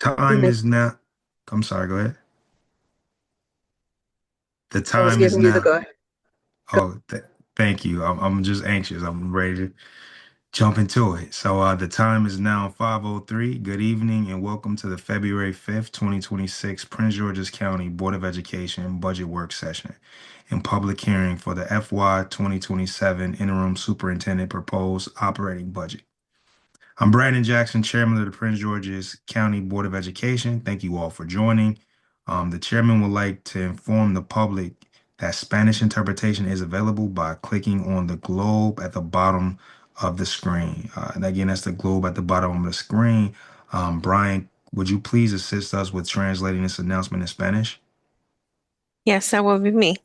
Time Miss, is now. I'm sorry, go ahead. The I was time is giving you the now. go. Oh, thank you. I'm just anxious. I'm ready to jump into it. The time is now 5:03. Good evening and welcome to the February 5th, 2026 Prince George's County Board of Education Budget Work Session and public hearing for the FY 2027 Interim Superintendent Proposed Operating Budget. I'm Brandon Jackson, Chairman of the Prince George's County Board of Education. Thank you all for joining. The chairman would like to inform the public that Spanish interpretation is available by clicking on the globe at the bottom of the screen. And again, that's the globe at the bottom of the screen. Brian, would you please assist us with translating this announcement in Spanish? Yes, that will be me.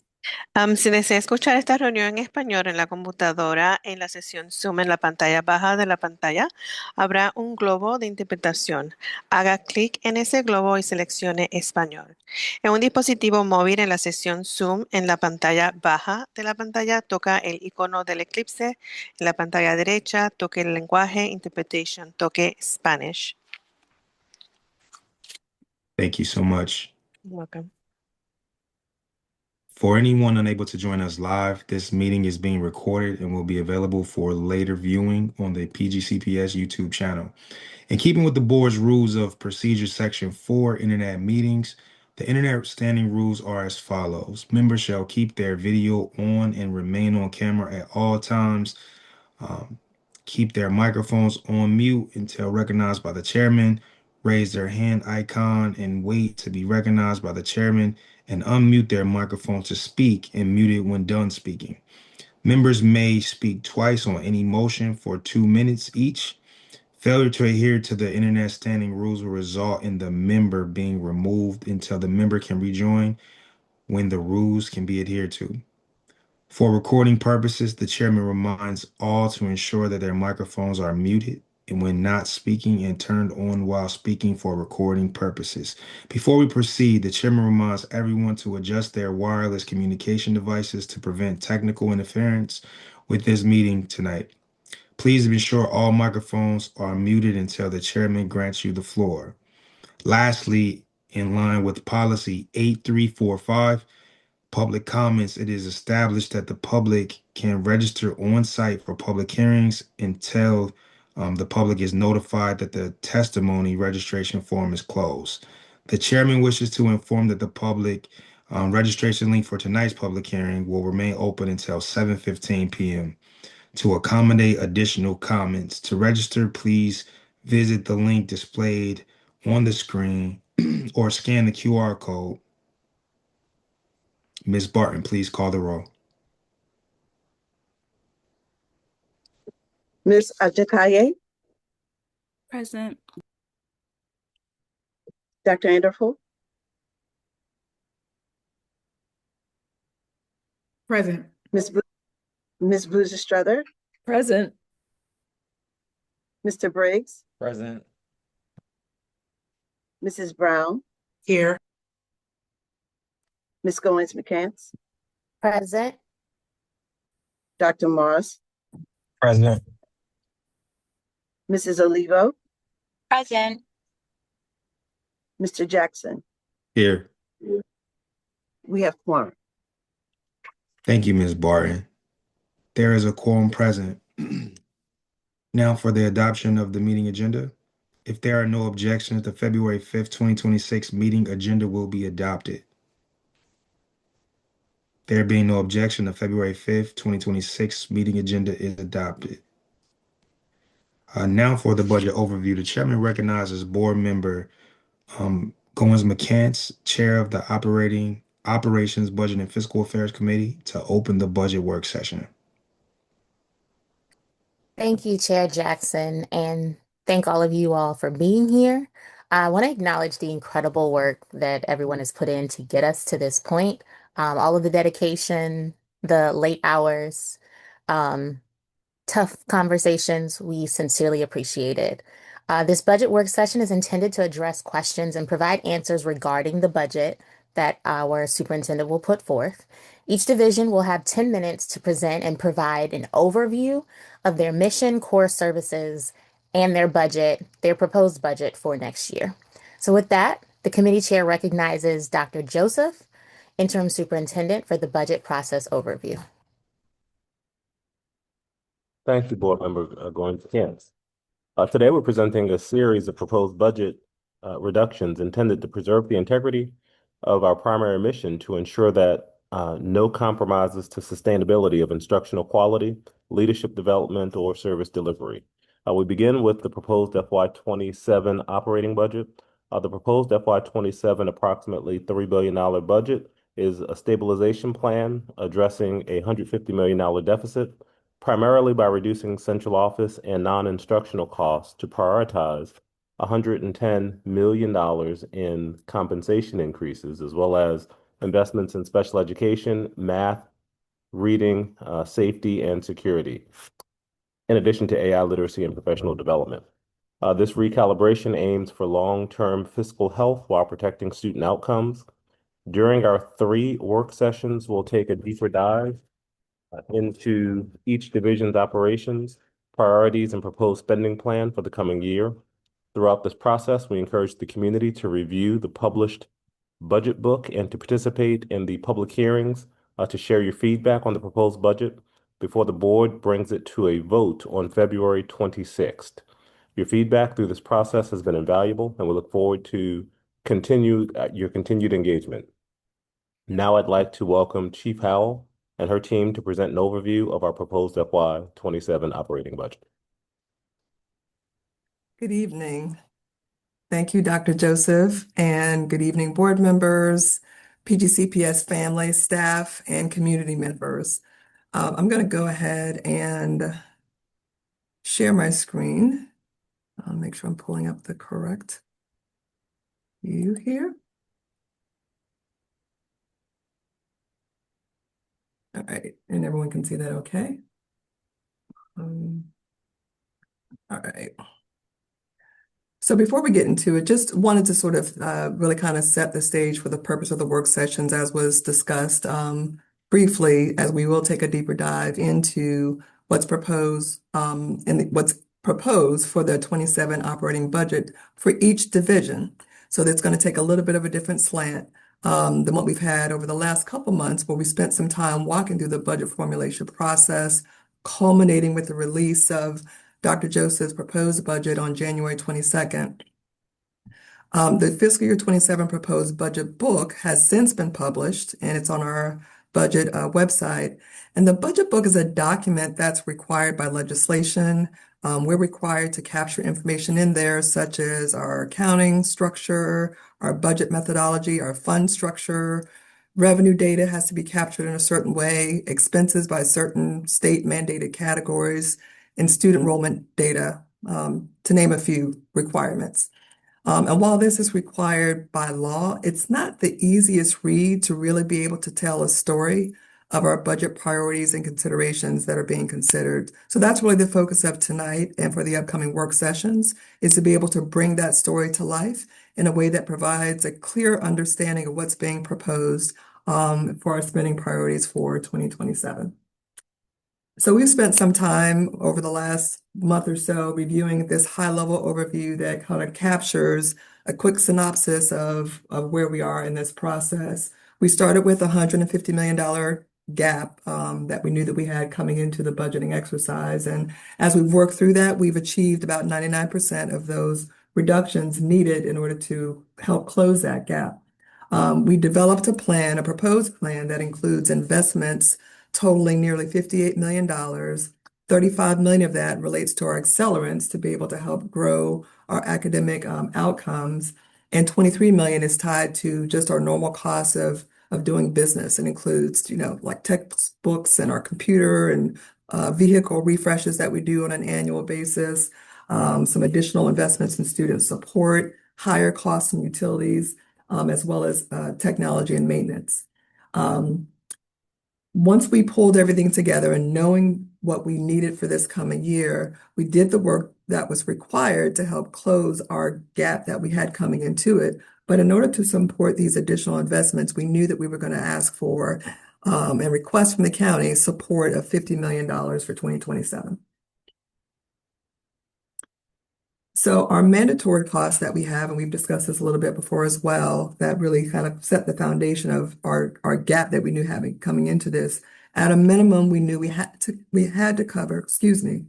Si desea escuchar esta reunión en español en la computadora, en la sesión Zoom en la pantalla baja de la pantalla, habrá un globo de interpretación. Haga clic en ese globo y seleccione español. En un dispositivo móvil en la sesión Zoom en la pantalla baja de la pantalla, toca el icono del eclipse. En la pantalla derecha, toque el lenguaje Interpretation, toque Spanish. Thank you so much. Welcome. For anyone unable to join us live, this meeting is being recorded and will be available for later viewing on the PGCPS YouTube channel. In keeping with the board's rules of procedure, section 4, internet meetings, the internet standing rules are as follows. Members shall keep their video on and remain on camera at all times. Um, Keep their microphones on mute until recognized by the chairman. Raise their hand icon and wait to be recognized by the chairman and unmute their microphone to speak and mute it when done speaking. Members may speak twice on any motion for 2 minutes each. Failure to adhere to the internet standing rules will result in the member being removed until the member can rejoin when the rules can be adhered to. For recording purposes, the chairman reminds all to ensure that their microphones are muted and when not speaking and turned on while speaking for recording purposes. Before we proceed, the chairman reminds everyone to adjust their wireless communication devices to prevent technical interference with this meeting tonight. Please ensure all microphones are muted until the chairman grants you the floor. Lastly, in line with policy 8345, public comments, it is established that the public can register on site for public hearings until the public is notified that the testimony registration form is closed. The chairman wishes to inform that the public registration link for tonight's public hearing will remain open until 7:15 p.m. To accommodate additional comments, to register, please visit the link displayed on the screen or scan the QR code. Ms. Barton, please call the roll. Miss Ajakaye, Present. Dr. Anderful, Present. Miss Boozer Strother, Present. Mr. Briggs, Present. Mrs. Brown, Here. Miss Goins McCants, Present. Dr. Morris, Present. Mrs. Olivo, Present. Mr. Jackson. Here. We have quorum. Thank you, Ms. Barton. There is a quorum present. Now for the adoption of the meeting agenda. If there are no objections, the February 5th, 2026 meeting agenda will be adopted. There being no objection, the February 5th, 2026 meeting agenda is adopted. Now for the budget overview. The chairman recognizes board member Goins McCants, chair of the Operations, Budget, and Fiscal Affairs Committee, to open the budget work session. Thank you, Chair Jackson, and thank all of you all for being here. I want to acknowledge the incredible work that everyone has put in to get us to this point. All of the dedication, the late hours, um, tough conversations, we sincerely appreciate it. This budget work session is intended to address questions and provide answers regarding the budget that our superintendent will put forth. Each division will have 10 minutes to present and provide an overview of their mission, core services, and their budget, their proposed budget for next year. So with that, the committee chair recognizes Dr. Joseph, interim superintendent, for the budget process overview. Thank you, Board Member Goins. Today, we're presenting a series of proposed budget reductions intended to preserve the integrity of our primary mission to ensure that no compromises to sustainability of instructional quality, leadership development, or service delivery. We begin with the proposed FY27 operating budget. The proposed FY27 approximately $3 billion budget is a stabilization plan addressing a $150 million deficit, primarily by reducing central office and non-instructional costs to prioritize $110 million in compensation increases, as well as investments in special education, math, reading, safety, and security, in addition to AI literacy and professional development. This recalibration aims for long-term fiscal health while protecting student outcomes. During our 3 work sessions, we'll take a deeper dive into each division's operations, priorities, and proposed spending plan for the coming year. Throughout this process, we encourage the community to review the published budget book and to participate in the public hearings to share your feedback on the proposed budget before the board brings it to a vote on February 26th. Your feedback through this process has been invaluable, and we look forward to your continued engagement. Now I'd like to welcome Chief Howell and her team to present an overview of our proposed FY27 operating budget. Good evening. Thank you, Dr. Joseph, and good evening, board members, PGCPS family, staff, and community members. I'm going to go ahead and share my screen. I'll make sure I'm pulling up the correct view here. All right, and everyone can see that okay? All right. So before we get into it, just wanted to sort of really kind of set the stage for the purpose of the work sessions as was discussed briefly, as we will take a deeper dive into what's proposed what's proposed for the 27 operating budget for each division. So that's going to take a little bit of a different slant than what we've had over the last couple months, where we spent some time walking through the budget formulation process, culminating with the release of Dr. Joseph's proposed budget on January 22nd. The fiscal year 27 proposed budget book has since been published, and it's on our budget website. And the budget book is a document that's required by legislation. We're required to capture information in there, such as our accounting structure, our budget methodology, our fund structure. Revenue data has to be captured in a certain way, expenses by certain state mandated categories, and student enrollment data, to name a few requirements. And while this is required by law, it's not the easiest read to really be able to tell a story of our budget priorities and considerations that are being considered. So that's really the focus of tonight and for the upcoming work sessions, is to be able to bring that story to life in a way that provides a clear understanding of what's being proposed for our spending priorities for 2027. So we've spent some time over the last month or so reviewing this high-level overview that kind of captures a quick synopsis of where we are in this process. We started with a $150 million gap that we knew that we had coming into the budgeting exercise. And as we've worked through that, we've achieved about 99% of those reductions needed in order to help close that gap. We developed a proposed plan that includes investments totaling nearly $58 million. $35 million of that relates to our accelerants to be able to help grow our academic outcomes. And $23 million is tied to just our normal costs of doing business. It includes, like textbooks and our computer and vehicle refreshes that we do on an annual basis, some additional investments in student support, higher costs and utilities, as well as technology and maintenance. Once we pulled everything together and knowing what we needed for this coming year, we did the work that was required to help close our gap that we had coming into it. But in order to support these additional investments, we knew that we were going to ask for and request from the county support of $50 million for 2027. So our mandatory costs that we have, and we've discussed this a little bit before as well, that really kind of set the foundation of our gap that we knew having coming into this. At a minimum, we knew we had to cover, excuse me,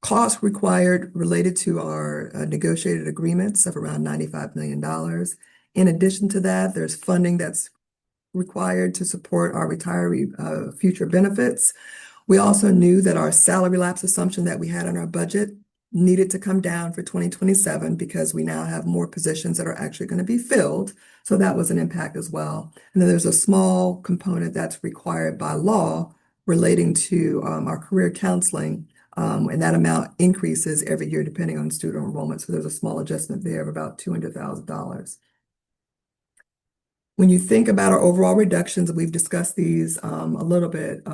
costs required related to our negotiated agreements of around $95 million. In addition to that, there's funding that's required to support our retiree future benefits. We also knew that our salary lapse assumption that we had in our budget needed to come down for 2027 because we now have more positions that are actually going to be filled. So that was an impact as well. And then there's a small component that's required by law relating to our career counseling. And that amount increases every year depending on student enrollment. So there's a small adjustment there of about $200,000. When you think about our overall reductions, we've discussed these a little bit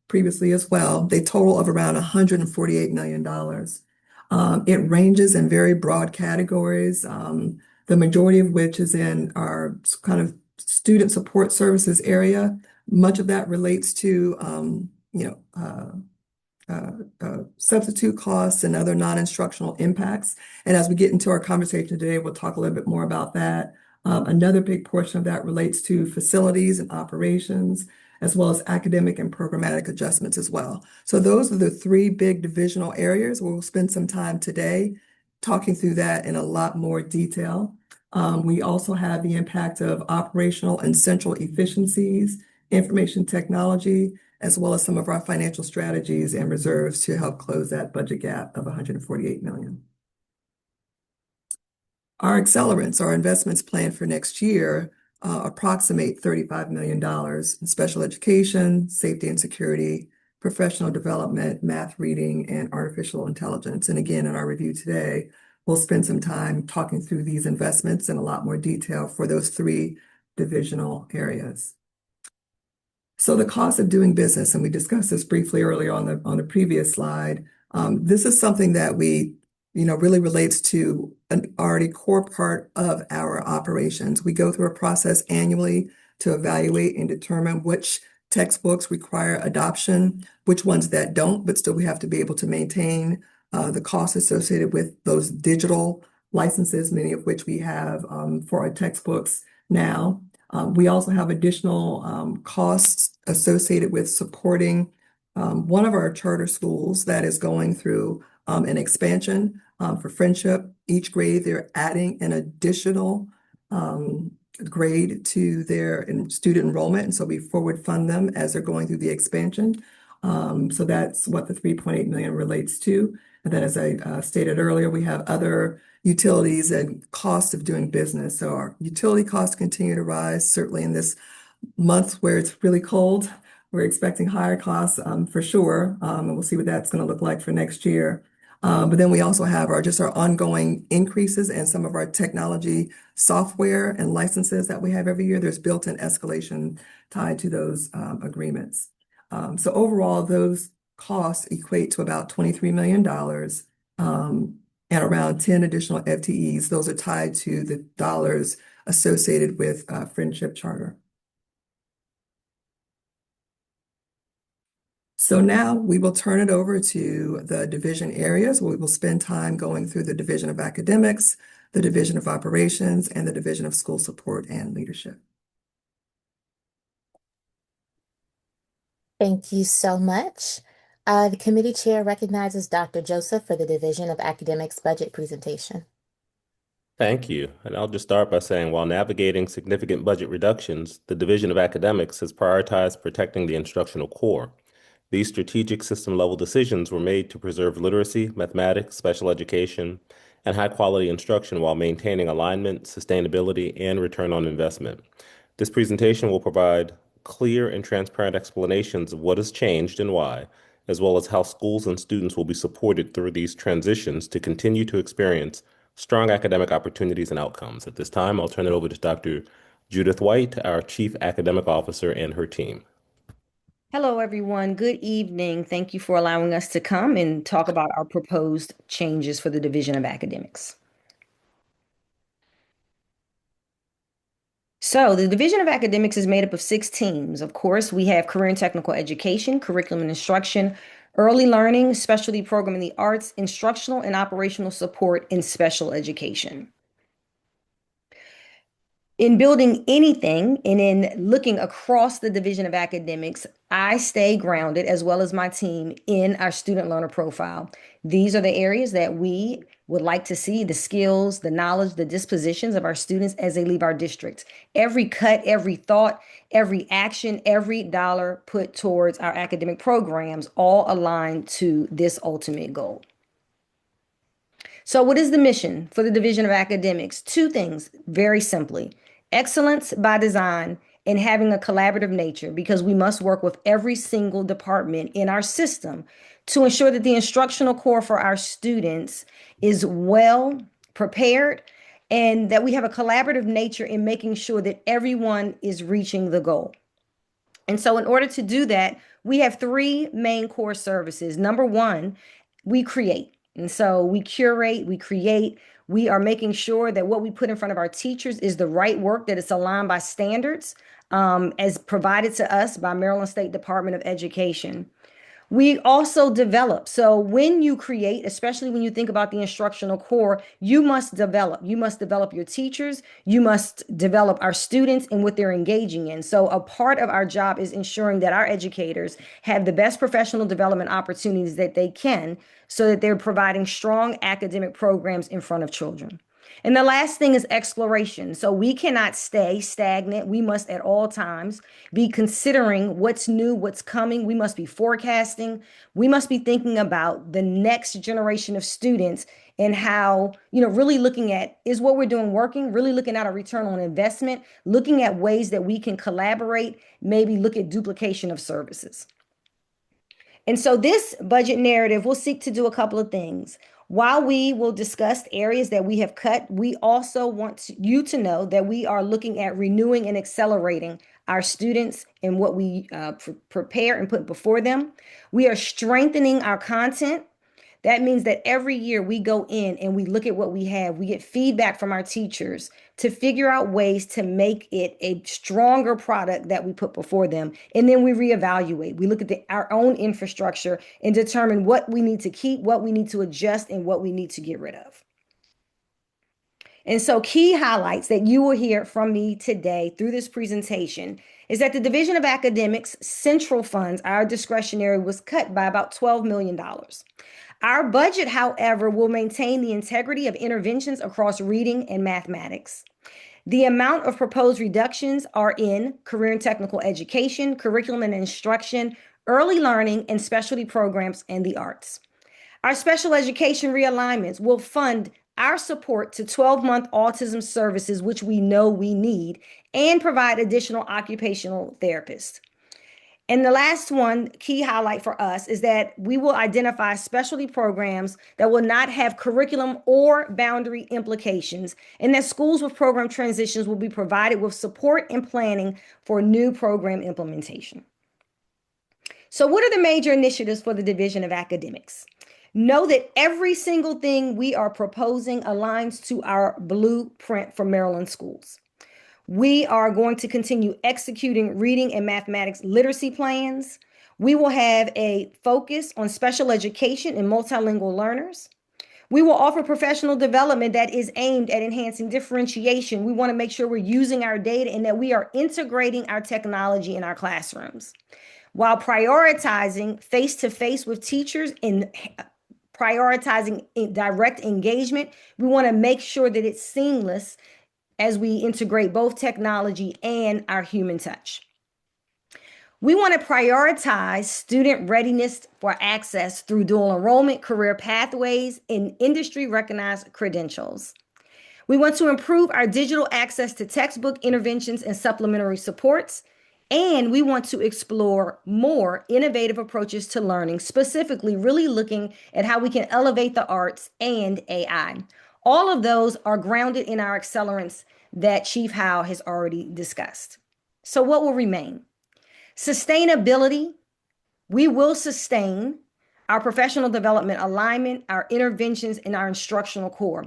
previously as well, they total of around $148 million. It ranges in very broad categories, the majority of which is in our kind of student support services area. Much of that relates to, substitute costs and other non-instructional impacts. And as we get into our conversation today, we'll talk a little bit more about that. Another big portion of that relates to facilities and operations, as well as academic and programmatic adjustments as well. So those are the three big divisional areas. We'll spend some time today talking through that in a lot more detail. We also have the impact of operational and central efficiencies, information technology, as well as some of our financial strategies and reserves to help close that budget gap of $148 million. Our accelerants, our investments planned for next year, approximate $35 million in special education, safety and security, professional development, math reading, and artificial intelligence. And again, in our review today, we'll spend some time talking through these investments in a lot more detail for those three divisional areas. So the cost of doing business, and we discussed this briefly earlier on the previous slide. This is something that we really relates to an already core part of our operations. We go through a process annually to evaluate and determine which textbooks require adoption, which ones that don't, but still we have to be able to maintain the costs associated with those digital licenses, many of which we have for our textbooks now. We also have additional costs associated with supporting one of our charter schools that is going through an expansion for Friendship. Each grade, they're adding an additional grade to their student enrollment. And so we forward fund them as they're going through the expansion. So that's what the $3.8 million relates to. And then as I stated earlier, we have other utilities and costs of doing business. So our utility costs continue to rise, certainly in this month where it's really cold. We're expecting higher costs for sure. And we'll see what that's going to look like for next year. But then we also have our ongoing increases in some of our technology software and licenses that we have every year. There's built-in escalation tied to those agreements. So overall, those costs equate to about $23 million and around 10 additional FTEs. Those are tied to the dollars associated with Friendship Charter. So now we will turn it over to the division areas where we will spend time going through the Division of Academics, the Division of Operations, and the Division of School Support and Leadership. Thank you so much. The committee chair recognizes Dr. Joseph for the Division of Academics budget presentation. Thank you. And I'll just start by saying, while navigating significant budget reductions, the Division of Academics has prioritized protecting the instructional core. These strategic system-level decisions were made to preserve literacy, mathematics, special education, and high-quality instruction while maintaining alignment, sustainability, and return on investment. This presentation will provide clear and transparent explanations of what has changed and why, as well as how schools and students will be supported through these transitions to continue to experience strong academic opportunities and outcomes. At this time, I'll turn it over to Dr. Judith White, our Chief Academic Officer, and her team. Hello, everyone. Good evening. Thank you for allowing us to come and talk about our proposed changes for the Division of Academics. So the Division of Academics is made up of 6 teams. Of course, we have Career and Technical Education, Curriculum and Instruction, early learning, specialty program in the arts, instructional and operational support in special education. In building anything and in looking across the Division of Academics, I stay grounded, as well as my team, in our student learner profile. These are the areas that we would like to see: the skills, the knowledge, the dispositions of our students as they leave our districts. Every cut, every thought, every action, every dollar put towards our academic programs all align to this ultimate goal. So what is the mission for the Division of Academics? Two things, very simply: excellence by design and having a collaborative nature, because we must work with every single department in our system to ensure that the instructional core for our students is well prepared and that we have a collaborative nature in making sure that everyone is reaching the goal. And so in order to do that, we have three main core services. Number one, we create. And so we curate, we create, we are making sure that what we put in front of our teachers is the right work, that it's aligned by standards as provided to us by Maryland State Department of Education. We also develop. So when you create, especially when you think about the instructional core, you must develop. You must develop your teachers. You must develop our students and what they're engaging in. So a part of our job is ensuring that our educators have the best professional development opportunities that they can, so that they're providing strong academic programs in front of children. And the last thing is exploration. So we cannot stay stagnant. We must at all times be considering what's new, what's coming. We must be forecasting. We must be thinking about the next generation of students and how, really looking at, is what we're doing working, really looking at a return on investment, looking at ways that we can collaborate, maybe look at duplication of services. And so this budget narrative will seek to do a couple of things. While we will discuss areas that we have cut, we also want you to know that we are looking at renewing and accelerating our students and what we prepare and put before them. We are strengthening our content. That means that every year we go in and we look at what we have. We get feedback from our teachers to figure out ways to make it a stronger product that we put before them. And then we reevaluate. We look at our own infrastructure and determine what we need to keep, what we need to adjust, and what we need to get rid of. And so key highlights that you will hear from me today through this presentation is that the Division of Academics central funds, our discretionary, was cut by about $12 million. Our budget, however, will maintain the integrity of interventions across reading and mathematics. The amount of proposed reductions are in career and technical education, curriculum and instruction, early learning, and specialty programs and the arts. Our special education realignments will fund our support to 12-month autism services, which we know we need, and provide additional occupational therapists. And the last one, key highlight for us, is that we will identify specialty programs that will not have curriculum or boundary implications, and that schools with program transitions will be provided with support and planning for new program implementation. So what are the major initiatives for the Division of Academics? Know that every single thing we are proposing aligns to our blueprint for Maryland schools. We are going to continue executing reading and mathematics literacy plans. We will have a focus on special education and multilingual learners. We will offer professional development that is aimed at enhancing differentiation. We want to make sure we're using our data and that we are integrating our technology in our classrooms, while prioritizing face-to-face with teachers and prioritizing direct engagement. We want to make sure that it's seamless as we integrate both technology and our human touch. We want to prioritize student readiness for access through dual enrollment, career pathways, and industry-recognized credentials. We want to improve our digital access to textbook interventions and supplementary supports, and we want to explore more innovative approaches to learning, specifically really looking at how we can elevate the arts and AI. All of those are grounded in our accelerants that Chief Howe has already discussed. So what will remain? Sustainability. We will sustain our professional development alignment, our interventions, and our instructional core.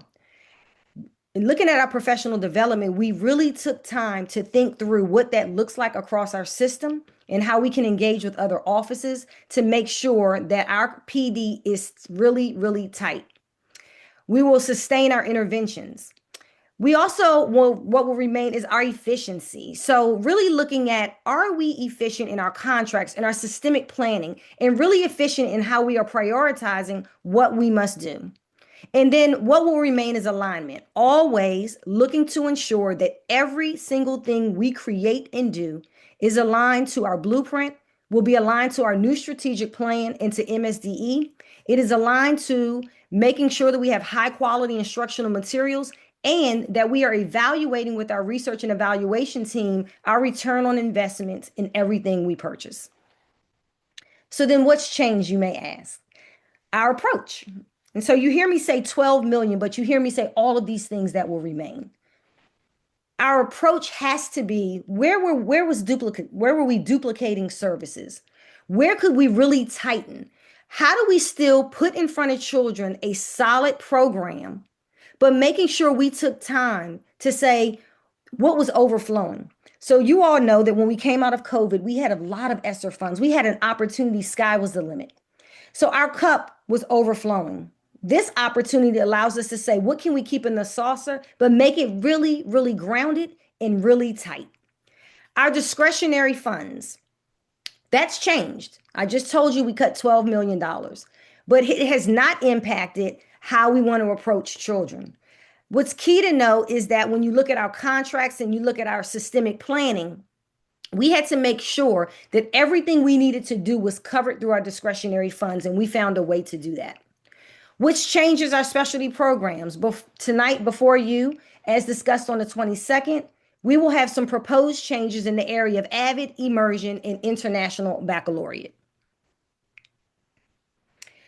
In looking at our professional development, we really took time to think through what that looks like across our system and how we can engage with other offices to make sure that our PD is really, really tight. We will sustain our interventions. We also what will remain is our efficiency. So really looking at, are we efficient in our contracts and our systemic planning, and really efficient in how we are prioritizing what we must do. And then what will remain is alignment, always looking to ensure that every single thing we create and do is aligned to our blueprint, will be aligned to our new strategic plan and to MSDE. It is aligned to making sure that we have high quality instructional materials, and that we are evaluating with our research and evaluation team our return on investment in everything we purchase. So then what's changed, you may ask? Our approach. And so you hear me say 12 million, but you hear me say all of these things that will remain. Our approach has to be, where were we duplicating services? Where could we really tighten? How do we still put in front of children a solid program, but making sure we took time to say what was overflowing? So you all know that when we came out of COVID, we had a lot of ESSER funds. We had an opportunity, sky was the limit. So our cup was overflowing. This opportunity allows us to say, what can we keep in the saucer, but make it really, really grounded and really tight? Our discretionary funds, that's changed. I just told you we cut $12 million, but it has not impacted how we want to approach children. What's key to know is that when you look at our contracts and you look at our systemic planning, we had to make sure that everything we needed to do was covered through our discretionary funds, and we found a way to do that. Which changes our specialty programs. Tonight, before you, as discussed on the 22nd, we will have some proposed changes in the area of AVID, immersion, and international baccalaureate.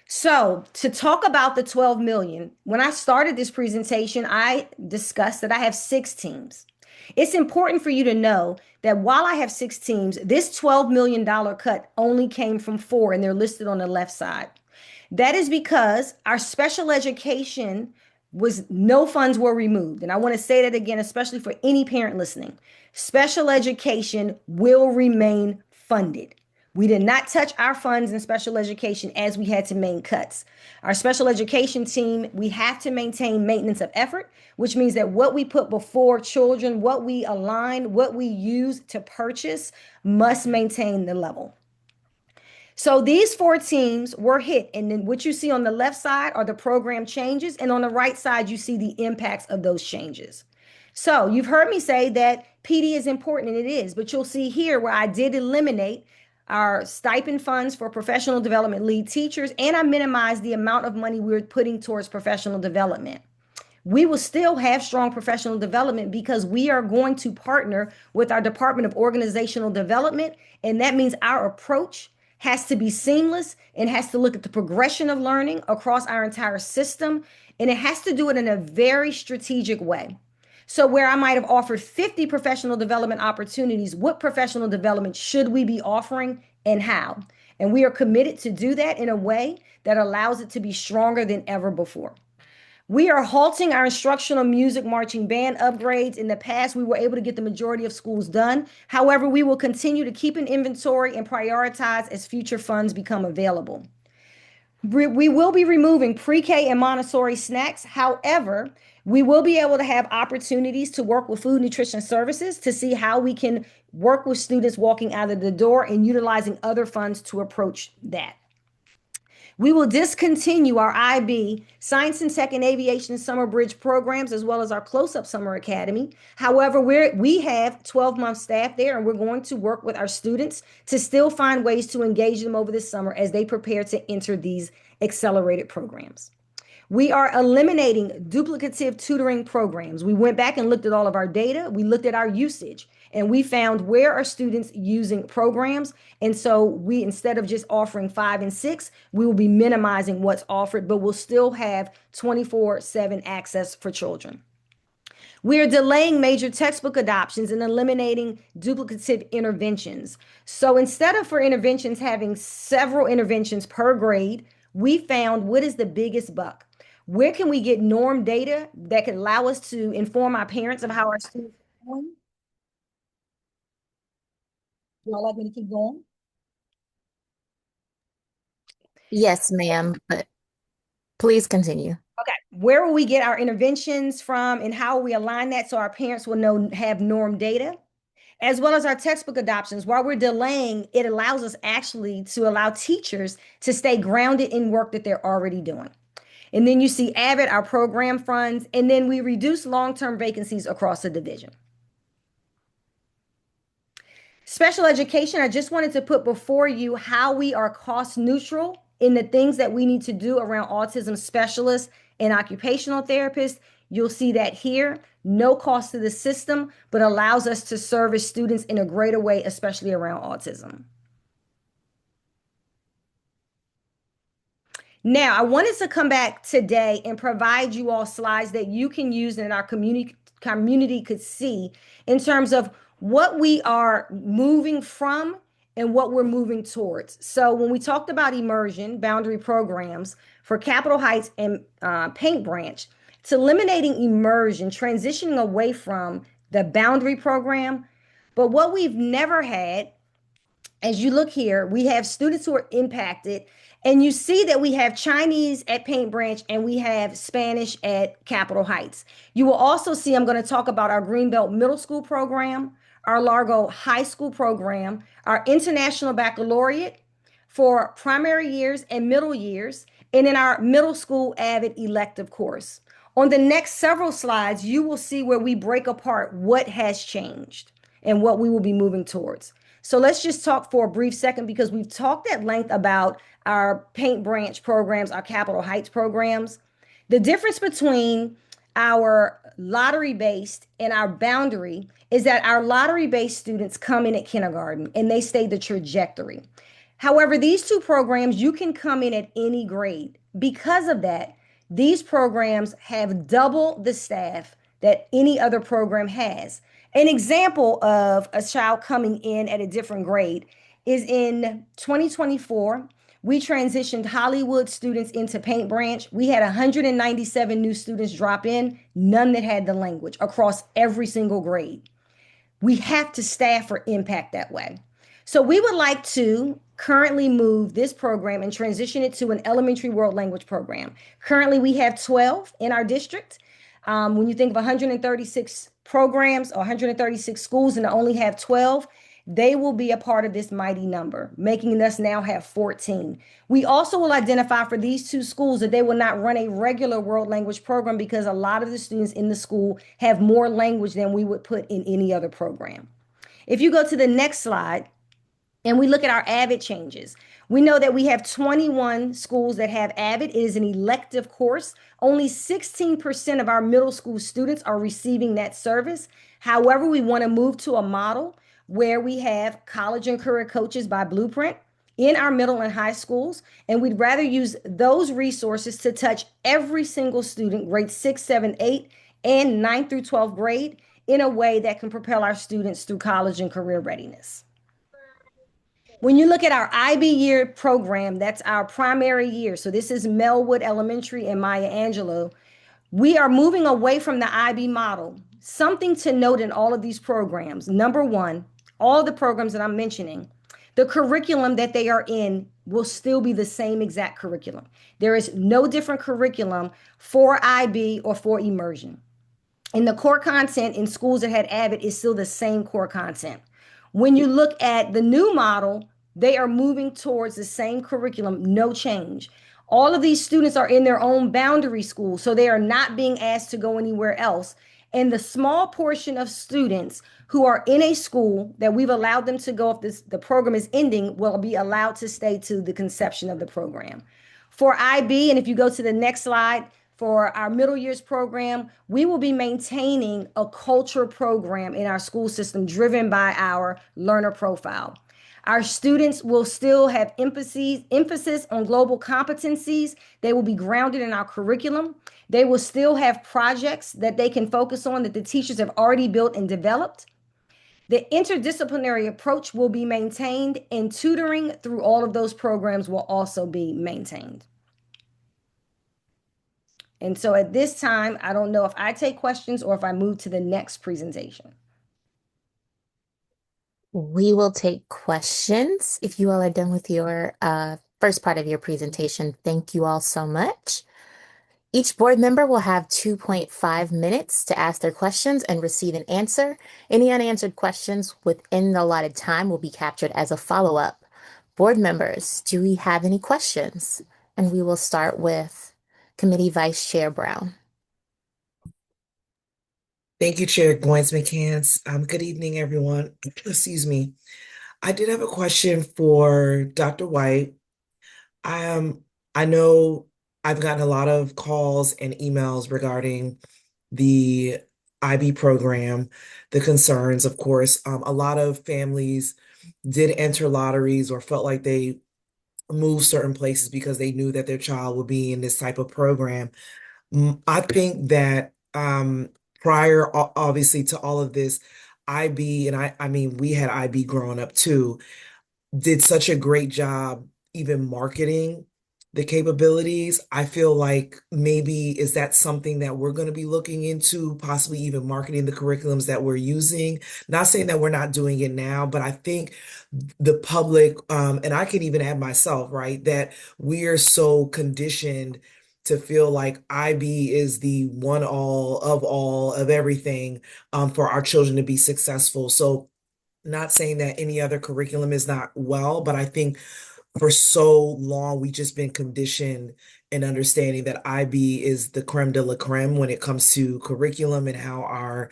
So to talk about the 12 million, when I started this presentation, I discussed that I have 6 teams. It's important for you to know that while I have 6 teams, this $12 million cut only came from 4, and they're listed on the left side. That is because our special education no funds were removed. And I want to say that again, especially for any parent listening. Special education will remain funded. We did not touch our funds in special education as we had to make cuts. Our special education team, we have to maintain maintenance of effort, which means that what we put before children, what we align, what we use to purchase must maintain the level. So these 4 teams were hit. And then what you see on the left side are the program changes. And on the right side, you see the impacts of those changes. So you've heard me say that PD is important, and it is, but you'll see here where I did eliminate our stipend funds for professional development lead teachers, and I minimized the amount of money we're putting towards professional development. We will still have strong professional development because we are going to partner with our Department of Organizational Development, and that means our approach has to be seamless and has to look at the progression of learning across our entire system, and it has to do it in a very strategic way. So where I might have offered 50 professional development opportunities, what professional development should we be offering and how? And we are committed to do that in a way that allows it to be stronger than ever before. We are halting our instructional music marching band upgrades. In the past, we were able to get the majority of schools done. However, we will continue to keep an inventory and prioritize as future funds become available. We will be removing pre-K and Montessori snacks. However, we will be able to have opportunities to work with food nutrition services to see how we can work with students walking out of the door and utilizing other funds to approach that. We will discontinue our IB, Science and Tech and Aviation Summer Bridge programs, as well as our Close-Up Summer Academy. However, we have 12-month staff there, and we're going to work with our students to still find ways to engage them over the summer as they prepare to enter these accelerated programs. We are eliminating duplicative tutoring programs. We went back and looked at all of our data. We looked at our usage, and we found where are students using programs. And so we, instead of just offering 5 and 6, we will be minimizing what's offered, but we'll still have 24/7 access for children. We are delaying major textbook adoptions and eliminating duplicative interventions. So instead of for interventions having several interventions per grade, we found what is the biggest buck? Where can we get norm data that can allow us to inform our parents of how our students are doing? Y'all like me to keep going? Yes, ma'am, but please continue. Okay, where will we get our interventions from and how will we align that so our parents will know, have norm data? As well as our textbook adoptions. While we're delaying, it allows us actually to allow teachers to stay grounded in work that they're already doing. And then you see Avid, our program funds, and then we reduce long-term vacancies across the division. Special education, I just wanted to put before you how we are cost neutral in the things that we need to do around autism specialists and occupational therapists. You'll see that here, no cost to the system, but allows us to service students in a greater way, especially around autism. Now, I wanted to come back today and provide you all slides that you can use and our community could see in terms of what we are moving from and what we're moving towards. So when we talked about immersion, boundary programs for Capitol Heights and Paint Branch, to eliminating immersion, transitioning away from the boundary program. But what we've never had, as you look here, we have students who are impacted, and you see that we have Chinese at Paint Branch and we have Spanish at Capitol Heights. You will also see, I'm going to talk about our Greenbelt Middle School program, our Largo High School program, our International Baccalaureate for primary years and middle years, and in our middle school Avid elective course. On the next several slides, you will see where we break apart what has changed and what we will be moving towards. So let's just talk for a brief second because we've talked at length about our Paint Branch programs, our Capitol Heights programs. The difference between our lottery-based and our boundary is that our lottery-based students come in at kindergarten and they stay the trajectory. However, these two programs, you can come in at any grade. Because of that, these programs have double the staff that any other program has. An example of a child coming in at a different grade is in 2024, we transitioned Hollywood students into Paint Branch. We had 197 new students drop in, none that had the language across every single grade. We have to staff for impact that way. So we would like to currently move this program and transition it to an elementary world language program. Currently, we have 12 in our district. When you think of 136 programs or 136 schools and to only have 12, they will be a part of this mighty number, making us now have 14. We also will identify for these two schools that they will not run a regular world language program because a lot of the students in the school have more language than we would put in any other program. If you go to the next slide, and we look at our Avid changes. We know that we have 21 schools that have Avid. It is an elective course. Only 16% of our middle school students are receiving that service. However, we want to move to a model where we have college and career coaches by Blueprint in our middle and high schools. And we'd rather use those resources to touch every single student, grade 6, 7, 8, and 9 through 12th grade in a way that can propel our students through college and career readiness. When you look at our IB year program, that's our primary year. So this is Melwood Elementary and Maya Angelou. We are moving away from the IB model. Something to note in all of these programs. Number one, all the programs that I'm mentioning, the curriculum that they are in will still be the same exact curriculum. There is no different curriculum for IB or for immersion. And the core content in schools that had Avid is still the same core content. When you look at the new model, they are moving towards the same curriculum, no change. All of these students are in their own boundary school, so they are not being asked to go anywhere else. And the small portion of students who are in a school that we've allowed them to go if the program is ending will be allowed to stay to the conception of the program. For IB, and if you go to the next slide, for our middle years program, we will be maintaining a culture program in our school system driven by our learner profile. Our students will still have emphasis on global competencies. They will be grounded in our curriculum. They will still have projects that they can focus on that the teachers have already built and developed. The interdisciplinary approach will be maintained, and tutoring through all of those programs will also be maintained. And so at this time, I don't know if I take questions or if I move to the next presentation. We will take questions if you all are done with your first part of your presentation. Thank you all so much. Each board member will have 2.5 minutes to ask their questions and receive an answer. Any unanswered questions within the allotted time will be captured as a follow-up. Board members, do we have any questions? And we will start with Committee Vice Chair Brown. Thank you, Chair Goins McCants. Good evening, everyone. Excuse me. I did have a question for Dr. White. I know I've gotten a lot of calls and emails regarding the IB program, the concerns, of course. A lot of families did enter lotteries or felt like they moved certain places because they knew that their child would be in this type of program. I think that prior, obviously, to all of this, IB, and I mean, we had IB growing up too, did such a great job even marketing the capabilities. I feel like maybe is that something that we're going to be looking into, possibly even marketing the curriculums that we're using. Not saying that we're not doing it now, but I think the public, and I can even add myself, right, that we are so conditioned to feel like IB is the one all of everything for our children to be successful. So not saying that any other curriculum is not well, but I think for so long we just been conditioned in understanding that IB is the creme de la creme when it comes to curriculum and how our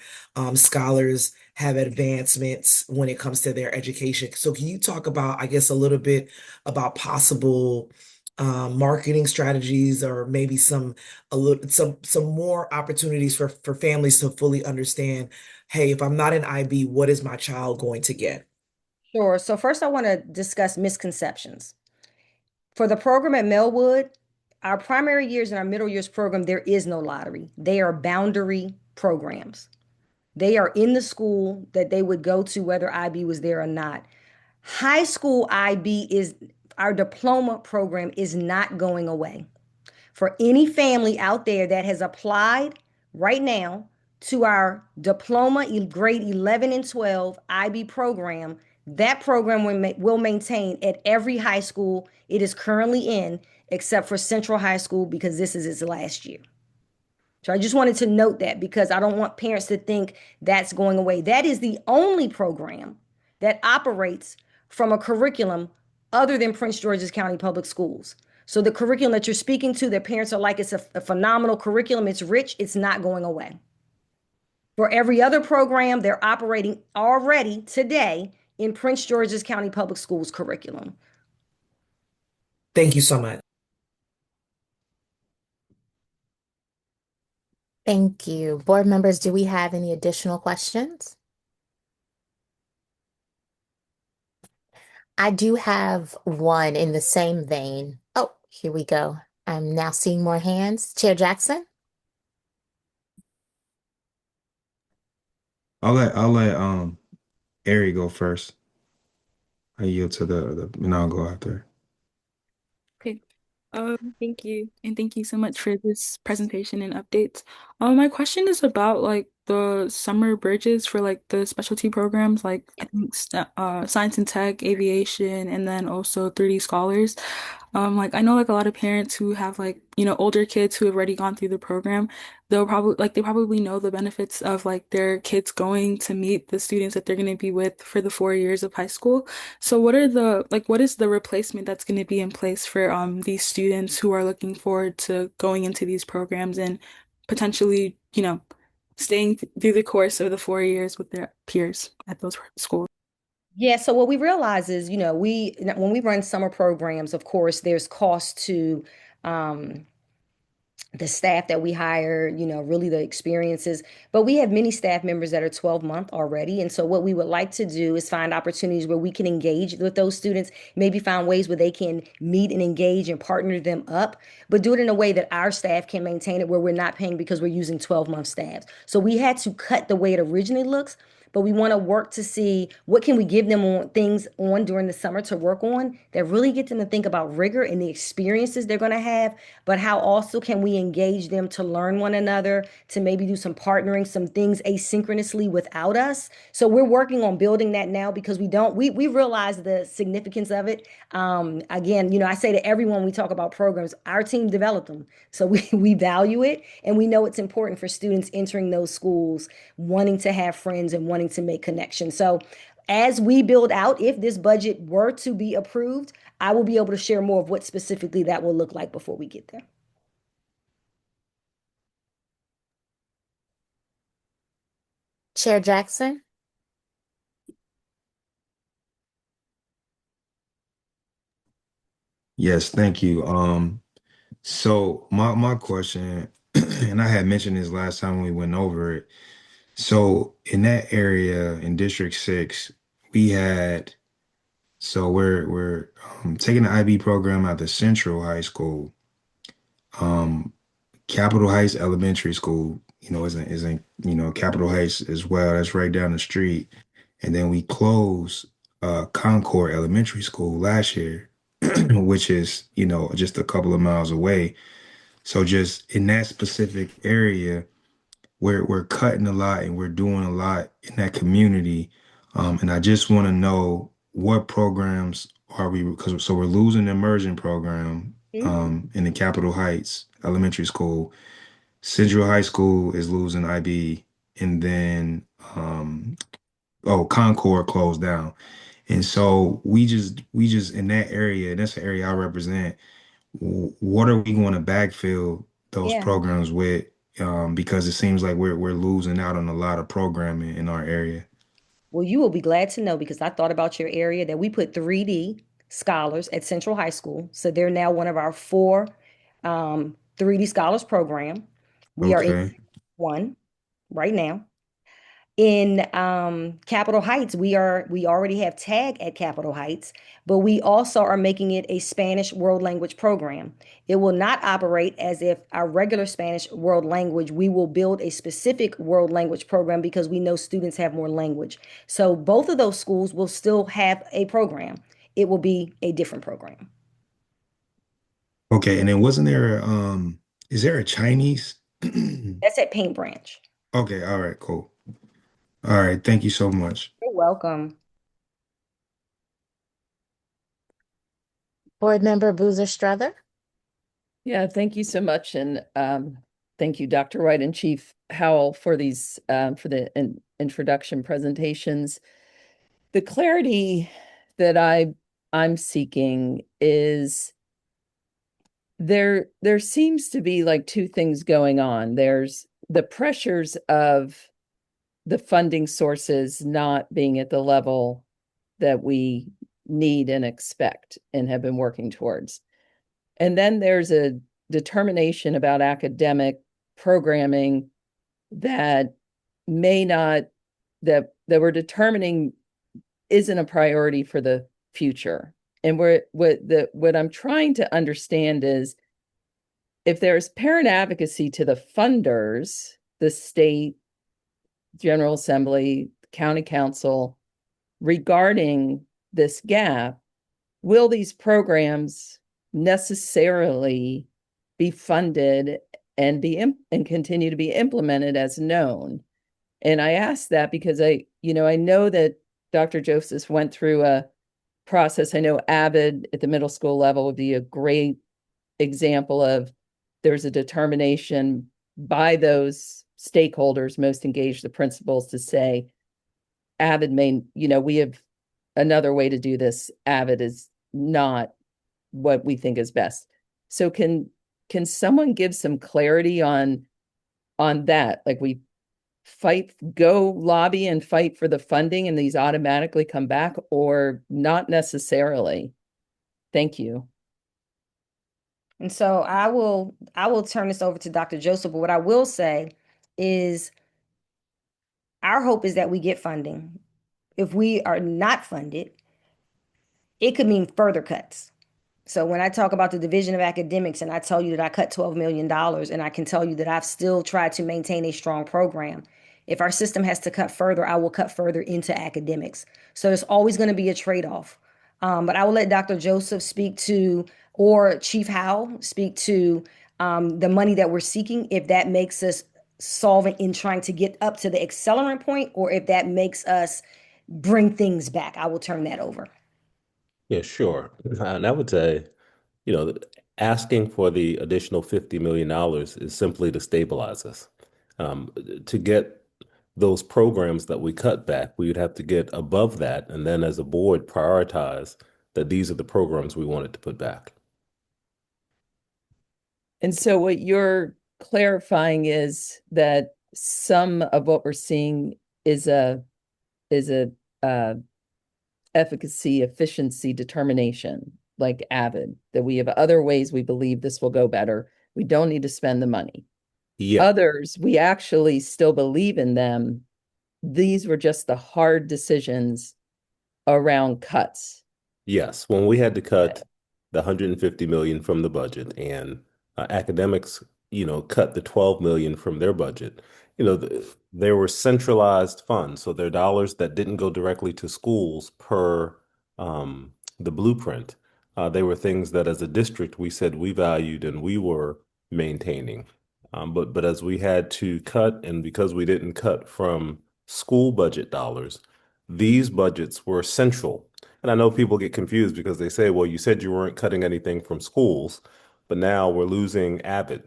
scholars have advancements when it comes to their education. So can you talk about, I guess, a little bit about possible marketing strategies or maybe some more opportunities for families to fully understand, hey, if I'm not in IB, what is my child going to get? Sure. So first I want to discuss misconceptions. For the program at Melwood, our primary years and our middle years program, there is no lottery. They are boundary programs. They are in the school that they would go to whether IB was there or not. High school IB is our diploma program is not going away. For any family out there that has applied right now to our diploma grade 11 and 12 IB program, that program will maintain at every high school it is currently in, except for Central High School because this is its last year. So I just wanted to note that because I don't want parents to think that's going away. That is the only program that operates from a curriculum other than Prince George's County Public Schools. So the curriculum that you're speaking to, that parents are like, it's a phenomenal curriculum, it's rich, it's not going away. For every other program, they're operating already today in Prince George's County Public Schools curriculum. Thank you so much. Thank you. Board members, do we have any additional questions? I do have one in the same vein. Oh, here we go. I'm now seeing more hands. Chair Jackson? I'll let Ari go first. I yield to and I'll go after. Okay. Thank you. And thank you so much for this presentation and updates. My question is about like the summer bridges for like the specialty programs, like I think science and tech, aviation, and then also 3D scholars. Like I know like a lot of parents who have like, older kids who have already gone through the program, they probably know the benefits of like their kids going to meet the students that they're going to be with for the 4 years of high school. So what is the replacement that's going to be in place for these students who are looking forward to going into these programs and potentially, staying through the course of the 4 years with their peers at those schools? Yeah, so what we realize is, when we run summer programs, of course, there's cost to um, the staff that we hire, really the experiences. But we have many staff members that are 12-month already. And so what we would like to do is find opportunities where we can engage with those students, maybe find ways where they can meet and engage and partner them up, but do it in a way that our staff can maintain it where we're not paying because we're using 12-month staffs. So we had to cut the way it originally looks. but we want to work to see what can we give them on things on during the summer to work on that really get them to think about rigor and the experiences they're going to have, but how also can we engage them to learn one another, to maybe do some partnering, some things asynchronously without us. So we're working on building that now because we realize the significance of it. Again, I say to everyone we talk about programs, our team developed them. So we value it and we know it's important for students entering those schools, wanting to have friends and wanting to make connections. So as we build out, if this budget were to be approved, I will be able to share more of what specifically that will look like before we get there. Chair Jackson? Yes, thank you. So my question, and I had mentioned this last time we went over it. So in that area in District 6, we had we're taking the IB program out the Central High School. Capitol Heights Elementary School, isn't Capitol Heights as well. That's right down the street. And then we closed Concord Elementary School last year, which is, just a couple of miles away. So just in that specific area, we're cutting a lot and we're doing a lot in that community. And I just want to know what programs are we, because so we're losing the immersion program in the Capitol Heights Elementary School. Central High School is losing IB, and then Concord closed down. And so we just in that area, and that's the area I represent. What are we going to backfill those Yeah. programs with? Because it seems like we're losing out on a lot of programming in our area. Well, you will be glad to know because I thought about your area that we put 3D scholars at Central High School. So they're now one of our four 3D scholars program. We are in Okay. one right now. In Capitol Heights, we already have tag at Capitol Heights, but we also are making it a Spanish world language program. It will not operate as if our regular Spanish world language. We will build a specific world language program because we know students have more language. So both of those schools will still have a program. It will be a different program. Okay. And then wasn't there is there a Chinese? That's at Paint Branch. Okay, all right, cool. All right, thank you so much. You're welcome. Board Member Boozer Strother? Yeah, thank you so much. And thank you, Dr. White and Chief Howell for these for the introduction presentations. The clarity that I'm seeking is there seems to be like two things going on. There's the pressures of the funding sources not being at the level that we need and expect and have been working towards. And then there's a determination about academic programming that may not, that we're determining isn't a priority for the future. And what I'm trying to understand is if there's parent advocacy to the funders, the state, General Assembly, County Council, regarding this gap, will these programs necessarily be funded and and continue to be implemented as known? And I ask that because I know that Dr. Joseph went through a process. I know Avid at the middle school level would be a great example of there's a determination by those stakeholders most engaged, the principals, to say Avid may, we have another way to do this. Avid is not what we think is best. So can someone give some clarity on that? Like we go lobby and fight for the funding and these automatically come back, or not necessarily? Thank you. And so I will turn this over to Dr. Joseph, but what I will say is our hope is that we get funding. If we are not funded, it could mean further cuts. So when I talk about the Division of Academics and I tell you that I cut $12 million and I can tell you that I've still tried to maintain a strong program, If our system has to cut further, I will cut further into academics. So there's always going to be a trade-off. But I will let Dr. Joseph speak to, or Chief Howell speak to the money that we're seeking, if that makes us solvent in trying to get up to the accelerant point, or if that makes us bring things back. I will turn that over. Yeah, sure. And I would say, asking for the additional $50 million is simply to stabilize us. To get those programs that we cut back, we would have to get above that, and then as a board prioritize that these are the programs we wanted to put back. And so what you're clarifying is that some of what we're seeing is a uh, efficiency determination, like AVID, that we have other ways we believe this will go better. We don't need to spend the money. Yeah. Others, we actually still believe in them. These were just the hard decisions around cuts. Yes, when we had to cut the 150 million from the budget and academics, cut the 12 million from their budget, there were centralized funds. So they're dollars that didn't go directly to schools per the blueprint. They were things that as a district we said we valued and we were maintaining. But as we had to cut, and because we didn't cut from school budget dollars, these budgets were central. And I know people get confused because they say, well, you said you weren't cutting anything from schools, but now we're losing Abbott.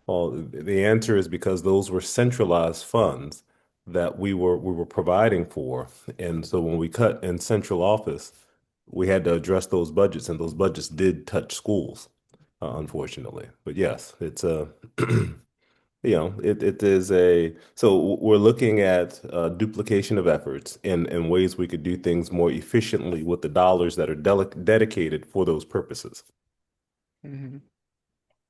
Well, the answer is because those were centralized funds that we were providing for. And so when we cut in central office, we had to address those budgets, and those budgets did touch schools, unfortunately. But yes, it's a it is so we're looking at duplication of efforts and ways we could do things more efficiently with the dollars that are dedicated for those purposes. Mm-hmm.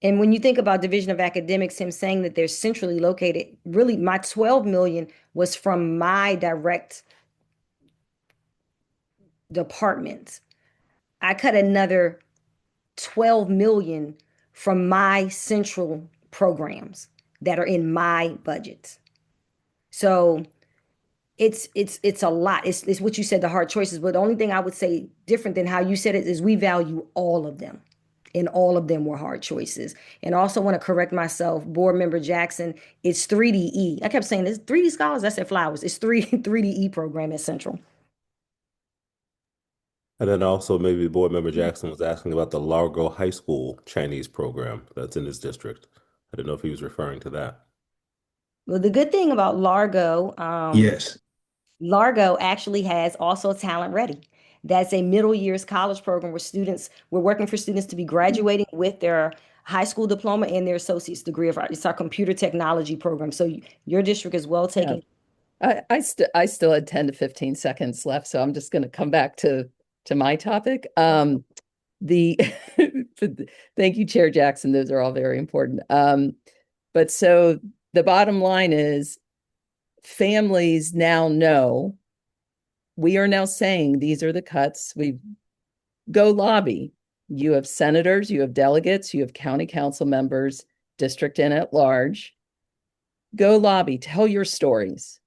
And when you think about Division of Academics, him saying that they're centrally located, really my 12 million was from my direct departments. I cut another 12 million from my central programs that are in my budgets. So it's a lot. It's what you said, the hard choices. But the only thing I would say different than how you said it is we value all of them. And all of them were hard choices. And I also want to correct myself, Board Member Jackson, it's 3DE. I kept saying this 3D Scholars, I said Flowers. It's 3DE program at Central. And then also maybe Board Member Jackson was asking about the Largo High School Chinese program that's in his district. I didn't know if he was referring to that. Well, the good thing about Largo, Yes. Largo actually has also Talent Ready. That's a middle years college program where we're working for students to be graduating with their high school diploma and their associate's degree. It's our computer technology program. So your district is well taken. I still had 10 to 15 seconds left, so I'm just going to come back to my topic. Thank you, Chair Jackson. Those are all very important. But so the bottom line is families now know, we are now saying these are the cuts. We go lobby. You have senators, you have delegates, you have county council members, district and at large. Go lobby, tell your stories.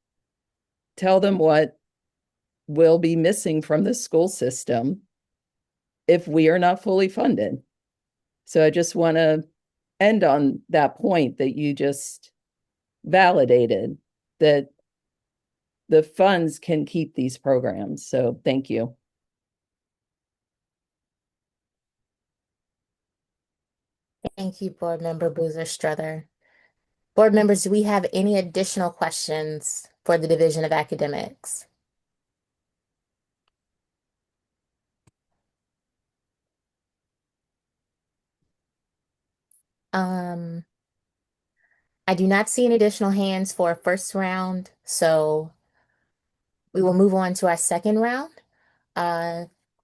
Tell them what will be missing from the school system if we are not fully funded. So I just want to end on that point that you just validated, that the funds can keep these programs. So thank you. Thank you, Board Member Boozer Struther. Board members, do we have any additional questions for the Division of Academics? I do not see any additional hands for a first round, so we will move on to our second round.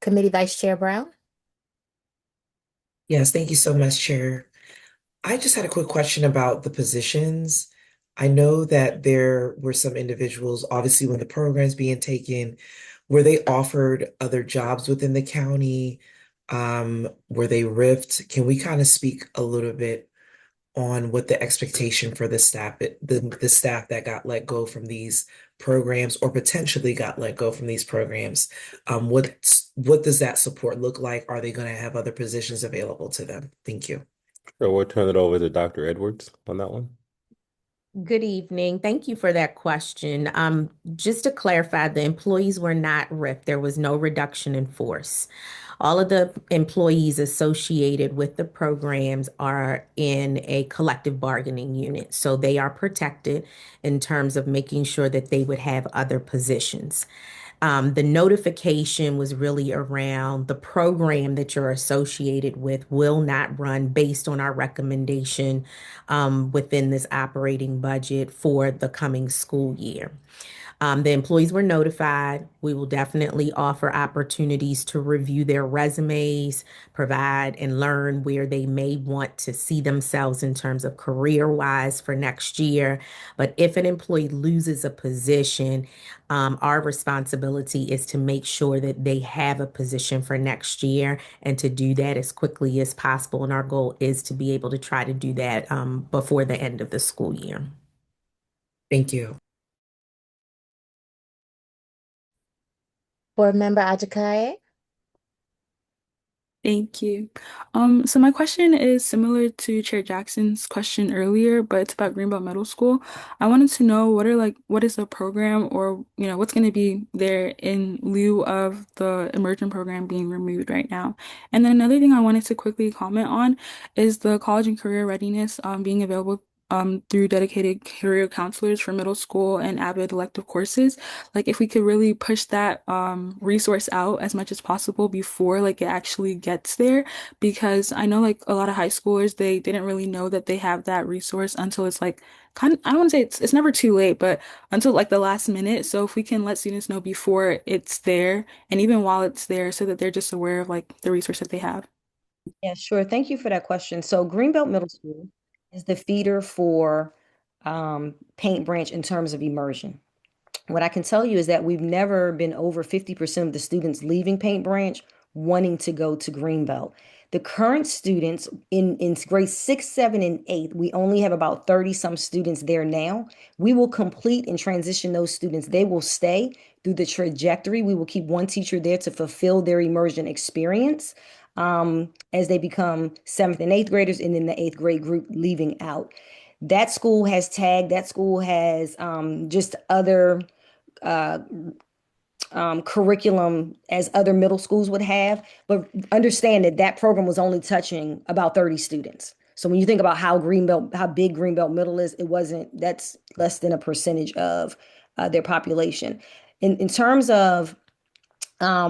Committee Vice Chair Brown. Yes, thank you so much, Chair. I just had a quick question about the positions. I know that there were some individuals, obviously, when the program's being taken, were they offered other jobs within the county? Were they riffed? Can we kind of speak a little bit on what the expectation for the staff that got let go from these programs or potentially got let go from these programs. What does that support look like? Are they going to have other positions available to them? Thank you. So we'll turn it over to Dr. Edwards on that one. Good evening. Thank you for that question. Just to clarify, the employees were not ripped. There was no reduction in force. All of the employees associated with the programs are in a collective bargaining unit. So they are protected in terms of making sure that they would have other positions. The notification was really around the program that you're associated with will not run based on our recommendation within this operating budget for the coming school year. The employees were notified. We will definitely offer opportunities to review their resumes, provide and learn where they may want to see themselves in terms of career-wise for next year. But if an employee loses a position, our responsibility is to make sure that they have a position for next year and to do that as quickly as possible. And our goal is to be able to try to do that before the end of the school year. Thank you. Board Member Ajakaye? Thank you. So my question is similar to Chair Jackson's question earlier, but it's about Greenbelt Middle School. I wanted to know what is the program or what's going to be there in lieu of the immersion program being removed right now. And then another thing I wanted to quickly comment on is the college and career readiness being available through dedicated career counselors for middle school and avid elective courses. Like if we could really push that resource out as much as possible before like it actually gets there, because I know like a lot of high schoolers, they didn't really know that they have that resource until it's like kind of, I don't want to say it's never too late, but until like the last minute. So if we can let students know before it's there and even while it's there so that they're just aware of like the resource that they have. Yeah, sure. Thank you for that question. So Greenbelt Middle School is the feeder for Paint Branch in terms of immersion. What I can tell you is that we've never been over 50% of the students leaving Paint Branch wanting to go to Greenbelt. The current students in grade 6, 7, and 8, we only have about 30 some students there now. We will complete and transition those students. They will stay through the trajectory. We will keep one teacher there to fulfill their immersion experience as they become 7th and 8th graders, and then the 8th grade group leaving out. That school has tagged, that school has just other curriculum as other middle schools would have, but understand that that program was only touching about 30 students. So when you think about how big Greenbelt Middle is, that's less than a percentage of their population. In terms of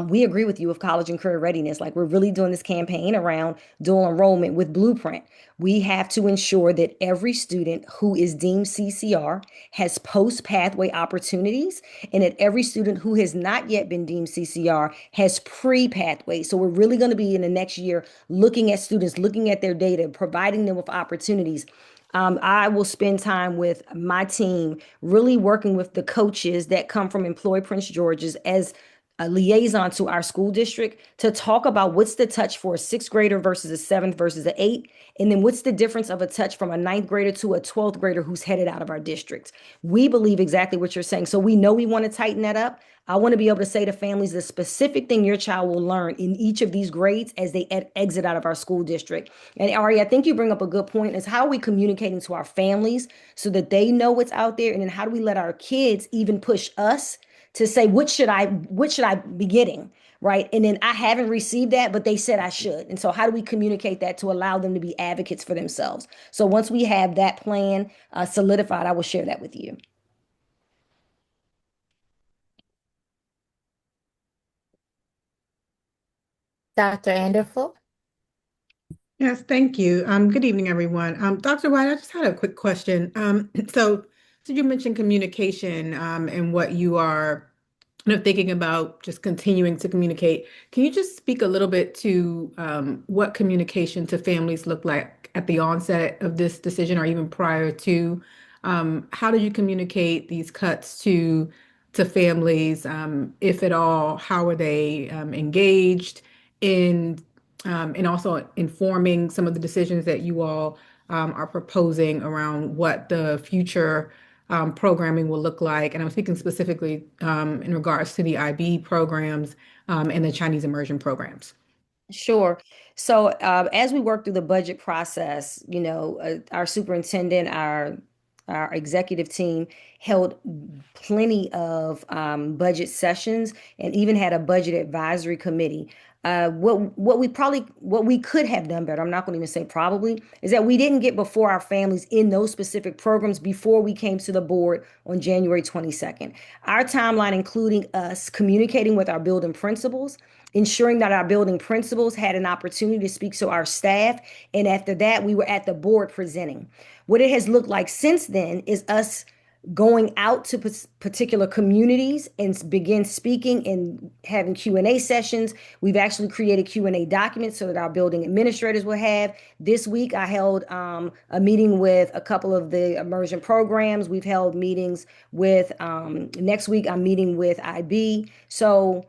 we agree with you with college and career readiness. Like we're really doing this campaign around dual enrollment with Blueprint. We have to ensure that every student who is deemed CCR has post pathway opportunities, and that every student who has not yet been deemed CCR has pre pathway. So we're really going to be in the next year looking at students, looking at their data, providing them with opportunities. I will spend time with my team, really working with the coaches that come from Employ Prince George's as a liaison to our school district to talk about what's the touch for a 6th grader versus a 7th versus an 8th. And then what's the difference of a touch from a 9th grader to a 12th grader who's headed out of our district. We believe exactly what you're saying. So we know we want to tighten that up. I want to be able to say to families the specific thing your child will learn in each of these grades as they exit out of our school district. And Ari, I think you bring up a good point is how are we communicating to our families so that they know what's out there? And then how do we let our kids even push us to say what should I be getting, right? And then I haven't received that, but they said I should. And so how do we communicate that to allow them to be advocates for themselves? So once we have that plan solidified, I will share that with you. Dr. Anderful? Yes, thank you. Good evening, everyone. Dr. White, I just had a quick question. So you mentioned communication, and what you are thinking about just continuing to communicate. Can you just speak a little bit to what communication to families look like at the onset of this decision or even prior to? How do you communicate these cuts to families, if at all? How are they engaged in and also informing some of the decisions that you all are proposing around what the future programming will look like. And I'm thinking specifically in regards to the IB programs and the Chinese immersion programs. Sure. So as we work through the budget process, our superintendent, our executive team held plenty of budget sessions and even had a budget advisory committee. What we could have done better, I'm not going to even say probably, is that we didn't get before our families in those specific programs before we came to the board on January 22nd. Our timeline, including us communicating with our building principals, ensuring that our building principals had an opportunity to speak to our staff. And after that, we were at the board presenting. What it has looked like since then is us going out to particular communities and begin speaking and having Q&A sessions. We've actually created Q&A documents so that our building administrators will have. This week, I held a meeting with a couple of the immersion programs. We've held meetings with, next week, I'm meeting with IB. So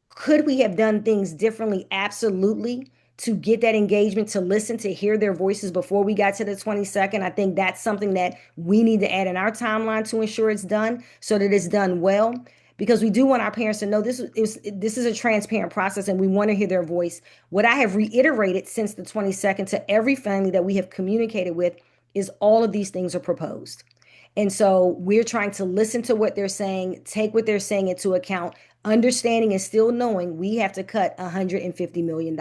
could we have done things differently? Absolutely. To get that engagement, to listen, to hear their voices before we got to the 22nd. I think that's something that we need to add in our timeline to ensure it's done so that it's done well. Because we do want our parents to know this is a transparent process and we want to hear their voice. What I have reiterated since the 22nd to every family that we have communicated with is all of these things are proposed. And so we're trying to listen to what they're saying, take what they're saying into account, understanding and still knowing we have to cut $150 million.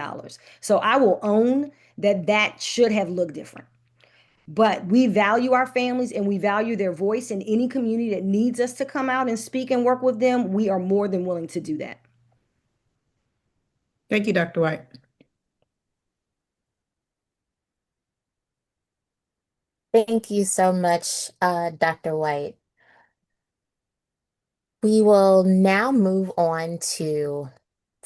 So I will own that that should have looked different. But we value our families and we value their voice, and any community that needs us to come out and speak and work with them, we are more than willing to do that. Thank you, Dr. White. Thank you so much, Dr. White. We will now move on to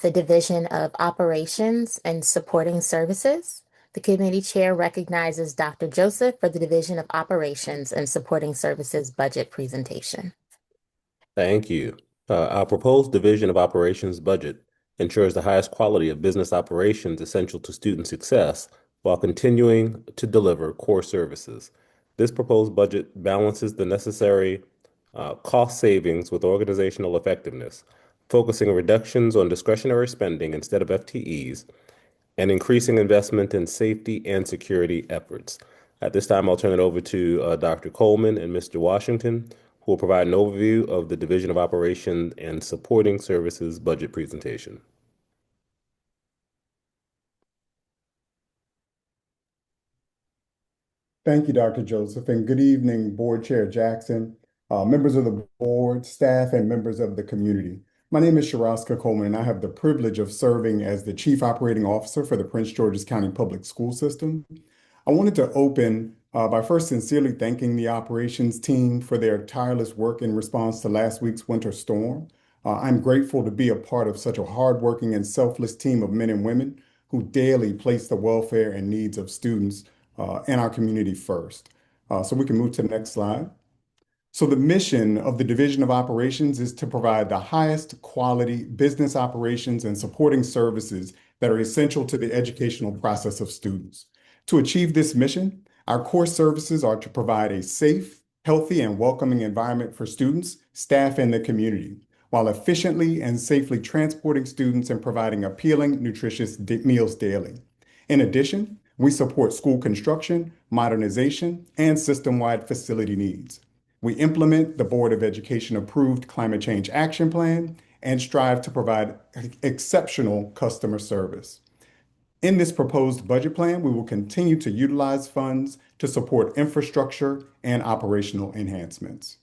the Division of Operations and Supporting Services. The committee chair recognizes Dr. Joseph for the Division of Operations and Supporting Services budget presentation. Thank you. Our proposed Division of Operations budget ensures the highest quality of business operations essential to student success while continuing to deliver core services. This proposed budget balances the necessary cost savings with organizational effectiveness, focusing reductions on discretionary spending instead of FTEs, and increasing investment in safety and security efforts. At this time, I'll turn it over to Dr. Coleman and Mr. Washington, who will provide an overview of the Division of Operations and Supporting Services budget presentation. Thank you, Dr. Joseph, and good evening, Board Chair Jackson, members of the board, staff, and members of the community. My name is Sharaska Coleman, and I have the privilege of serving as the Chief Operating Officer for the Prince George's County Public School System. I wanted to open by first sincerely thanking the operations team for their tireless work in response to last week's winter storm. I'm grateful to be a part of such a hardworking and selfless team of men and women who daily place the welfare and needs of students and our community first. So we can move to the next slide. So the mission of the Division of Operations is to provide the highest quality business operations and supporting services that are essential to the educational process of students. To achieve this mission, our core services are to provide a safe, healthy, and welcoming environment for students, staff, and the community, while efficiently and safely transporting students and providing appealing, nutritious meals daily. In addition, we support school construction, modernization, and system-wide facility needs. We implement the Board of Education approved Climate Change Action Plan and strive to provide exceptional customer service. In this proposed budget plan, we will continue to utilize funds to support infrastructure and operational enhancements.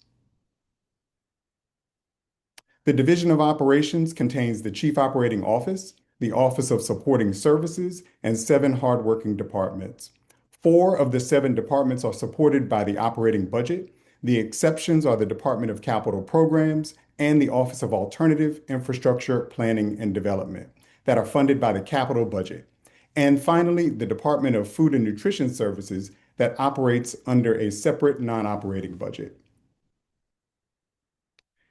The Division of Operations contains the Chief Operating Office, the Office of Supporting Services, and 7 hardworking departments. 4 of the 7 departments are supported by the operating budget. The exceptions are the Department of Capital Programs and the Office of Alternative Infrastructure Planning and Development that are funded by the capital budget. And finally, the Department of Food and Nutrition Services that operates under a separate non-operating budget.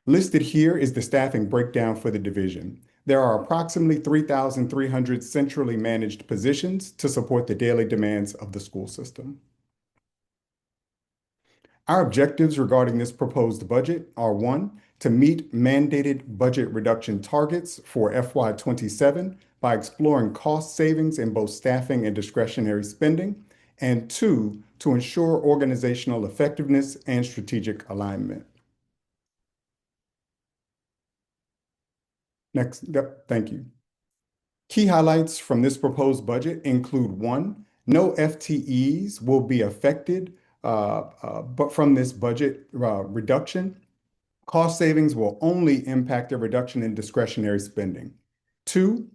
Listed here is the staffing breakdown for the division. There are approximately 3,300 centrally managed positions to support the daily demands of the school system. Our objectives regarding this proposed budget are: one, to meet mandated budget reduction targets for FY27 by exploring cost savings in both staffing and discretionary spending, and two, to ensure organizational effectiveness and strategic alignment. Next, thank you. Key highlights from this proposed budget include: one, no FTEs will be affected but from this budget reduction. Cost savings will only impact a reduction in discretionary spending. Two,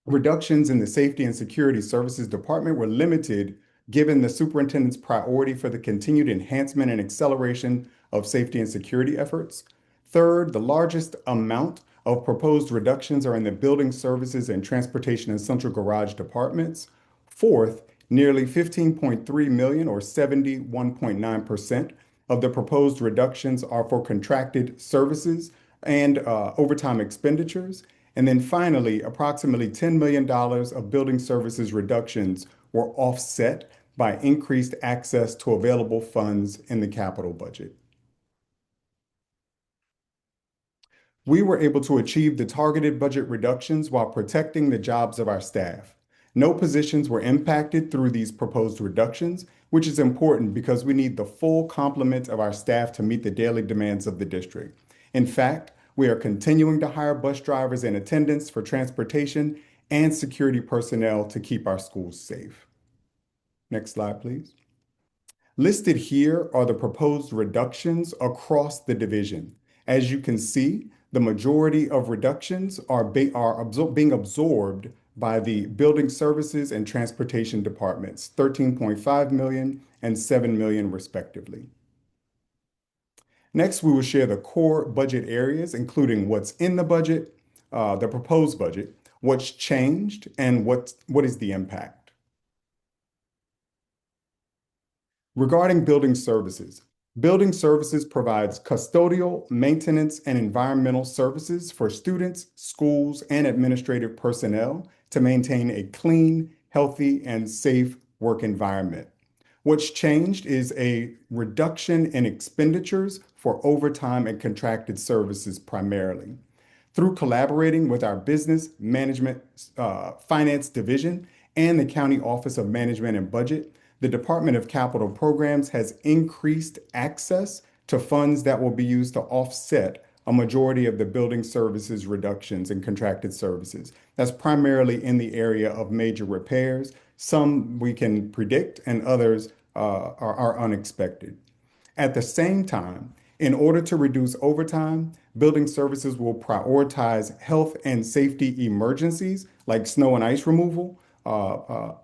reductions in the Safety and Security Services Department were limited given the superintendent's priority for the continued enhancement and acceleration of safety and security efforts. Third, the largest amount of proposed reductions are in the Building Services and Transportation and Central Garage departments. Fourth, nearly 15.3 million or 71.9% of the proposed reductions are for contracted services and overtime expenditures. And then finally, approximately $10 million of building services reductions were offset by increased access to available funds in the capital budget. We were able to achieve the targeted budget reductions while protecting the jobs of our staff. No positions were impacted through these proposed reductions, which is important because we need the full complement of our staff to meet the daily demands of the district. In fact, we are continuing to hire bus drivers and attendants for transportation and security personnel to keep our schools safe. Next slide, please. Listed here are the proposed reductions across the division. As you can see, the majority of reductions are being absorbed by the Building Services and Transportation departments, 13.5 million and 7 million respectively. Next, we will share the core budget areas, including what's in the budget, the proposed budget, what's changed, and what is the impact. Regarding building services provides custodial, maintenance, and environmental services for students, schools, and administrative personnel to maintain a clean, healthy, and safe work environment. What's changed is a reduction in expenditures for overtime and contracted services primarily. Through collaborating with our business management finance division and the County Office of Management and Budget, the Department of Capital Programs has increased access to funds that will be used to offset a majority of the building services reductions and contracted services. That's primarily in the area of major repairs. Some we can predict and others are unexpected. At the same time, in order to reduce overtime, building services will prioritize health and safety emergencies like snow and ice removal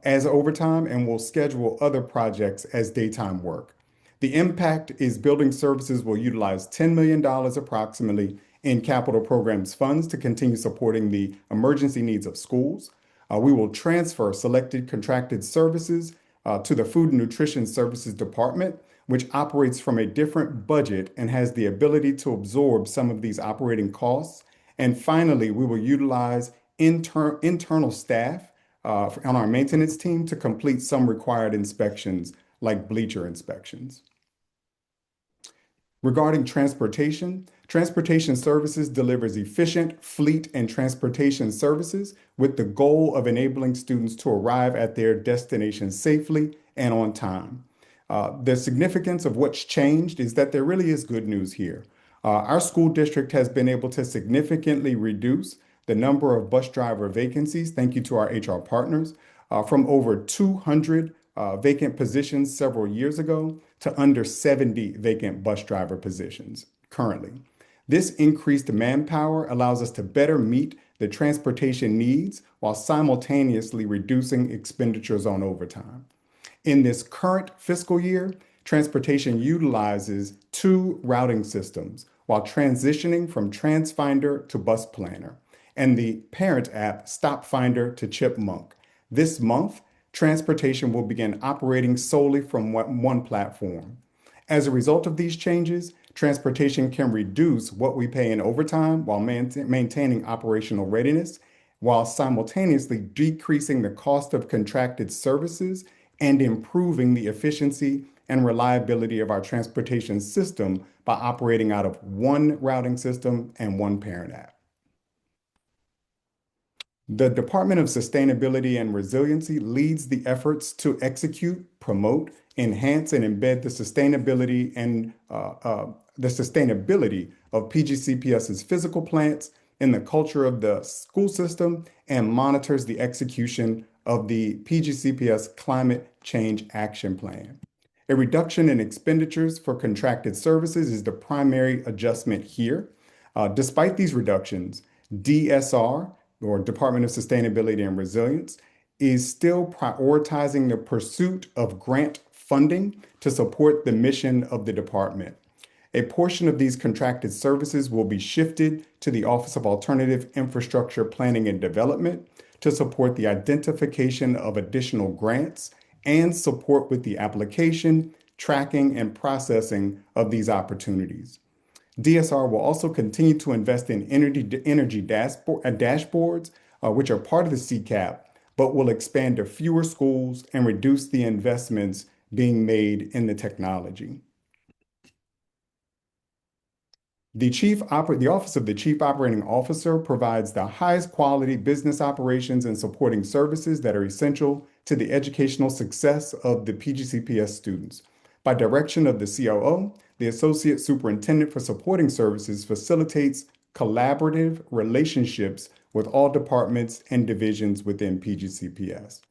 as overtime and will schedule other projects as daytime work. The impact is building services will utilize $10 million approximately in capital programs funds to continue supporting the emergency needs of schools. We will transfer selected contracted services to the Food and Nutrition Services Department, which operates from a different budget and has the ability to absorb some of these operating costs. And finally, we will utilize internal staff on our maintenance team to complete some required inspections like bleacher inspections. Regarding transportation services delivers efficient fleet and transportation services with the goal of enabling students to arrive at their destination safely and on time. The significance of what's changed is that there really is good news here. Our school district has been able to significantly reduce the number of bus driver vacancies, thank you to our HR partners, from over 200 vacant positions several years ago to under 70 vacant bus driver positions currently. This increased manpower allows us to better meet the transportation needs while simultaneously reducing expenditures on overtime. In this current fiscal year, transportation utilizes 2 routing systems while transitioning from TransFinder to Bus Planner and the parent app StopFinder to Chipmunk. This month, transportation will begin operating solely from one platform. As a result of these changes, transportation can reduce what we pay in overtime while maintaining operational readiness, while simultaneously decreasing the cost of contracted services and improving the efficiency and reliability of our transportation system by operating out of one routing system and one parent app. The Department of Sustainability and Resiliency leads the efforts to execute, promote, enhance, and embed the sustainability of PGCPS's physical plants in the culture of the school system and monitors the execution of the PGCPS Climate Change Action Plan. A reduction in expenditures for contracted services is the primary adjustment here. Despite these reductions, DSR, or Department of Sustainability and Resilience, is still prioritizing the pursuit of grant funding to support the mission of the department. A portion of these contracted services will be shifted to the Office of Alternative Infrastructure Planning and Development to support the identification of additional grants and support with the application, tracking, and processing of these opportunities. DSR will also continue to invest in energy dashboards, which are part of the CCAP, but will expand to fewer schools and reduce the investments being made in the technology. The Office of the Chief Operating Officer provides the highest quality business operations and supporting services that are essential to the educational success of the PGCPS students. By direction of the COO, the Associate Superintendent for Supporting Services facilitates collaborative relationships with all departments and divisions within PGCPS.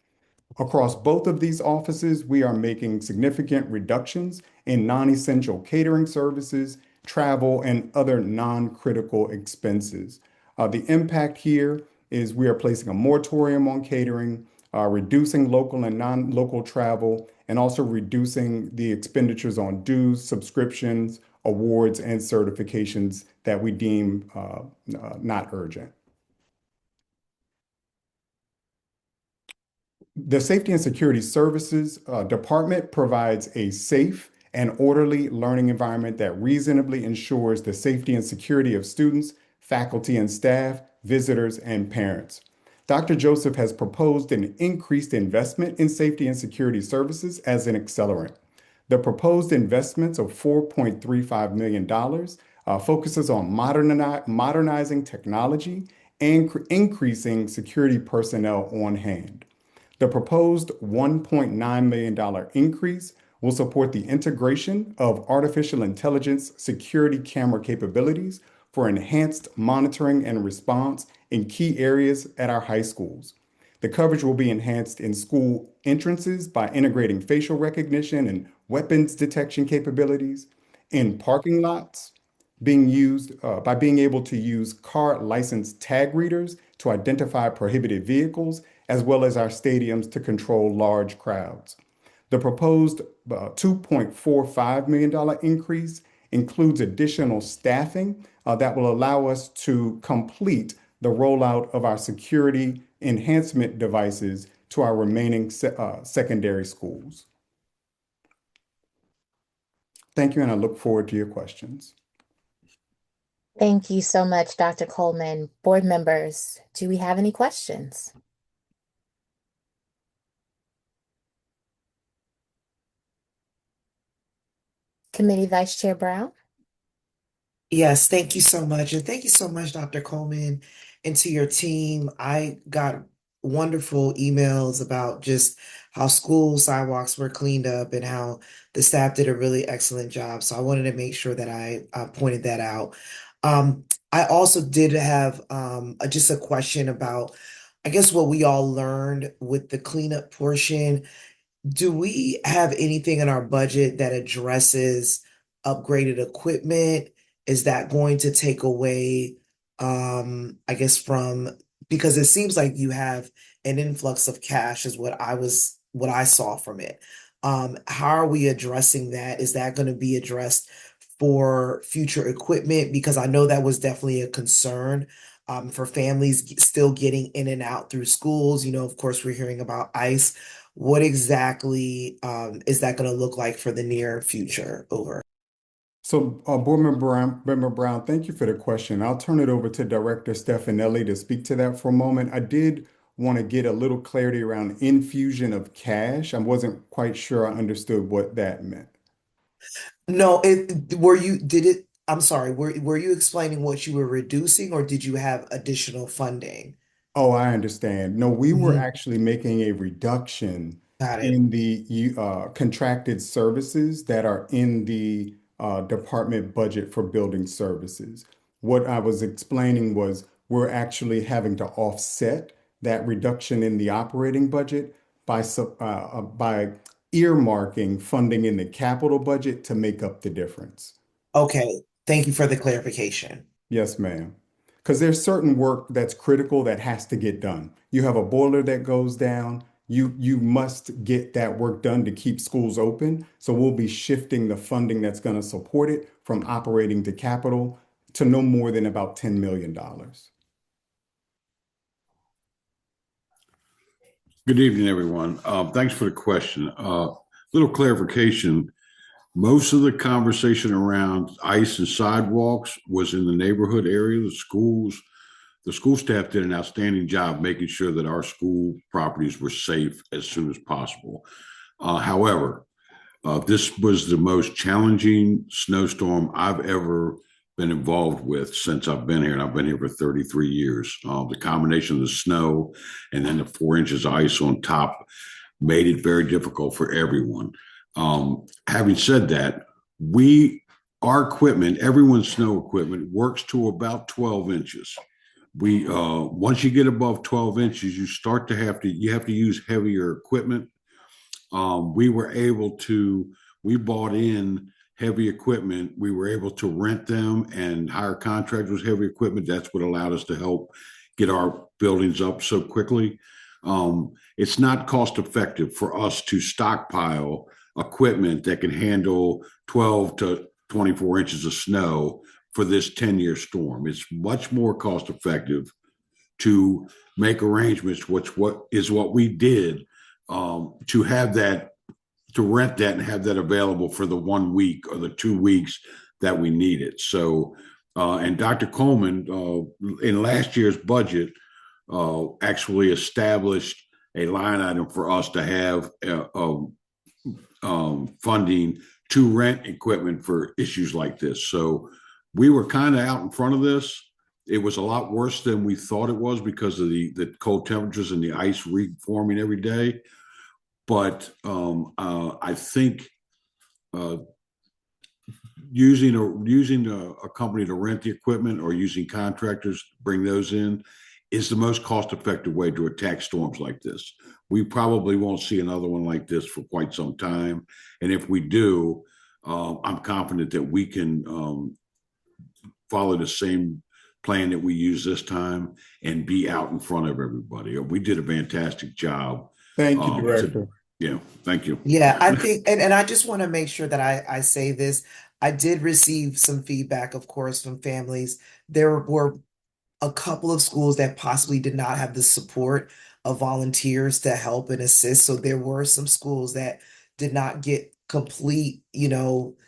Across both of these offices, we are making significant reductions in non-essential catering services, travel, and other non-critical expenses. The impact here is we are placing a moratorium on catering, reducing local and non-local travel, and also reducing the expenditures on dues, subscriptions, awards, and certifications that we deem not urgent. The Safety and Security Services Department provides a safe and orderly learning environment that reasonably ensures the safety and security of students, faculty and staff, visitors, and parents. Dr. Joseph has proposed an increased investment in safety and security services as an accelerant. The proposed investments of $4.35 million focuses on modernizing technology and increasing security personnel on hand. The proposed $1.9 million increase will support the integration of artificial intelligence security camera capabilities for enhanced monitoring and response in key areas at our high schools. The coverage will be enhanced in school entrances by integrating facial recognition and weapons detection capabilities, in parking lots, being able to use car license tag readers to identify prohibited vehicles, as well as our stadiums to control large crowds. The proposed $2.45 million increase includes additional staffing that will allow us to complete the rollout of our security enhancement devices to our remaining secondary schools. Thank you, and I look forward to your questions. Thank you so much, Dr. Coleman. Board members, do we have any questions? Committee Vice Chair Brown? Yes, thank you so much. And thank you so much, Dr. Coleman, and to your team. I got wonderful emails about just how school sidewalks were cleaned up and how the staff did a really excellent job. So I wanted to make sure that I pointed that out. I also did have just a question about, I guess, what we all learned with the cleanup portion. Do we have anything in our budget that addresses upgraded equipment? Is that going to take away, I guess, because it seems like you have an influx of cash is what I saw from it. How are we addressing that? Is that going to be addressed for future equipment? Because I know that was definitely a concern for families still getting in and out through schools. Of course, we're hearing about ICE. What exactly is that going to look like for the near future? Over. So, Board Member Brown, thank you for the question. I'll turn it over to Director Stefanelli to speak to that for a moment. I did want to get a little clarity around infusion of cash. I wasn't quite sure I understood what that meant. No, were you did it I'm sorry, were you explaining what you were reducing or did you have additional funding? Oh, I understand. No, we were Mhm. actually making a reduction Got it. in the contracted services that are in the department budget for building services. What I was explaining was we're actually having to offset that reduction in the operating budget by earmarking funding in the capital budget to make up the difference. Okay. Thank you for the clarification. Yes, ma'am. Because there's certain work that's critical that has to get done. You have a boiler that goes down. You must get that work done to keep schools open. So we'll be shifting the funding that's going to support it from operating to capital to no more than about $10 million. Good evening, everyone. Thanks for the question. Little clarification. Most of the conversation around ice and sidewalks was in the neighborhood area, the schools. The school staff did an outstanding job making sure that our school properties were safe as soon as possible. However, this was the most challenging snowstorm I've ever been involved with since I've been here, and I've been here for 33 years. The combination of the snow and then the 4 inches of ice on top made it very difficult for everyone. Having said that, our equipment, everyone's snow equipment, works to about 12 inches. Once you get above 12 inches, you have to use heavier equipment. We bought in heavy equipment. We were able to rent them and hire contractors, heavy equipment. That's what allowed us to help get our buildings up so quickly. It's not cost effective for us to stockpile equipment that can handle 12 to 24 inches of snow for this 10-year storm. It's much more cost effective to make arrangements, what we did, to have that, to rent that and have that available for the 1 week or the 2 weeks that we need it. So, and Dr. Coleman, in last year's budget, actually established a line item for us to have funding to rent equipment for issues like this. So we were kind of out in front of this. It was a lot worse than we thought it was because of the cold temperatures and the ice reforming every day. But I think using a company to rent the equipment or using contractors to bring those in is the most cost-effective way to attack storms like this. We probably won't see another one like this for quite some time. And if we do, I'm confident that we can follow the same plan that we use this time and be out in front of everybody. We did a fantastic job. Thank you, Director. Yeah, thank you. Yeah, I think, and I just want to make sure that I say this. I did receive some feedback, of course, from families. There were a couple of schools that possibly did not have the support of volunteers to help and assist. So there were some schools that did not get complete,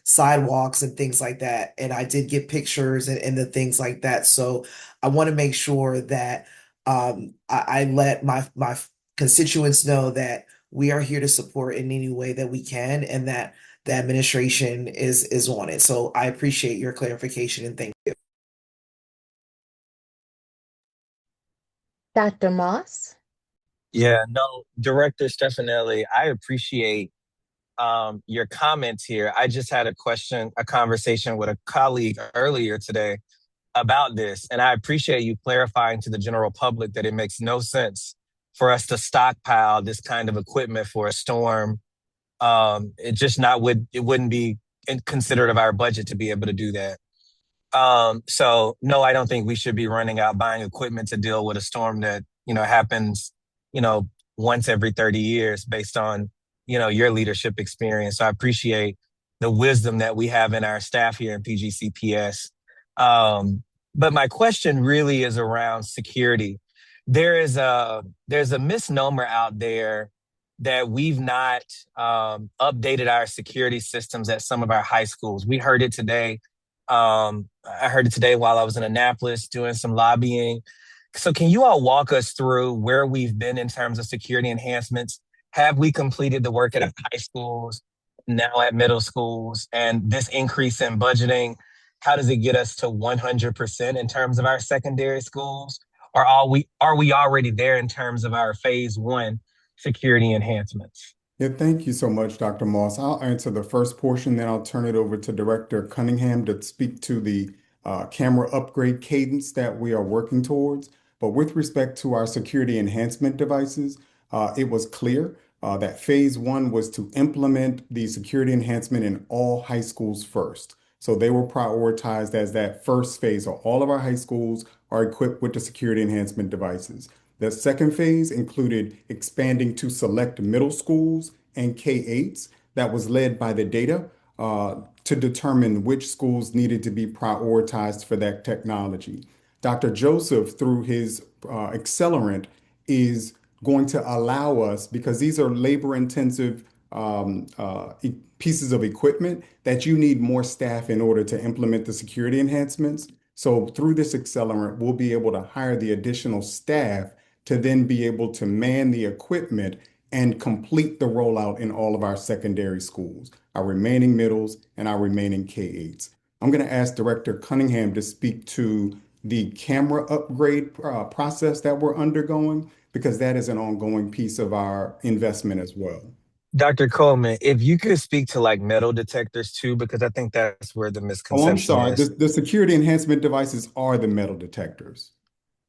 sidewalks and things like that. And I did get pictures and the things like that. So I want to make sure that I let my constituents know that we are here to support in any way that we can and that the administration is on it. So I appreciate your clarification and thank you. Dr. Moss? Yeah, no, Director Stefanelli, I appreciate your comments here. I just had a conversation with a colleague earlier today about this, and I appreciate you clarifying to the general public that it makes no sense for us to stockpile this kind of equipment for a storm. It wouldn't be considerate of our budget to be able to do that. So no, I don't think we should be running out buying equipment to deal with a storm that, happens, once every 30 years based on, your leadership experience. So I appreciate the wisdom that we have in our staff here in PGCPS. But my question really is around security. There's a misnomer out there that we've not updated our security systems at some of our high schools. We heard it today. I heard it today while I was in Annapolis doing some lobbying, So can you all walk us through where we've been in terms of security enhancements? Have we completed the work at our high schools, now at middle schools? And this increase in budgeting, how does it get us to 100% in terms of our secondary schools? Or are we already there in terms of our phase one security enhancements? Yeah, thank you so much, Dr. Moss. I'll answer the first portion, then I'll turn it over to Director Cunningham to speak to the camera upgrade cadence that we are working towards. But with respect to our security enhancement devices, it was clear that phase one was to implement the security enhancement in all high schools first. So they were prioritized as that first phase. So all of our high schools are equipped with the security enhancement devices. The second phase included expanding to select middle schools and K-8s that was led by the data to determine which schools needed to be prioritized for that technology. Dr. Joseph, through his accelerant, is going to allow us, because these are labor-intensive pieces of equipment, that you need more staff in order to implement the security enhancements. So through this accelerant, we'll be able to hire the additional staff to then be able to man the equipment and complete the rollout in all of our secondary schools, our remaining middles and our remaining K-8s. I'm going to ask Director Cunningham to speak to the camera upgrade process that we're undergoing, because that is an ongoing piece of our investment as well. Dr. Coleman, if you could speak to like metal detectors too, because I think that's where the Oh, I'm misconception sorry. is. The security enhancement devices are the metal detectors.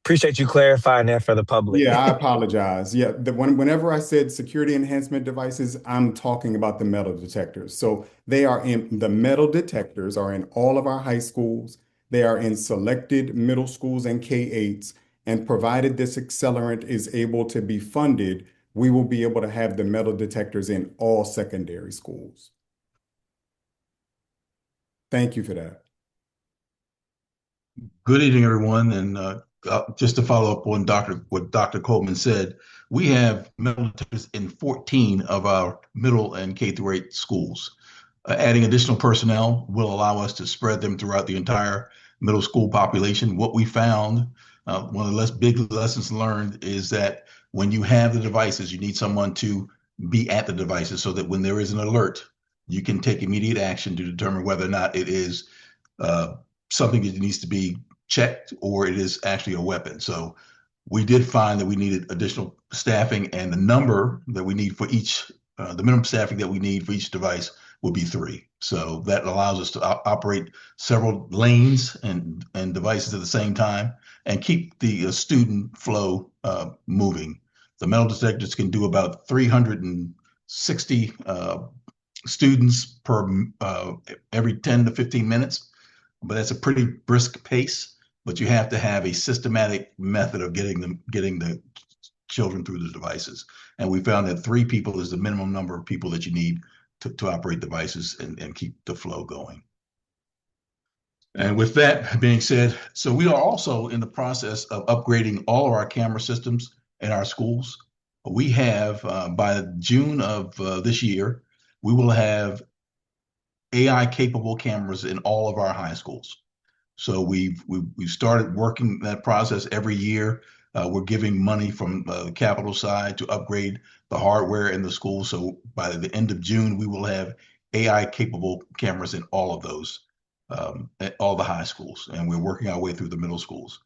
Appreciate you clarifying that for the public. Yeah, I apologize. Yeah, whenever I said security enhancement devices, I'm talking about the metal detectors. So the metal detectors are in all of our high schools. They are in selected middle schools and K-8s. And provided this accelerant is able to be funded, we will be able to have the metal detectors in all secondary schools. Thank you for that. Good evening, everyone. And just to follow up on what Dr. Coleman said, we have metal detectors in 14 of our middle and K through 8 schools. Adding additional personnel will allow us to spread them throughout the entire middle school population. What we found, one of the big lessons learned, is that when you have the devices, you need someone to be at the devices so that when there is an alert, you can take immediate action to determine whether or not it is something that needs to be checked or it is actually a weapon. So we did find that we needed additional staffing, and the number that we need for each, the minimum staffing that we need for each device will be 3. So that allows us to operate several lanes and devices at the same time and keep the student flow moving. The metal detectors can do about 360 students per every 10 to 15 minutes, but that's a pretty brisk pace. But you have to have a systematic method of getting the children through the devices. And we found that 3 people is the minimum number of people that you need to operate devices and keep the flow going. And with that being said, so we are also in the process of upgrading all of our camera systems in our schools. We have, by June of this year, we will have AI capable cameras in all of our high schools. So we've started working that process every year. We're giving money from the capital side to upgrade the hardware in the school. So by the end of June, we will have AI capable cameras in all of those, at all the high schools, and we're working our way through the middle schools.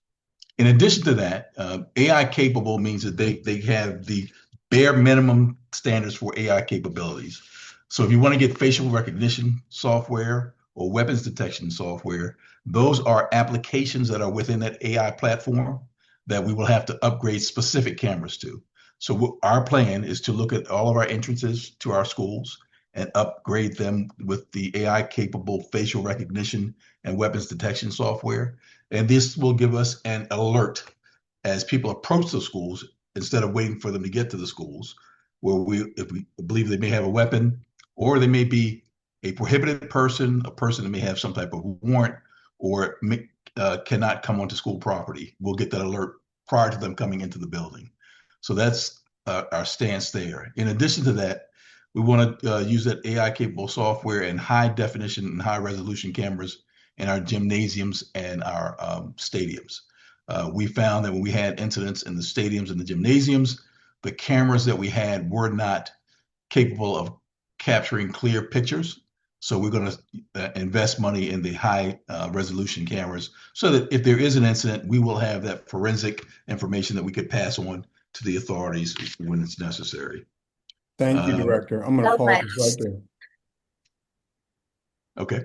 In addition to that, AI capable means that they have the bare minimum standards for AI capabilities. So if you want to get facial recognition software or weapons detection software, those are applications that are within that AI platform that we will have to upgrade specific cameras to. So our plan is to look at all of our entrances to our schools and upgrade them with the AI capable facial recognition and weapons detection software. And this will give us an alert as people approach the schools instead of waiting for them to get to the schools, where if we believe they may have a weapon or they may be a prohibited person, a person that may have some type of warrant, or cannot come onto school property. We'll get that alert prior to them coming into the building. So that's our stance there. In addition to that, we want to use that AI capable software and high definition and high resolution cameras in our gymnasiums and our stadiums. We found that when we had incidents in the stadiums and the gymnasiums, the cameras that we had were not capable of capturing clear pictures. So we're going to invest money in the high resolution cameras so that if there is an incident, we will have that forensic information that we could pass on to the authorities when it's necessary. Thank you, Director. I'm going to So pause much. right there. Okay.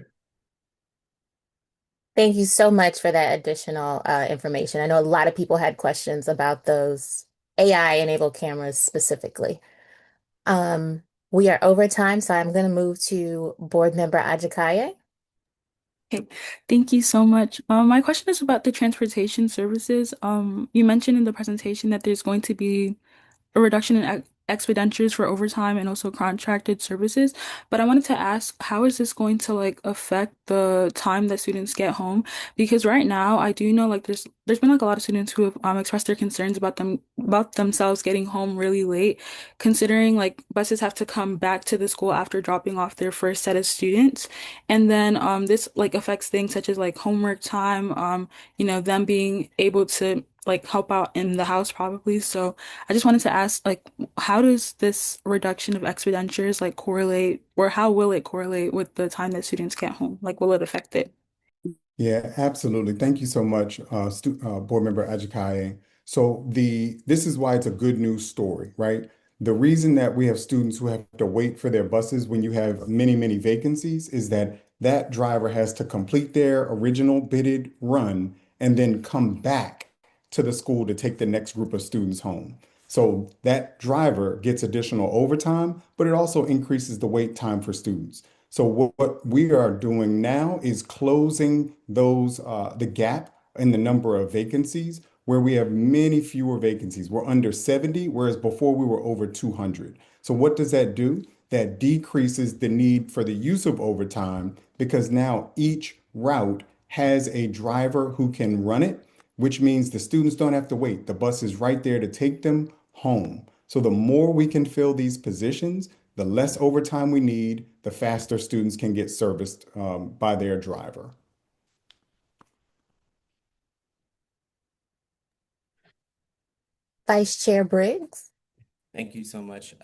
Thank you so much for that additional information. I know a lot of people had questions about those AI-enabled cameras specifically. We are over time, so I'm going to move to Board Member Ajakaye. Okay, thank you so much. My question is about the transportation services. You mentioned in the presentation that there's going to be a reduction in expenditures for overtime and also contracted services. But I wanted to ask, how is this going to like affect the time that students get home? Because right now, I do know like there's been like a lot of students who have expressed their concerns about themselves getting home really late, considering like buses have to come back to the school after dropping off their first set of students. And then this like affects things such as like homework time, them being able to like help out in the house probably. So I just wanted to ask, like, how does this reduction of expenditures like correlate, or how will it correlate with the time that students get home? Like, will it affect it? Yeah, absolutely. Thank you so much, Board Member Ajakaye. So this is why it's a good news story, right? The reason that we have students who have to wait for their buses when you have many, many vacancies is that that driver has to complete their original bidded run and then come back to the school to take the next group of students home. So that driver gets additional overtime, but it also increases the wait time for students. So what we are doing now is closing the gap in the number of vacancies where we have many fewer vacancies. We're under 70, whereas before we were over 200. So what does that do? That decreases the need for the use of overtime because now each route has a driver who can run it, which means the students don't have to wait. The bus is right there to take them home. So the more we can fill these positions, the less overtime we need, the faster students can get serviced by their driver. Vice Chair Briggs. Thank you so much,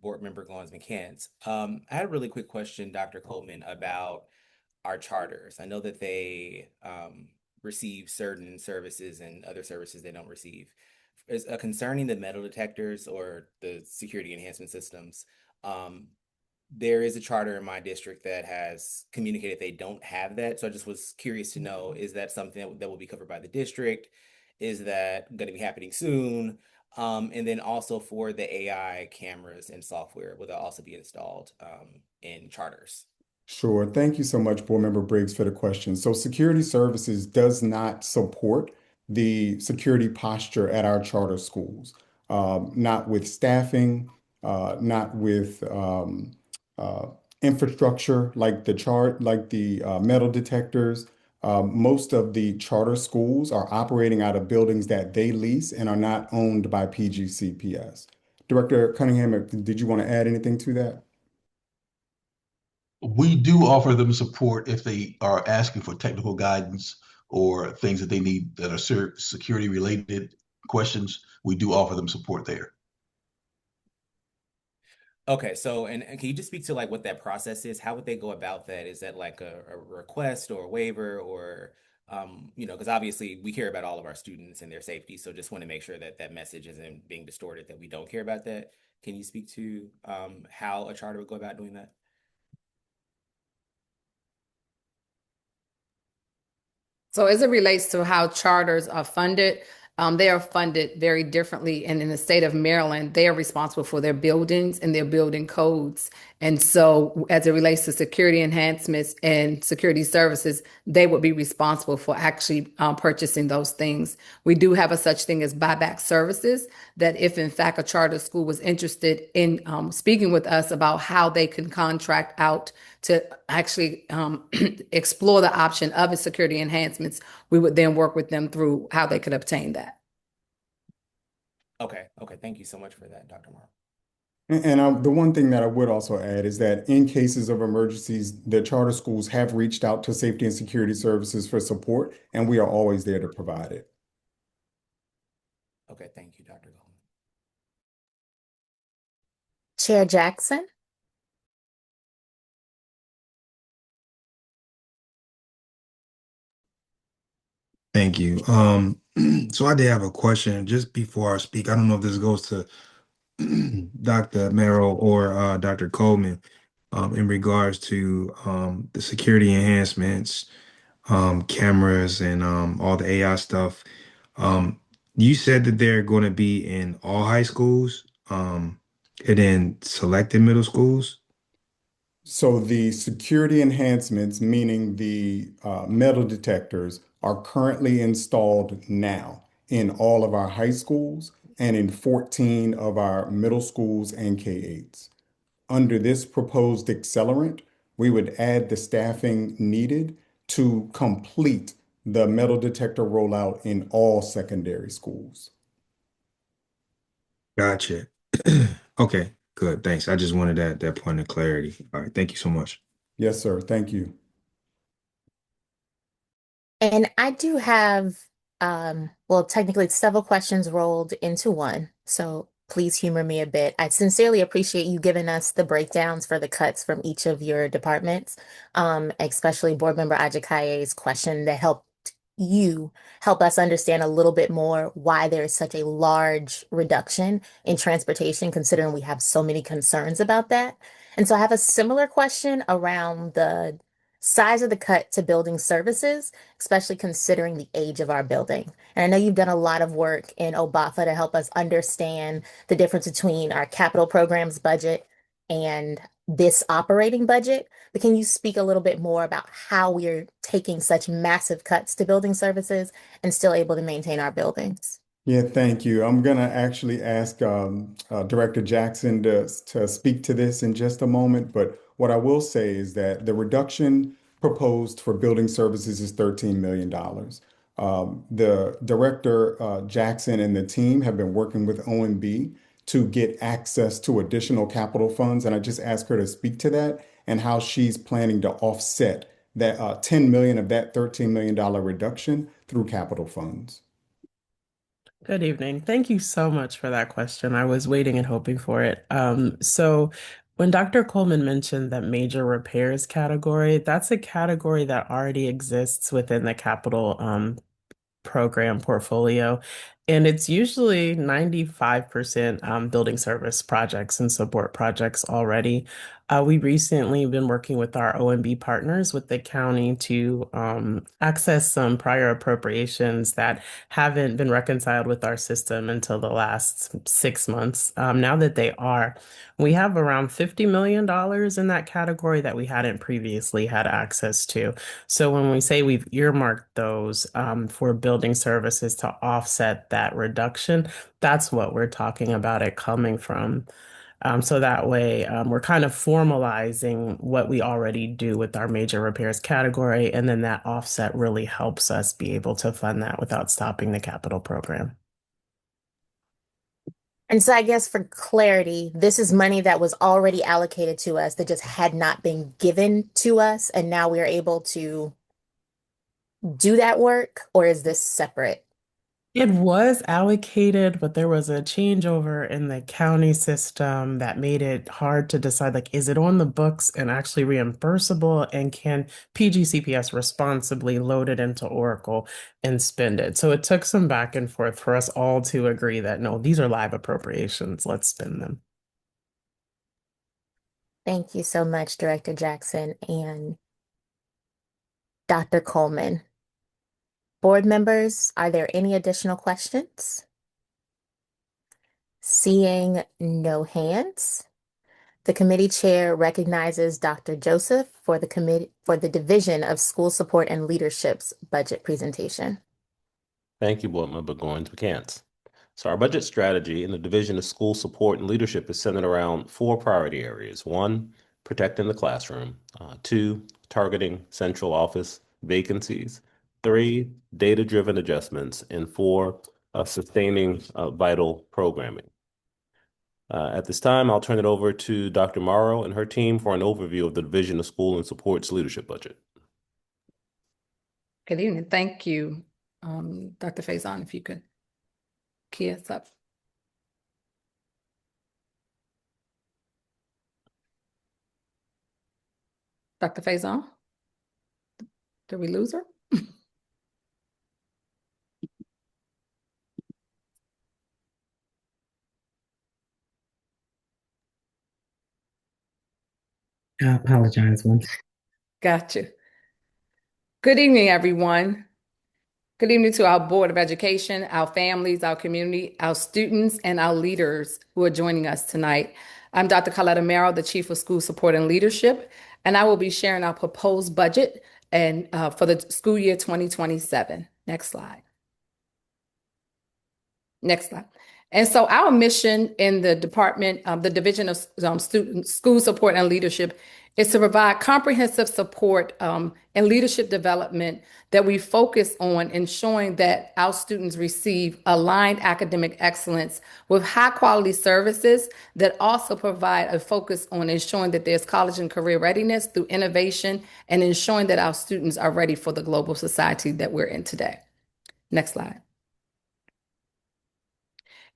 Board Member Gons McCants. I had a really quick question, Dr. Coleman, about our charters. I know that they receive certain services and other services they don't receive. Concerning the metal detectors or the security enhancement systems, there is a charter in my district that has communicated they don't have that. So I just was curious to know, is that something that will be covered by the district? Is that going to be happening soon? And then also for the AI cameras and software, will that also be installed in charters? Sure. Thank you so much, Board Member Briggs, for the question. So Security Services does not support the security posture at our charter schools, not with staffing, not with uh, infrastructure like the metal detectors. Most of the charter schools are operating out of buildings that they lease and are not owned by PGCPS. Director Cunningham, did you want to add anything to that? We do offer them support if they are asking for technical guidance or things that they need that are security related questions. We do offer them support there. Okay, so and can you just speak to like what that process is? How would they go about that? Is that like a request or a waiver or because obviously we care about all of our students and their safety, so just want to make sure that that message isn't being distorted, that we don't care about that. Can you speak to how a charter would go about doing that? So as it relates to how charters are funded, they are funded very differently. And in the state of Maryland, they are responsible for their buildings and their building codes. And so as it relates to security enhancements and security services, they would be responsible for actually purchasing those things. We do have a such thing as buyback services that if in fact a charter school was interested in speaking with us about how they can contract out to actually explore the option of a security enhancements, we would then work with them through how they could obtain that. Okay, thank you so much for that, Dr. Morrow. And the one thing that I would also add is that in cases of emergencies, the charter schools have reached out to safety and security services for support, and we are always there to provide it. Okay, thank you, Dr. Coleman. Chair Jackson. Thank you. So I did have a question just before I speak. I don't know if this goes to Dr. Merrill or Dr. Coleman in regards to the security enhancements, cameras, and all the AI stuff. Um, you said that they're going to be in all high schools, and then selected middle schools. So the security enhancements, meaning the metal detectors, are currently installed now in all of our high schools and in 14 of our middle schools and K-8s. Under this proposed accelerant, we would add the staffing needed to complete the metal detector rollout in all secondary schools. Gotcha. Okay, good. Thanks. I just wanted that point of clarity. All right, thank you so much. Yes, sir. Thank you. And I do have, well, technically several questions rolled into one. So please humor me a bit. I sincerely appreciate you giving us the breakdowns for the cuts from each of your departments, especially Board Member Ajakaye's question that help us understand a little bit more why there is such a large reduction in transportation, considering we have so many concerns about that. And so I have a similar question around the size of the cut to building services, especially considering the age of our building. And I know you've done a lot of work in OBAFA to help us understand the difference between our capital programs budget and this operating budget. But can you speak a little bit more about how we're taking such massive cuts to building services and still able to maintain our buildings? Yeah, thank you. I'm going to actually ask Director Jackson to speak to this in just a moment. But what I will say is that the reduction proposed for building services is $13 million. The Director Jackson and the team have been working with OMB to get access to additional capital funds. And I just asked her to speak to that and how she's planning to offset that 10 million of that $13 million reduction through capital funds. Good evening. Thank you so much for that question. I was waiting and hoping for it. So when Dr. Coleman mentioned that major repairs category, that's a category that already exists within the capital program portfolio. And it's usually 95% building service projects and support projects already. We recently been working with our OMB partners with the county to access some prior appropriations that haven't been reconciled with our system until the last 6 months. Now that they are, we have around $50 million in that category that we hadn't previously had access to. So when we say we've earmarked those for building services to offset that reduction, that's what we're talking about it coming from. So that way, we're kind of formalizing what we already do with our major repairs category, and then that offset really helps us be able to fund that without stopping the capital program. And so I guess for clarity, this is money that was already allocated to us that just had not been given to us, and now we're able to do that work, or is this separate? It was allocated, but there was a changeover in the county system that made it hard to decide, like, is it on the books and actually reimbursable? And can PGCPS responsibly load it into Oracle and spend it? So it took some back and forth for us all to agree that, no, these are live appropriations. Let's spend them. Thank you so much, Director Jackson and Dr. Coleman. Board members, are there any additional questions? Seeing no hands, the committee chair recognizes Dr. Joseph for the Division of School Support and Leadership's budget presentation. Thank you, Board Member Goins-McCants. So our budget strategy in the Division of School Support and Leadership is centered around 4 priority areas. 1, protecting the classroom. 2, targeting central office vacancies. 3, data-driven adjustments. And 4, sustaining vital programming. At this time, I'll turn it over to Dr. Morrow and her team for an overview of the Division of School and Support's leadership budget. Good evening. Thank you. Dr. Faison, if you could. Kia's up. Dr. Faison? Did we lose her? I apologize once. Gotcha. Good evening, everyone. Good evening to our Board of Education, our families, our community, our students, and our leaders who are joining us tonight. I'm Dr. Coletta Merrill, the Chief of School Support and Leadership, and I will be sharing our proposed budget and for the school year 2027. Next slide. Next slide. And so our mission in the department, the Division of School Support and Leadership, is to provide comprehensive support and leadership development that we focus on ensuring that our students receive aligned academic excellence with high quality services that also provide a focus on ensuring that there's college and career readiness through innovation and ensuring that our students are ready for the global society that we're in today. Next slide.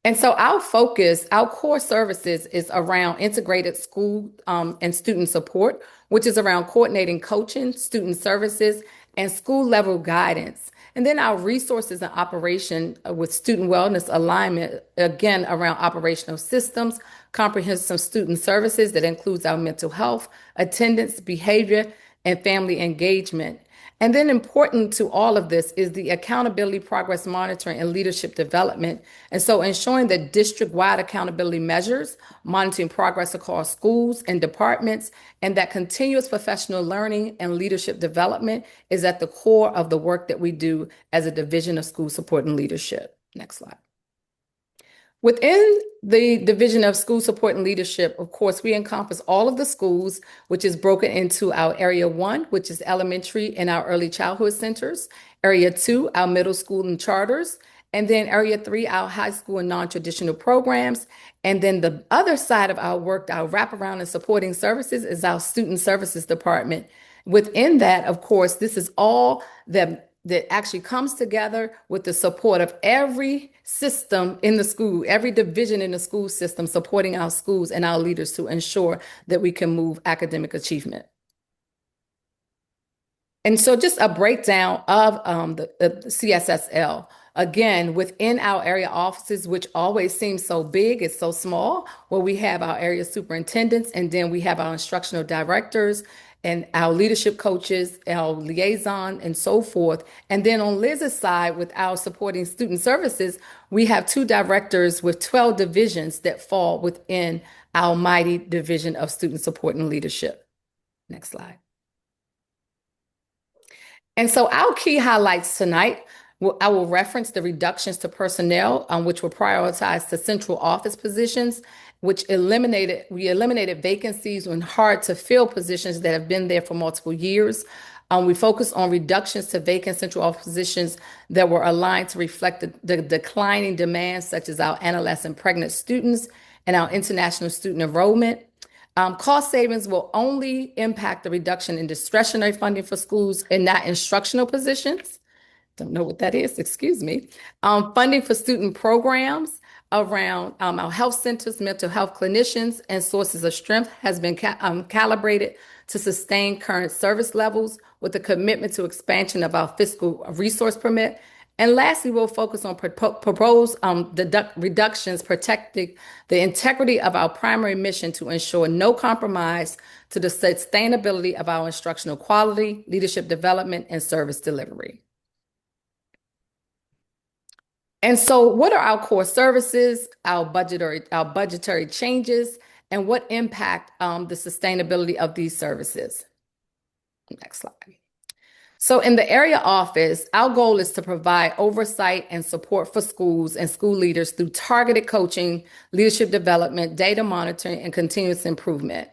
And so our focus, our core services is around integrated school and student support, which is around coordinating coaching, student services, and school level guidance. And then our resources and operation with student wellness alignment, again, around operational systems, comprehensive student services that includes our mental health, attendance, behavior, and family engagement. And then important to all of this is the accountability, progress monitoring, and leadership development. And so ensuring that district-wide accountability measures, monitoring progress across schools and departments, and that continuous professional learning and leadership development is at the core of the work that we do as a Division of School Support and Leadership. Next slide. Within the Division of School Support and Leadership, of course, we encompass all of the schools, which is broken into our Area 1, which is elementary and our early childhood centers, Area 2, our middle school and charters, and then Area 3, our high school and non-traditional programs. And then the other side of our work, our wraparound and supporting services, is our Student Services Department. Within that, of course, this is all that actually comes together with the support of every system in the school, every division in the school system, supporting our schools and our leaders to ensure that we can move academic achievement. And so just a breakdown of the CSSL. Again, within our area offices, which always seems so big, it's so small, where we have our area superintendents, and then we have our instructional directors and our leadership coaches, our liaison, and so forth. And then on Liz's side, with our supporting student services, we have 2 directors with 12 divisions that fall within our mighty Division of Student Support and Leadership. Next slide. And so our key highlights tonight, I will reference the reductions to personnel, which were prioritized to central office positions, we eliminated vacancies and hard to fill positions that have been there for multiple years. We focused on reductions to vacant central office positions that were aligned to reflect the declining demands, such as our adolescent pregnant students and our international student enrollment. Cost savings will only impact the reduction in discretionary funding for schools and not instructional positions. Don't know what that is, excuse me. Funding for student programs around our health centers, mental health clinicians, and sources of strength has been calibrated to sustain current service levels with a commitment to expansion of our fiscal resource permit. And lastly, we'll focus on proposed reductions protecting the integrity of our primary mission to ensure no compromise to the sustainability of our instructional quality, leadership development, and service delivery. And so what are our core services, our budgetary changes, and what impact the sustainability of these services? Next slide. So in the area office, our goal is to provide oversight and support for schools and school leaders through targeted coaching, leadership development, data monitoring, and continuous improvement.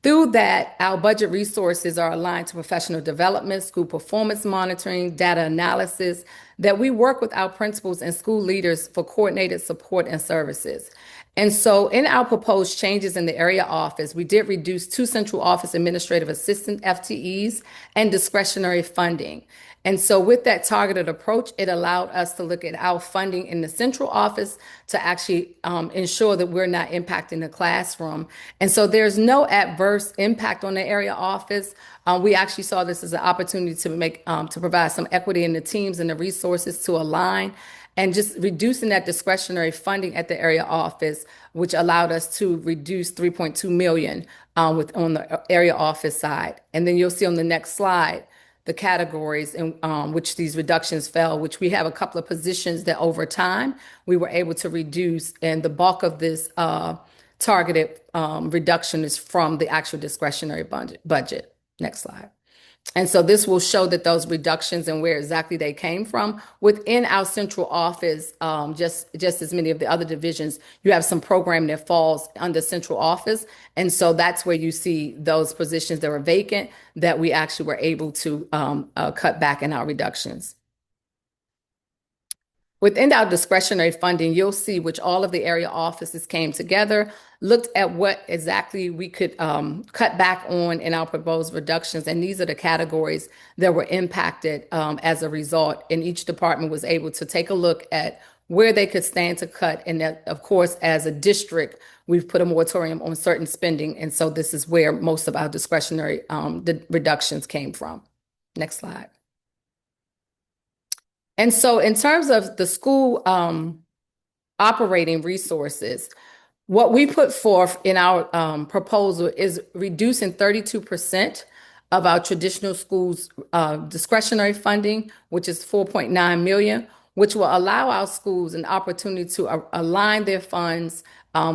Through that, our budget resources are aligned to professional development, school performance monitoring, data analysis, that we work with our principals and school leaders for coordinated support and services. And so in our proposed changes in the area office, we did reduce 2 central office administrative assistant FTEs and discretionary funding. And so with that targeted approach, it allowed us to look at our funding in the central office to actually ensure that we're not impacting the classroom. And so there's no adverse impact on the area office. We actually saw this as an opportunity to to provide some equity in the teams and the resources to align, and just reducing that discretionary funding at the area office, which allowed us to reduce 3.2 million on the area office side. And then you'll see on the next slide the categories in which these reductions fell, which we have a couple of positions that over time we were able to reduce, and the bulk of this targeted reduction is from the actual discretionary budget. Next slide. And so this will show that those reductions and where exactly they came from. Within our central office, just as many of the other divisions, you have some programming that falls under central office. And so that's where you see those positions that were vacant that we actually were able to cut back in our reductions. Within our discretionary funding, you'll see which all of the area offices came together, looked at what exactly we could cut back on in our proposed reductions. And these are the categories that were impacted as a result. And each department was able to take a look at where they could stand to cut. And that, of course, as a district, we've put a moratorium on certain spending. And so this is where most of our discretionary reductions came from. Next slide. And so in terms of the school operating resources, what we put forth in our proposal is reducing 32% of our traditional schools discretionary funding, which is 4.9 million, which will allow our schools an opportunity to align their funds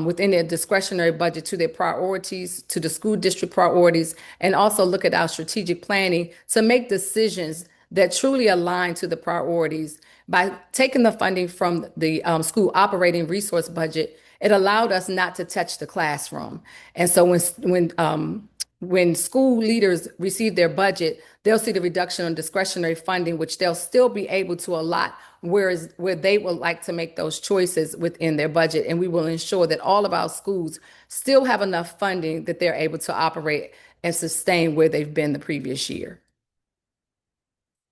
within their discretionary budget to their priorities, to the school district priorities, and also look at our strategic planning to make decisions that truly align to the priorities. By taking the funding from the school operating resource budget, it allowed us not to touch the classroom. And so when school leaders receive their budget, they'll see the reduction on discretionary funding, which they'll still be able to allot where they would like to make those choices within their budget. And we will ensure that all of our schools still have enough funding that they're able to operate and sustain where they've been the previous year.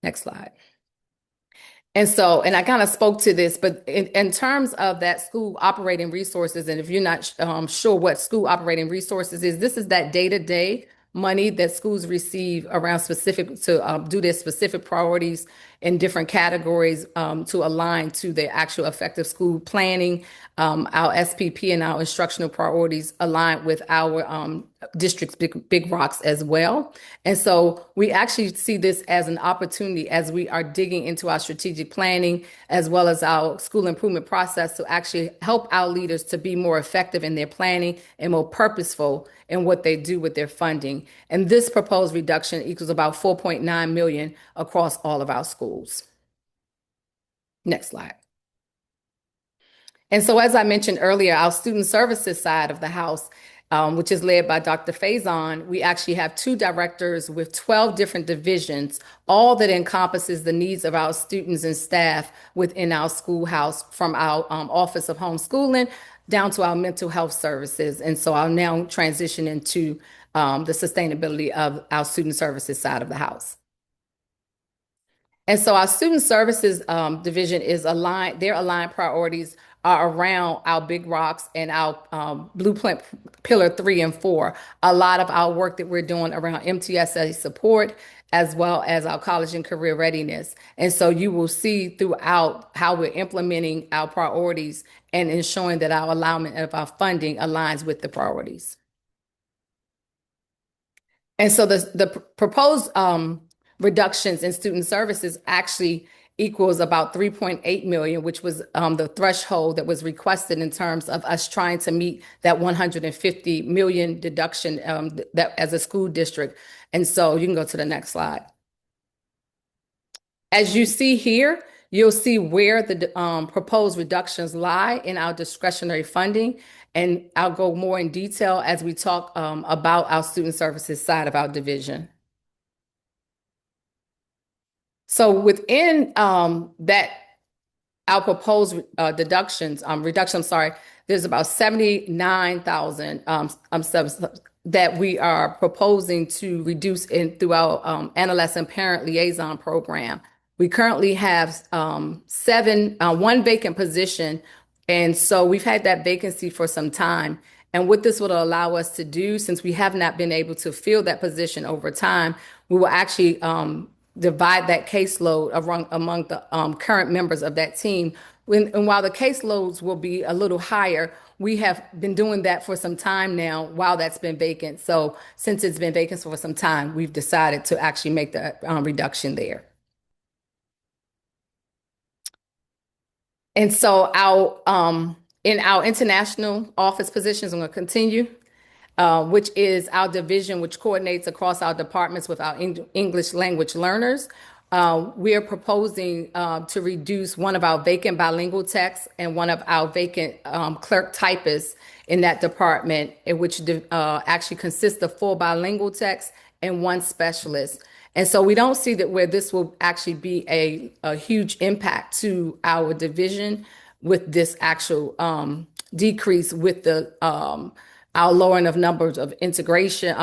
Next slide. And so, and I kind of spoke to this, but in terms of that school operating resources, and if you're not sure what school operating resources is, this is that day-to-day money that schools receive around specific to do their specific priorities in different categories to align to their actual effective school planning. Our SPP and our instructional priorities align with our district's big rocks as well. And so we actually see this as an opportunity as we are digging into our strategic planning as well as our school improvement process to actually help our leaders to be more effective in their planning and more purposeful in what they do with their funding. And this proposed reduction equals about 4.9 million across all of our schools. Next slide. And so as I mentioned earlier, our student services side of the house, which is led by Dr. Faison, we actually have 2 directors with 12 different divisions, all that encompasses the needs of our students and staff within our schoolhouse, from our Office of Homeschooling down to our mental health services. And so I'll now transition into the sustainability of our student services side of the house. And so our student services division is aligned, their aligned priorities are around our big rocks and our blueprint pillar 3 and 4. A lot of our work that we're doing around MTSA support, as well as our college and career readiness. And so you will see throughout how we're implementing our priorities and ensuring that our alignment of our funding aligns with the priorities. And so the proposed reductions in student services actually equals about 3.8 million, which was the threshold that was requested in terms of us trying to meet that 150 million deduction that as a school district. And so you can go to the next slide. As you see here, you'll see where the proposed reductions lie in our discretionary funding. And I'll go more in detail as we talk about our student services side of our division. So within that, our proposed reductions, there's about 79,000 subs that we are proposing to reduce through our adolescent parent liaison program. We currently have one vacant position, and so we've had that vacancy for some time. And what this would allow us to do, since we have not been able to fill that position over time, we will actually divide that caseload among the current members of that team. And while the caseloads will be a little higher, we have been doing that for some time now while that's been vacant. So since it's been vacant for some time, we've decided to actually make the reduction there. And so in our international office positions, I'm going to continue, which is our division, which coordinates across our departments with our English language learners. We are proposing to reduce one of our vacant bilingual techs and one of our vacant clerk typists in that department, which actually consists of 4 bilingual techs and 1 specialist. And so we don't see that where this will actually be a huge impact to our division with this actual decrease with the our lowering of numbers of immigration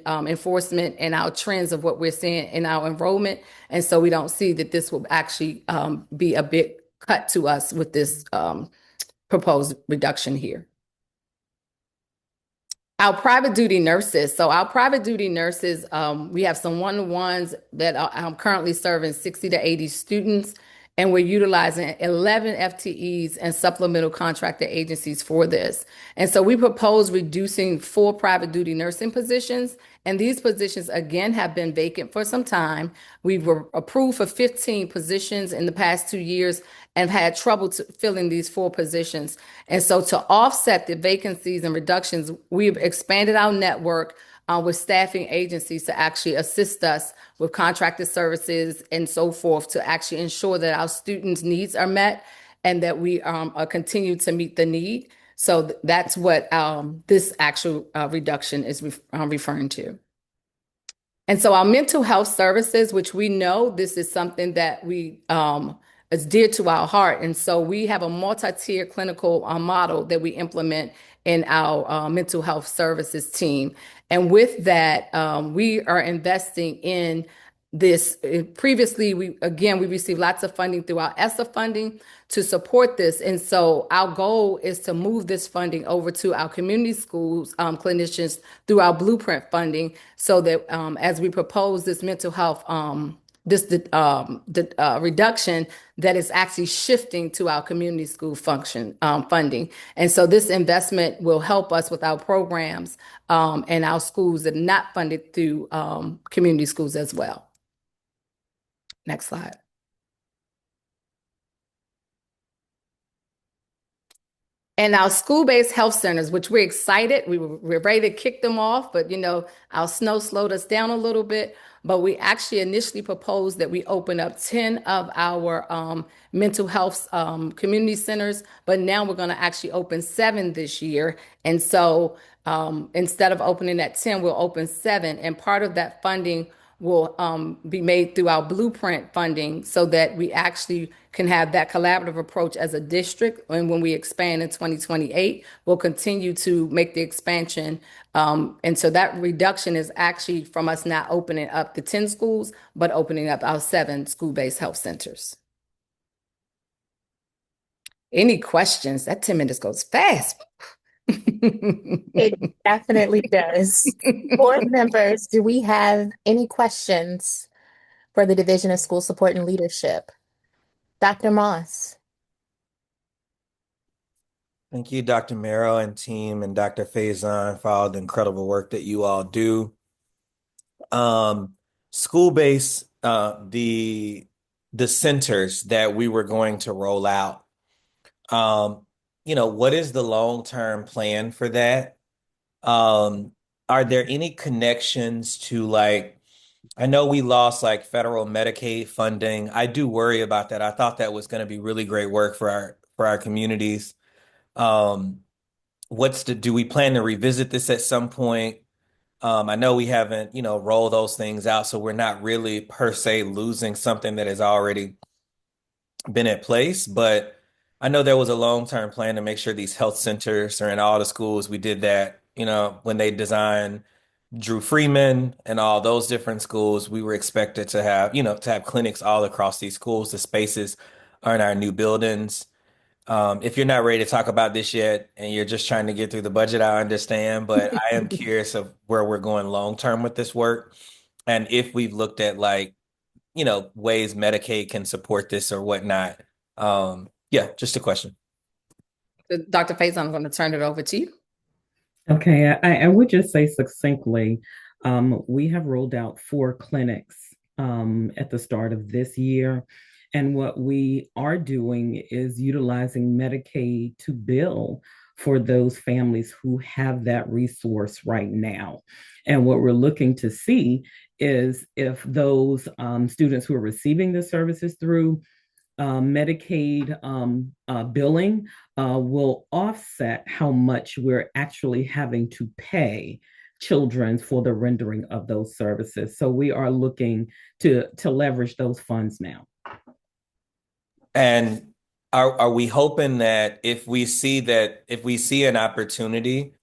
enforcement and our trends of what we're seeing in our enrollment. And so we don't see that this will actually be a big cut to us with this proposed reduction here. Our private duty nurses. So our private duty nurses, we have some one-on-ones that are currently serving 60 to 80 students, and we're utilizing 11 FTEs and supplemental contractor agencies for this. And so we propose reducing 4 private duty nursing positions, and these positions, again, have been vacant for some time. We were approved for 15 positions in the past 2 years and had trouble filling these 4 positions. And so to offset the vacancies and reductions, we've expanded our network with staffing agencies to actually assist us with contracted services and so forth to actually ensure that our students' needs are met and that we continue to meet the need. So that's what this actual reduction is referring to. And so our mental health services, which we know this is something that we is dear to our heart. And so we have a multi-tier clinical model that we implement in our mental health services team. And with that, we are investing in this. Previously, we received lots of funding through our ESSA funding to support this. And so our goal is to move this funding over to our community schools clinicians through our blueprint funding so that as we propose this mental health reduction that is actually shifting to our community school funding. And so this investment will help us with our programs and our schools that are not funded through community schools as well. Next slide. And our school-based health centers, which we're excited, we're ready to kick them off, but our snow slowed us down a little bit. But we actually initially proposed that we open up 10 of our mental health community centers, but now we're going to actually open 7 this year. And so instead of opening at 10, we'll open 7. And part of that funding will be made through our blueprint funding so that we actually can have that collaborative approach as a district. And when we expand in 2028, we'll continue to make the expansion. And so that reduction is actually from us not opening up the 10 schools, but opening up our 7 school-based health centers. Any questions? That 10 minutes goes fast. It definitely does. Board members, do we have any questions for the Division of School Support and Leadership? Dr. Moss. Thank you, Dr. Merrill and team, and Dr. Faison for all the incredible work that you all do. School-based, the centers that we were going to roll out, what is the long-term plan for that? Are there any connections to I know we lost federal Medicaid funding. I do worry about that. I thought that was going to be really great work for our communities. Do we plan to revisit this at some point? I know we haven't, rolled those things out, so we're not really per se losing something that has already been in place, but I know there was a long-term plan to make sure these health centers are in all the schools. We did that, when they designed Drew Freeman and all those different schools. We were expected to have clinics all across these schools. The spaces are in our new buildings. If you're not ready to talk about this yet and you're just trying to get through the budget, I understand, but I am curious of where we're going long term with this work and if we've looked at ways Medicaid can support this or whatnot. Yeah, just a question. Dr. Faison, I'm going to turn it over to you. Okay, I would just say succinctly, we have rolled out 4 clinics at the start of this year. And what we are doing is utilizing Medicaid to bill for those families who have that resource right now. And what we're looking to see is if those students who are receiving the services through Medicaid billing will offset how much we're actually having to pay children for the rendering of those services. So we are looking to leverage those funds now. And are we hoping that if we see an opportunity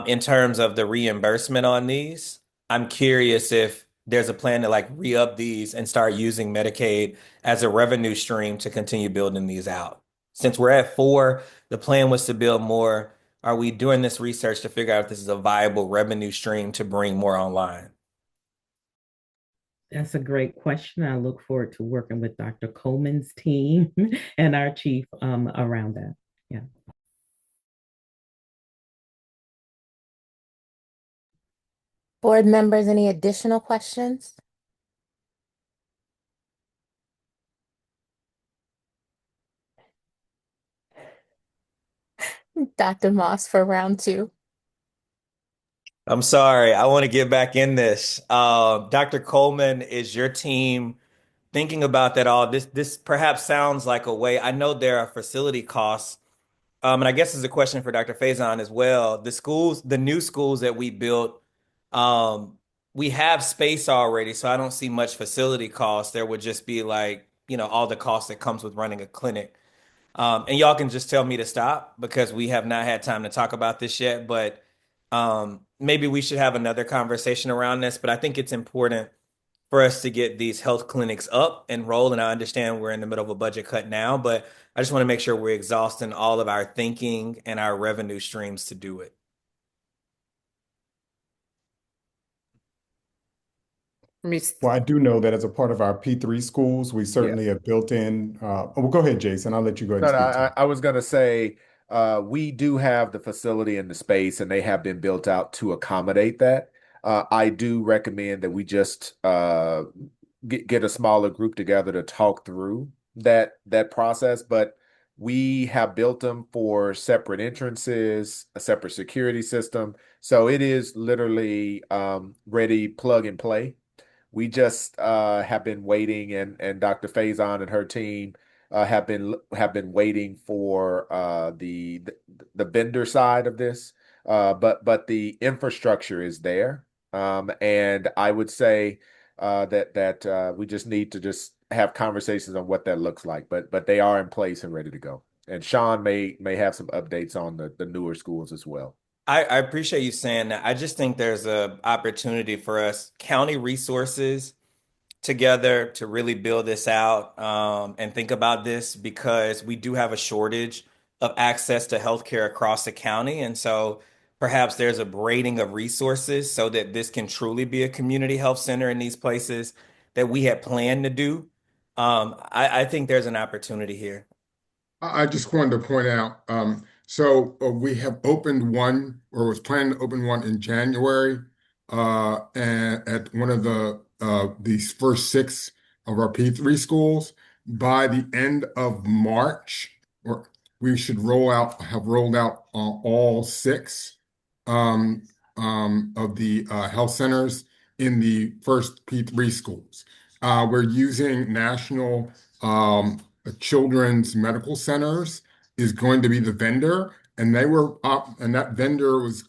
in terms of the reimbursement on these, I'm curious if there's a plan to re-up these and start using Medicaid as a revenue stream to continue building these out. Since we're at 4, the plan was to build more. Are we doing this research to figure out if this is a viable revenue stream to bring more online? That's a great question. I look forward to working with Dr. Coleman's team and our chief around that. Yeah. Board members, any additional questions? Dr. Moss for round 2. I'm sorry. I want to get back in this. Dr. Coleman, is your team thinking about that all? This perhaps sounds like a way. I know there are facility costs. And I guess this is a question for Dr. Faison as well. The new schools that we built, we have space already, so I don't see much facility costs. There would just be all the costs that comes with running a clinic. And y'all can just tell me to stop because we have not had time to talk about this yet, but maybe we should have another conversation around this. But I think it's important for us to get these health clinics up and roll. And I understand we're in the middle of a budget cut now, but I just want to make sure we're exhausting all of our thinking and our revenue streams to do it. Well, I do know that as a part of our P3 schools, we certainly have built in. Well, go ahead, Jason. I'll let you go ahead and speak to it. I was going to say we do have the facility and the space, and they have been built out to accommodate that. I do recommend that we just get a smaller group together to talk through that process. But we have built them for separate entrances, a separate security system. So it is literally ready, plug and play. We just have been waiting, and Dr. Faison and her team have been waiting for the vendor side of this. But the infrastructure is there, and I would say that we just need to just have conversations on what that looks like. But they are in place and ready to go. And Sean may have some updates on the newer schools as well. I appreciate you saying that. I just think there's a opportunity for us, county resources together to really build this out and think about this because we do have a shortage of access to healthcare across the county. And so perhaps there's a braiding of resources so that this can truly be a community health center in these places that we had planned to do. I think there's an opportunity here. I just wanted to point out, so we have opened one, or was planning to open one in January, and at one of these first 6 of our P3 schools. By the end of March, or we should have rolled out all 6 of the health centers in the first P3 schools. We're using National Children's Medical Centers is going to be the vendor, and they were up, and that vendor was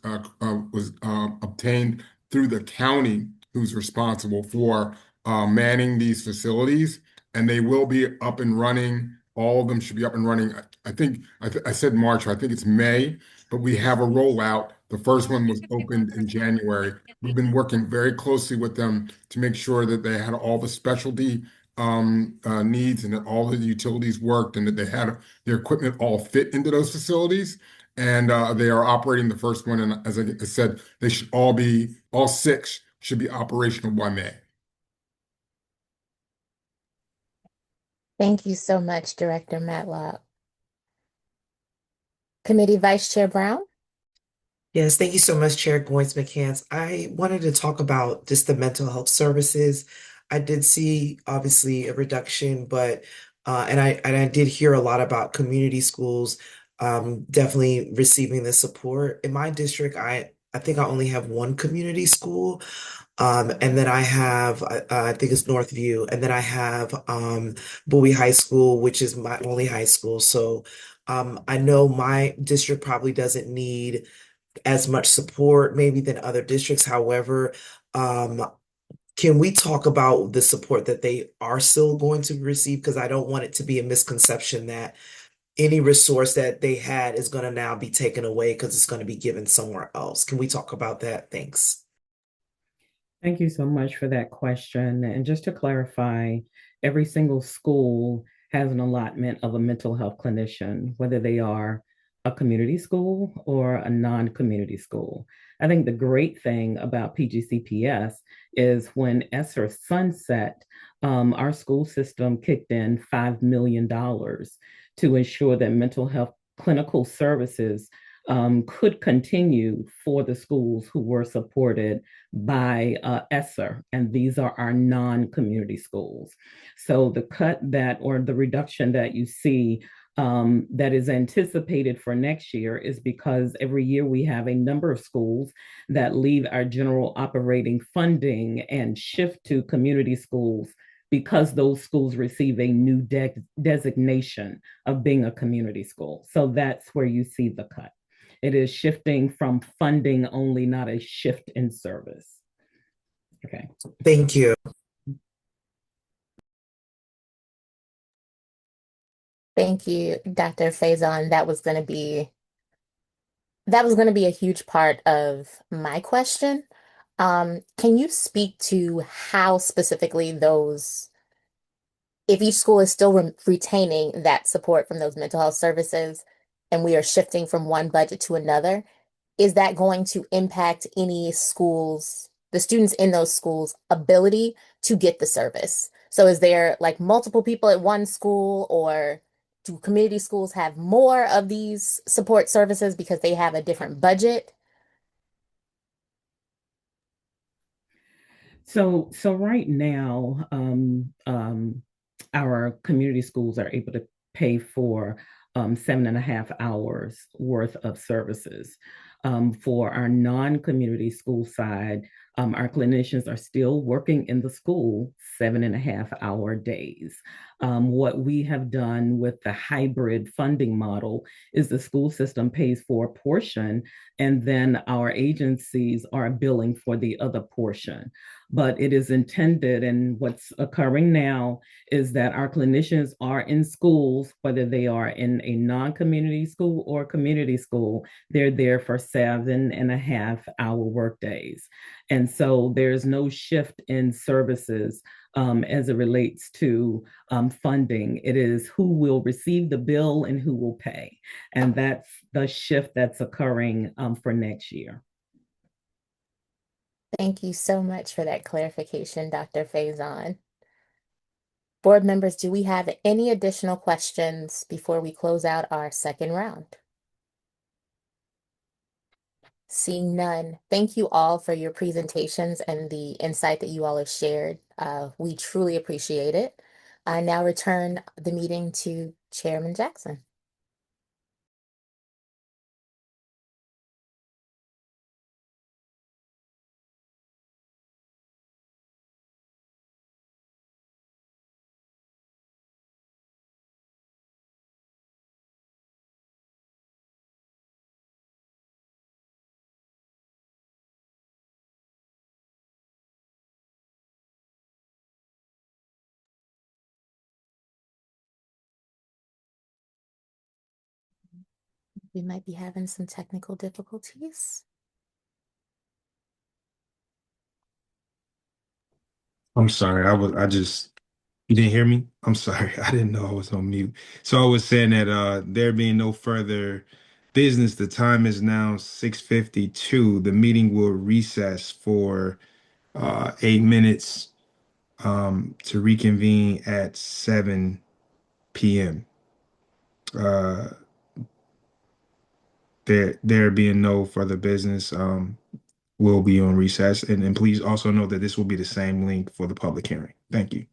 obtained through the county, who's responsible for manning these facilities, and they will be up and running. All of them should be up and running I said March, I think it's May, but we have a rollout. The first one was opened in January. We've been working very closely with them to make sure that they had all the specialty needs and that all the utilities worked and that they had their equipment all fit into those facilities. And they are operating the first one. And as I said, they should all six should be operational by May. Thank you so much, Director Matlock. Committee Vice Chair Brown? Yes, thank you so much, Chair Goins McCants. I wanted to talk about just the mental health services. I did see obviously a reduction, but and I did hear a lot about community schools definitely receiving the support. In my district, I think I only have one community school. And then I have I think it's Northview, and then I have Bowie High School, which is my only high school. So I know my district probably doesn't need as much support maybe than other districts. However, um, can we talk about the support that they are still going to receive? Because I don't want it to be a misconception that any resource that they had is going to now be taken away because it's going to be given somewhere else. Can we talk about that? Thanks. Thank you so much for that question. And just to clarify, every single school has an allotment of a mental health clinician, whether they are a community school or a non-community school. I think the great thing about PGCPS is when ESSER sunset, our school system kicked in $5 million to ensure that mental health clinical services could continue for the schools who were supported by ESSER, and these are our non-community schools. So the cut that or the reduction that you see that is anticipated for next year is because every year we have a number of schools that leave our general operating funding and shift to community schools because those schools receive a new designation of being a community school. So that's where you see the cut. It is shifting from funding only, not a shift in service. Okay. Thank you. Thank you, Dr. Faison. That was going to be a huge part of my question. Can you speak to how specifically if each school is still retaining that support from those mental health services and we are shifting from one budget to another, is that going to impact any schools, the students in those schools' ability to get the service? So is there like multiple people at one school, or do community schools have more of these support services because they have a different budget? So right now, our community schools are able to pay for 7.5 hours worth of services. For our non-community school side, our clinicians are still working in the school 7.5 hour days. What we have done with the hybrid funding model is the school system pays for a portion, and then our agencies are billing for the other portion. But it is intended, and what's occurring now is that our clinicians are in schools, whether they are in a non-community school or community school, they're there for 7.5 hour work days. And so there's no shift in services as it relates to funding. It is who will receive the bill and who will pay. And that's the shift that's occurring for next year. Thank you so much for that clarification, Dr. Faison. Board members, do we have any additional questions before we close out our second round? Seeing none, thank you all for your presentations and the insight that you all have shared. We truly appreciate it. I now return the meeting to Chairman Jackson. We might be having some technical difficulties. I'm sorry. You didn't hear me? I'm sorry. I didn't know I was on mute. So I was saying that there being no further business, the time is now 6:52. The meeting will recess for 8 minutes to reconvene at 7 p.m. Uh, there being no further business, we'll be on recess. And please also know that this will be the same link for the public hearing. Thank you.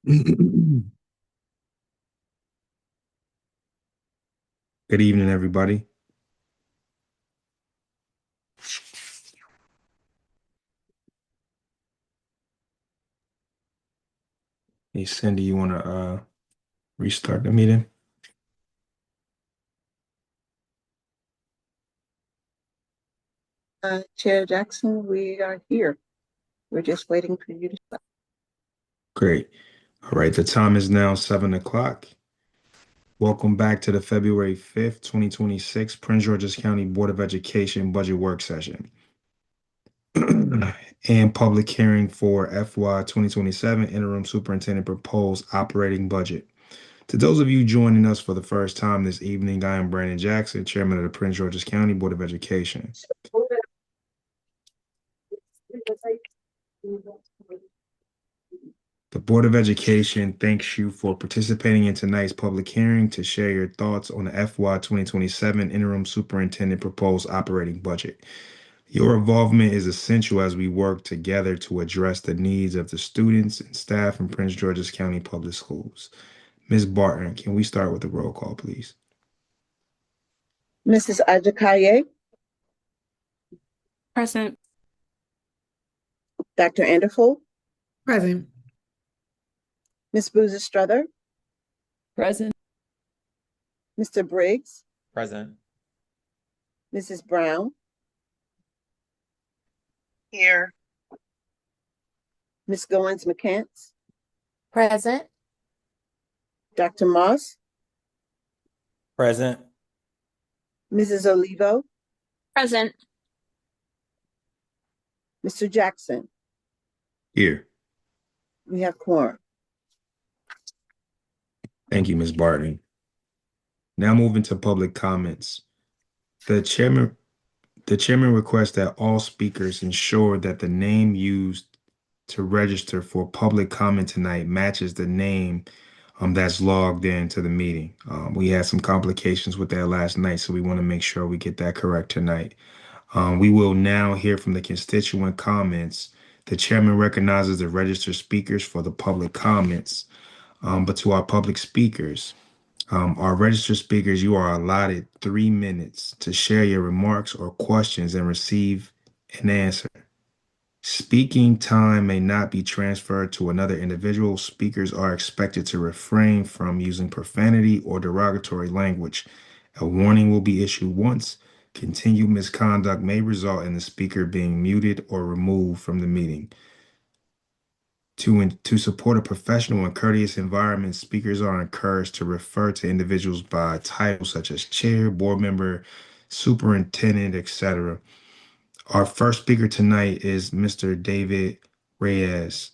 Good evening, everybody. Hey, Cindy, you want to restart the meeting? Chair Jackson, we are here. We're just waiting for you to start. Great. All right, the time is now 7 o'clock. Welcome back to the February 5th, 2026 Prince George's County Board of Education Budget Work Session and public hearing for FY 2027 Interim Superintendent Proposed Operating Budget. To those of you joining us for the first time this evening, I am Brandon Jackson, Chairman of the Prince George's County Board of Education. The Board of Education thanks you for participating in tonight's public hearing to share your thoughts on the FY 2027 Interim Superintendent Proposed Operating Budget. Your involvement is essential as we work together to address the needs of the students and staff in Prince George's County Public Schools. Ms. Barton, can we start with the roll call, please? Mrs. Ajakaye, Present. Dr. Anderful, Present. Ms. Boozer Struther, Present. Mr. Briggs, Present. Mrs. Brown, Here. Ms. Goins McCants, Present. Dr. Moss, Present. Mrs. Olivo, Present. Mr. Jackson. Here. We have quorum. Thank you, Ms. Barton. Now moving to public comments. The chairman requests that all speakers ensure that the name used to register for public comment tonight matches the name that's logged into the meeting. We had some complications with that last night, so we want to make sure we get that correct tonight. We will now hear from the constituent comments. The chairman recognizes the registered speakers for the public comments, but to our public speakers, our registered speakers, you are allotted 3 minutes to share your remarks or questions and receive an answer. Speaking time may not be transferred to another individual. Speakers are expected to refrain from using profanity or derogatory language. A warning will be issued once. Continued misconduct may result in the speaker being muted or removed from the meeting. To support a professional and courteous environment, speakers are encouraged to refer to individuals by titles such as chair, board member, superintendent, etc. Our first speaker tonight is Mr. David Reyes.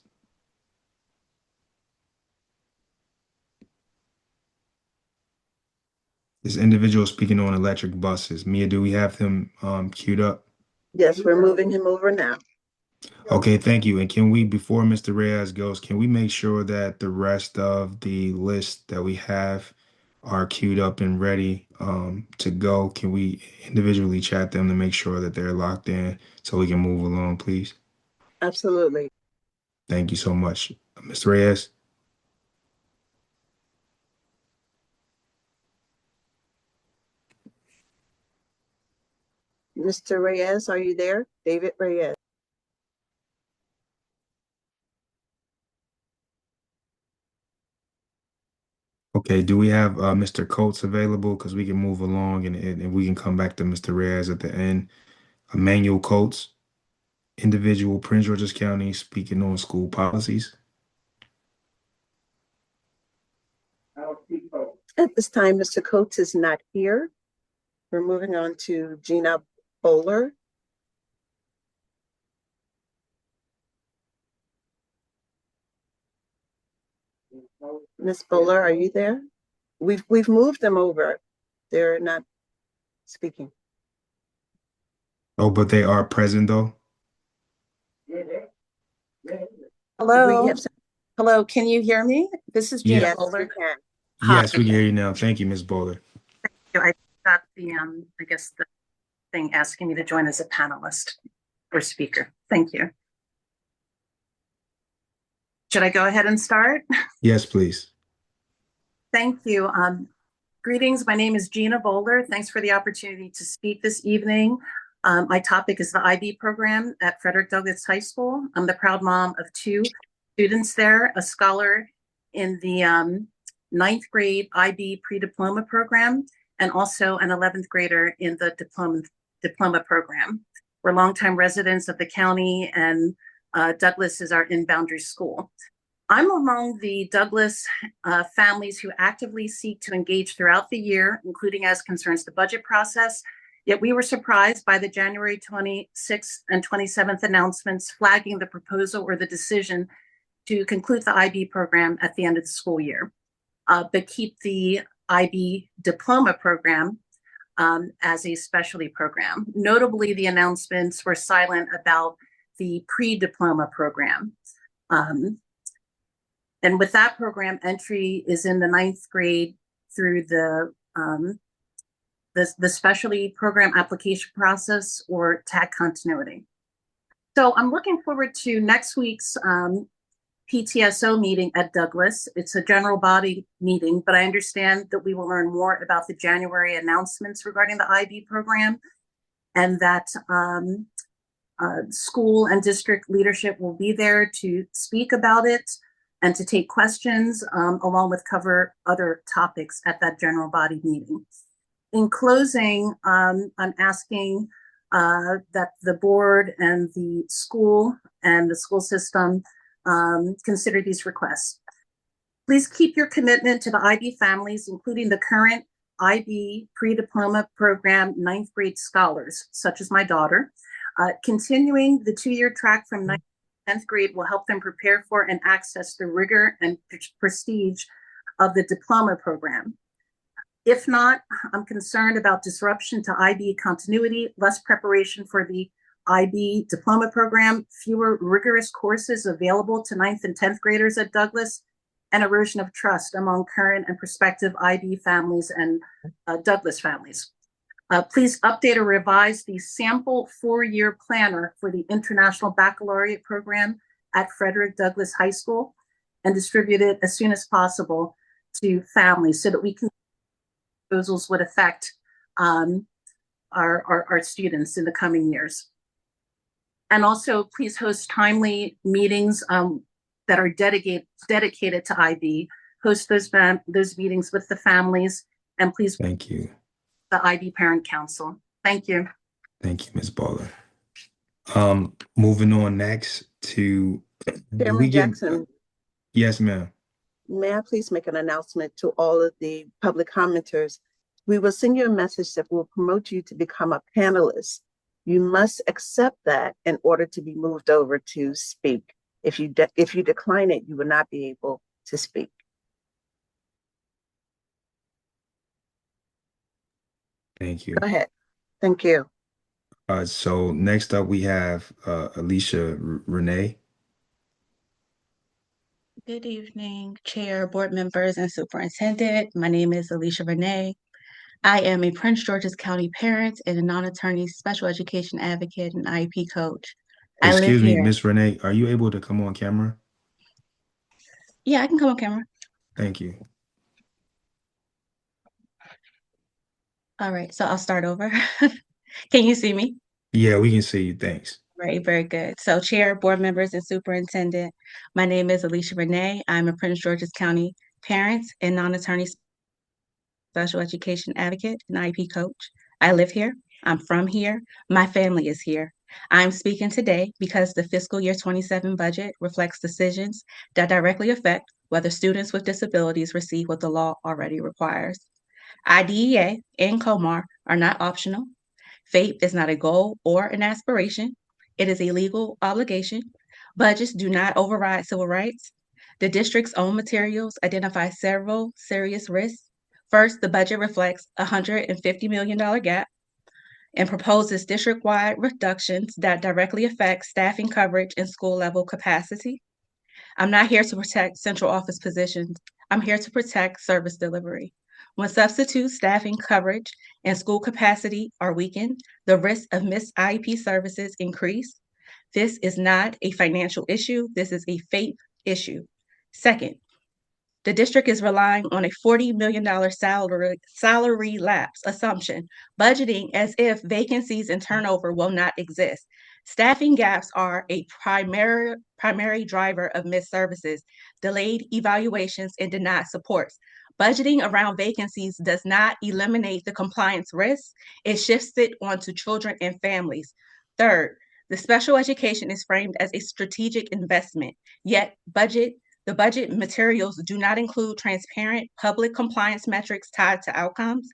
This individual is speaking on electric buses. Mia, do we have him queued up? Yes, we're moving him over now. Okay, thank you. And can we, before Mr. Reyes goes, can we make sure that the rest of the list that we have are queued up and ready to go? Can we individually chat them to make sure that they're locked in so we can move along, please? Absolutely. Thank you so much. Mr. Reyes? Mr. Reyes, are you there? David Reyes. Okay, do we have Mr. Coates available? Because we can move along and we can come back to Mr. Reyes at the end. Emmanuel Coates, individual, Prince George's County, speaking on school policies. At this time, Mr. Coates is not here. We're moving on to Gina Bowler. Ms. Bowler, are you there? We've moved them over. They're not speaking. Oh, but they are present though? Hello. Hello, can you hear me? This is Gina Yes. Bowler. Yes, we can hear you now. Thank you, Ms. Bowler. I got the I guess the thing asking me to join as a panelist or speaker. Thank you. Should I go ahead and start? Yes, please. Thank you. Greetings. My name is Gina Bowler. Thanks for the opportunity to speak this evening. My topic is the IB program at Frederick Douglass High School. I'm the proud mom of 2 students there, a scholar in the 9th grade IB pre-diploma program, and also an 11th grader in the diploma program. We're longtime residents of the county, and Douglass is our in-boundary school. I'm among the Douglass families who actively seek to engage throughout the year, including as concerns the budget process. Yet we were surprised by the January 26th and 27th announcements flagging the proposal or the decision to conclude the IB program at the end of the school year, but keep the IB diploma program as a specialty program. Notably, the announcements were silent about the pre-diploma program. And with that program, entry is in the 9th grade through the specialty program application process or tag continuity. So I'm looking forward to next week's PTSO meeting at Douglass. It's a general body meeting, but I understand that we will learn more about the January announcements regarding the IB program, and that school and district leadership will be there to speak about it and to take questions, along with cover other topics at that general body meeting. In closing, I'm asking that the board and the school system consider these requests. Please keep your commitment to the IB families, including the current IB pre-diploma program 9th grade scholars, such as my daughter. Continuing the 2-year track from 9th to 10th grade will help them prepare for and access the rigor and prestige of the diploma program. If not, I'm concerned about disruption to IB continuity, less preparation for the IB diploma program, fewer rigorous courses available to 9th and 10th graders at Douglass, and erosion of trust among current and prospective IB families and Douglass families. Please update or revise the sample 4-year planner for the International Baccalaureate program at Frederick Douglass High School and distribute it as soon as possible to families so that we can proposals would affect our students in the coming years. And also please host timely meetings that are dedicated to IB. Host those meetings with the families, and please Thank you. The IB Parent Council. Thank you. Thank you, Ms. Bowler. Moving on next to Chairman Jackson, yes, ma'am. may I please make an announcement to all of the public commenters? We will send you a message that will promote you to become a panelist. You must accept that in order to be moved over to speak. If you decline it, you will not be able to speak. Thank you. Go ahead. Thank you. So next up we have Alicia Renee. Good evening, Chair, board members, and Superintendent. My name is Alicia Renee. I am a Prince George's County parent and a non-attorney special education advocate and IEP coach. I live Excuse me, here. Miss Renee, are you able to come on camera? Yeah, I can come on camera. Thank you. All right, so I'll start over. Can you see me? Yeah, we can see you. Thanks. Right, very good. So Chair, board members, and Superintendent, my name is Alicia Renee. I'm a Prince George's County parent and non-attorney special education advocate and IEP coach. I live here. I'm from here. My family is here. I'm speaking today because the fiscal year 27 budget reflects decisions that directly affect whether students with disabilities receive what the law already requires. IDEA and COMAR are not optional. FAPE is not a goal or an aspiration. It is a legal obligation. Budgets do not override civil rights. The district's own materials identify several serious risks. First, the budget reflects a $150 million gap and proposes district-wide reductions that directly affect staffing coverage and school-level capacity. I'm not here to protect central office positions. I'm here to protect service delivery. When substitute staffing coverage and school capacity are weakened, the risk of missed IEP services increase. This is not a financial issue. This is a FAPE issue. Second, the district is relying on a $40 million salary lapse assumption, budgeting as if vacancies and turnover will not exist. Staffing gaps are a primary driver of missed services, delayed evaluations, and denied supports. Budgeting around vacancies does not eliminate the compliance risk, it shifts it onto children and families. Third, the special education is framed as a strategic investment, yet the budget materials do not include transparent public compliance metrics tied to outcomes.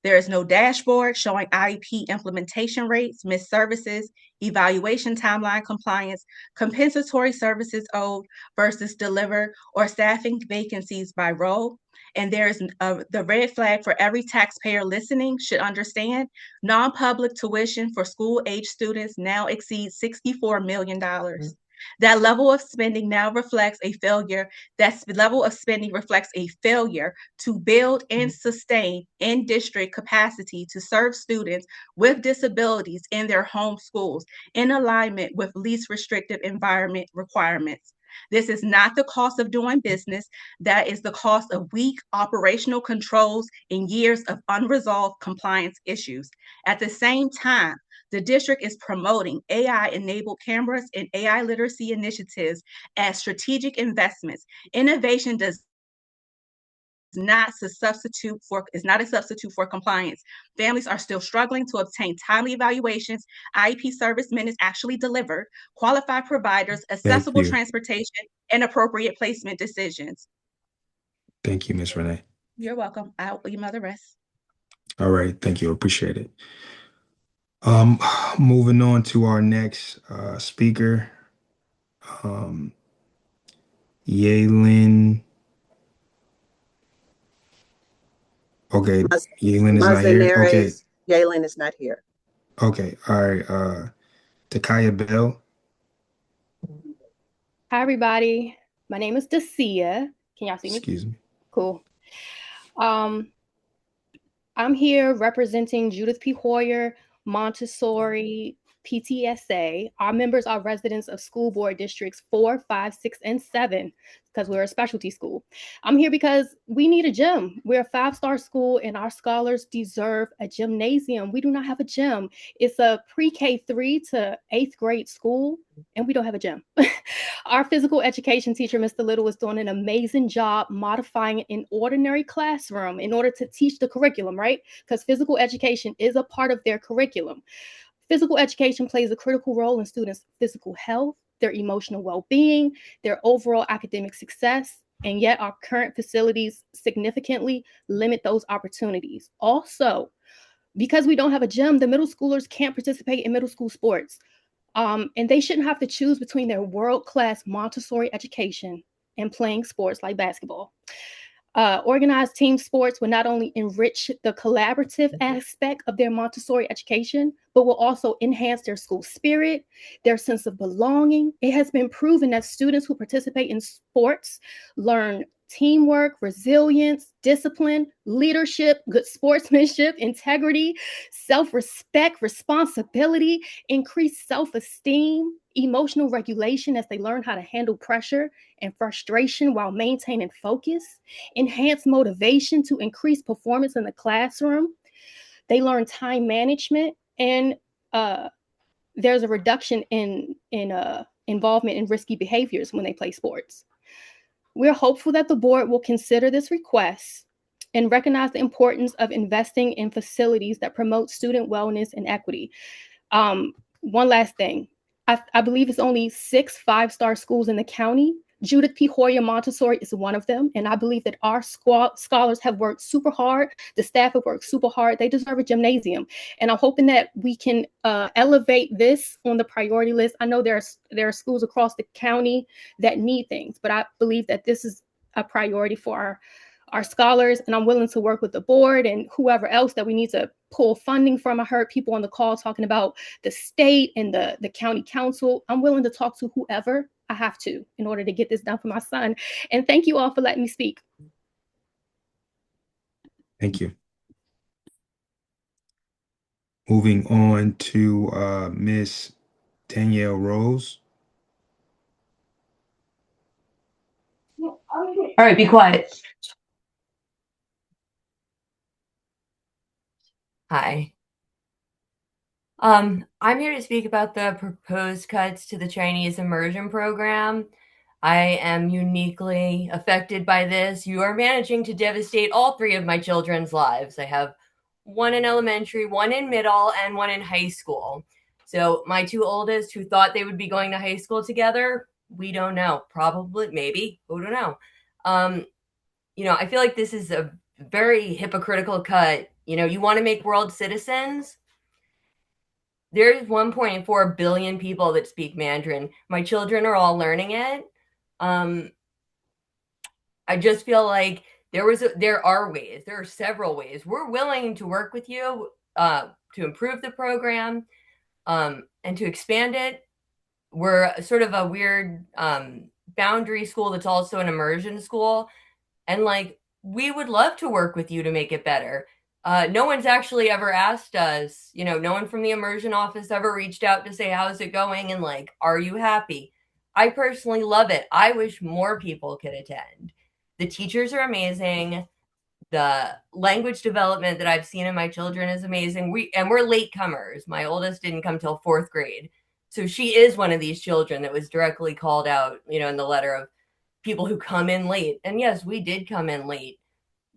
There is no dashboard showing IEP implementation rates, missed services, evaluation timeline compliance, compensatory services owed versus delivered, or staffing vacancies by role. And there is the red flag for every taxpayer listening should understand non-public tuition for school-age students now exceeds $64 million. That level of spending now reflects a failure. That level of spending reflects a failure to build and sustain in district capacity to serve students with disabilities in their home schools in alignment with least restrictive environment requirements. This is not the cost of doing business. That is the cost of weak operational controls and years of unresolved compliance issues. At the same time, the district is promoting AI-enabled cameras and AI literacy initiatives as strategic investments. Innovation is not a substitute for compliance. Families are still struggling to obtain timely evaluations, IEP service minutes actually delivered, qualified providers, Thank accessible you. transportation, and appropriate placement decisions. Thank you, Ms. Renee. You're welcome. I'll email the rest. All right, thank you. Appreciate it. Moving on to our next speaker, um, Yaylin. Okay, Yaylin is not here. Okay, Yalen is not here. okay, all right. Takaya Bell. Hi, everybody. My name is Dacia. Can y'all see me? Excuse me. Cool. I'm here representing Judith P. Hoyer, Montessori, PTSA. Our members are residents of school board districts 4, 5, 6, and 7 because we're a specialty school. I'm here because we need a gym. We're a 5-star school and our scholars deserve a gymnasium. We do not have a gym. It's a pre-K 3 to 8th grade school and we don't have a gym. Our physical education teacher, Mr. Little, is doing an amazing job modifying an ordinary classroom in order to teach the curriculum, right? Because physical education is a part of their curriculum. Physical education plays a critical role in students' physical health, their emotional well-being, their overall academic success, and yet our current facilities significantly limit those opportunities. Also, because we don't have a gym, the middle schoolers can't participate in middle school sports. And they shouldn't have to choose between their world-class Montessori education and playing sports like basketball. Organized team sports will not only enrich the collaborative aspect of their Montessori education, but will also enhance their school spirit, their sense of belonging. It has been proven that students who participate in sports learn teamwork, resilience, discipline, leadership, good sportsmanship, integrity, self-respect, responsibility, increased self-esteem, emotional regulation as they learn how to handle pressure and frustration while maintaining focus, enhanced motivation to increase performance in the classroom. They learn time management, and there's a reduction in involvement in risky behaviors when they play sports. We're hopeful that the board will consider this request and recognize the importance of investing in facilities that promote student wellness and equity. One last thing. I believe it's only 6 5-star schools in the county. Judith P. Hoyer Montessori is one of them. And I believe that our scholars have worked super hard. The staff have worked super hard. They deserve a gymnasium. And I'm hoping that we can elevate this on the priority list. I know there are schools across the county that need things, but I believe that this is a priority for our scholars, and I'm willing to work with the board and whoever else that we need to pull funding from. I heard people on the call talking about the state and the county council. I'm willing to talk to whoever I have to in order to get this done for my son. And thank you all for letting me speak. Thank you. Moving on to Miss Danielle Rose. All right, be quiet. Hi. I'm here to speak about the proposed cuts to the Chinese immersion program. I am uniquely affected by this. You are managing to devastate all three of my children's lives. I have one in elementary, one in middle, and one in high school. So my two oldest, who thought they would be going to high school together, we don't know. Probably, maybe, who don't know. I feel like this is a very hypocritical cut. You want to make world citizens. There's 1.4 billion people that speak Mandarin. My children are all learning it. I just feel like there are several ways. We're willing to work with you to improve the program and to expand it. We're sort of a weird boundary school that's also an immersion school. And we would love to work with you to make it better. No one's actually ever asked us, no one from the immersion office ever reached out to say, how's it going? And are you happy? I personally love it. I wish more people could attend. The teachers are amazing. The language development that I've seen in my children is amazing. We're latecomers. My oldest didn't come till 4th grade. So she is one of these children that was directly called out, in the letter of people who come in late. And yes, we did come in late,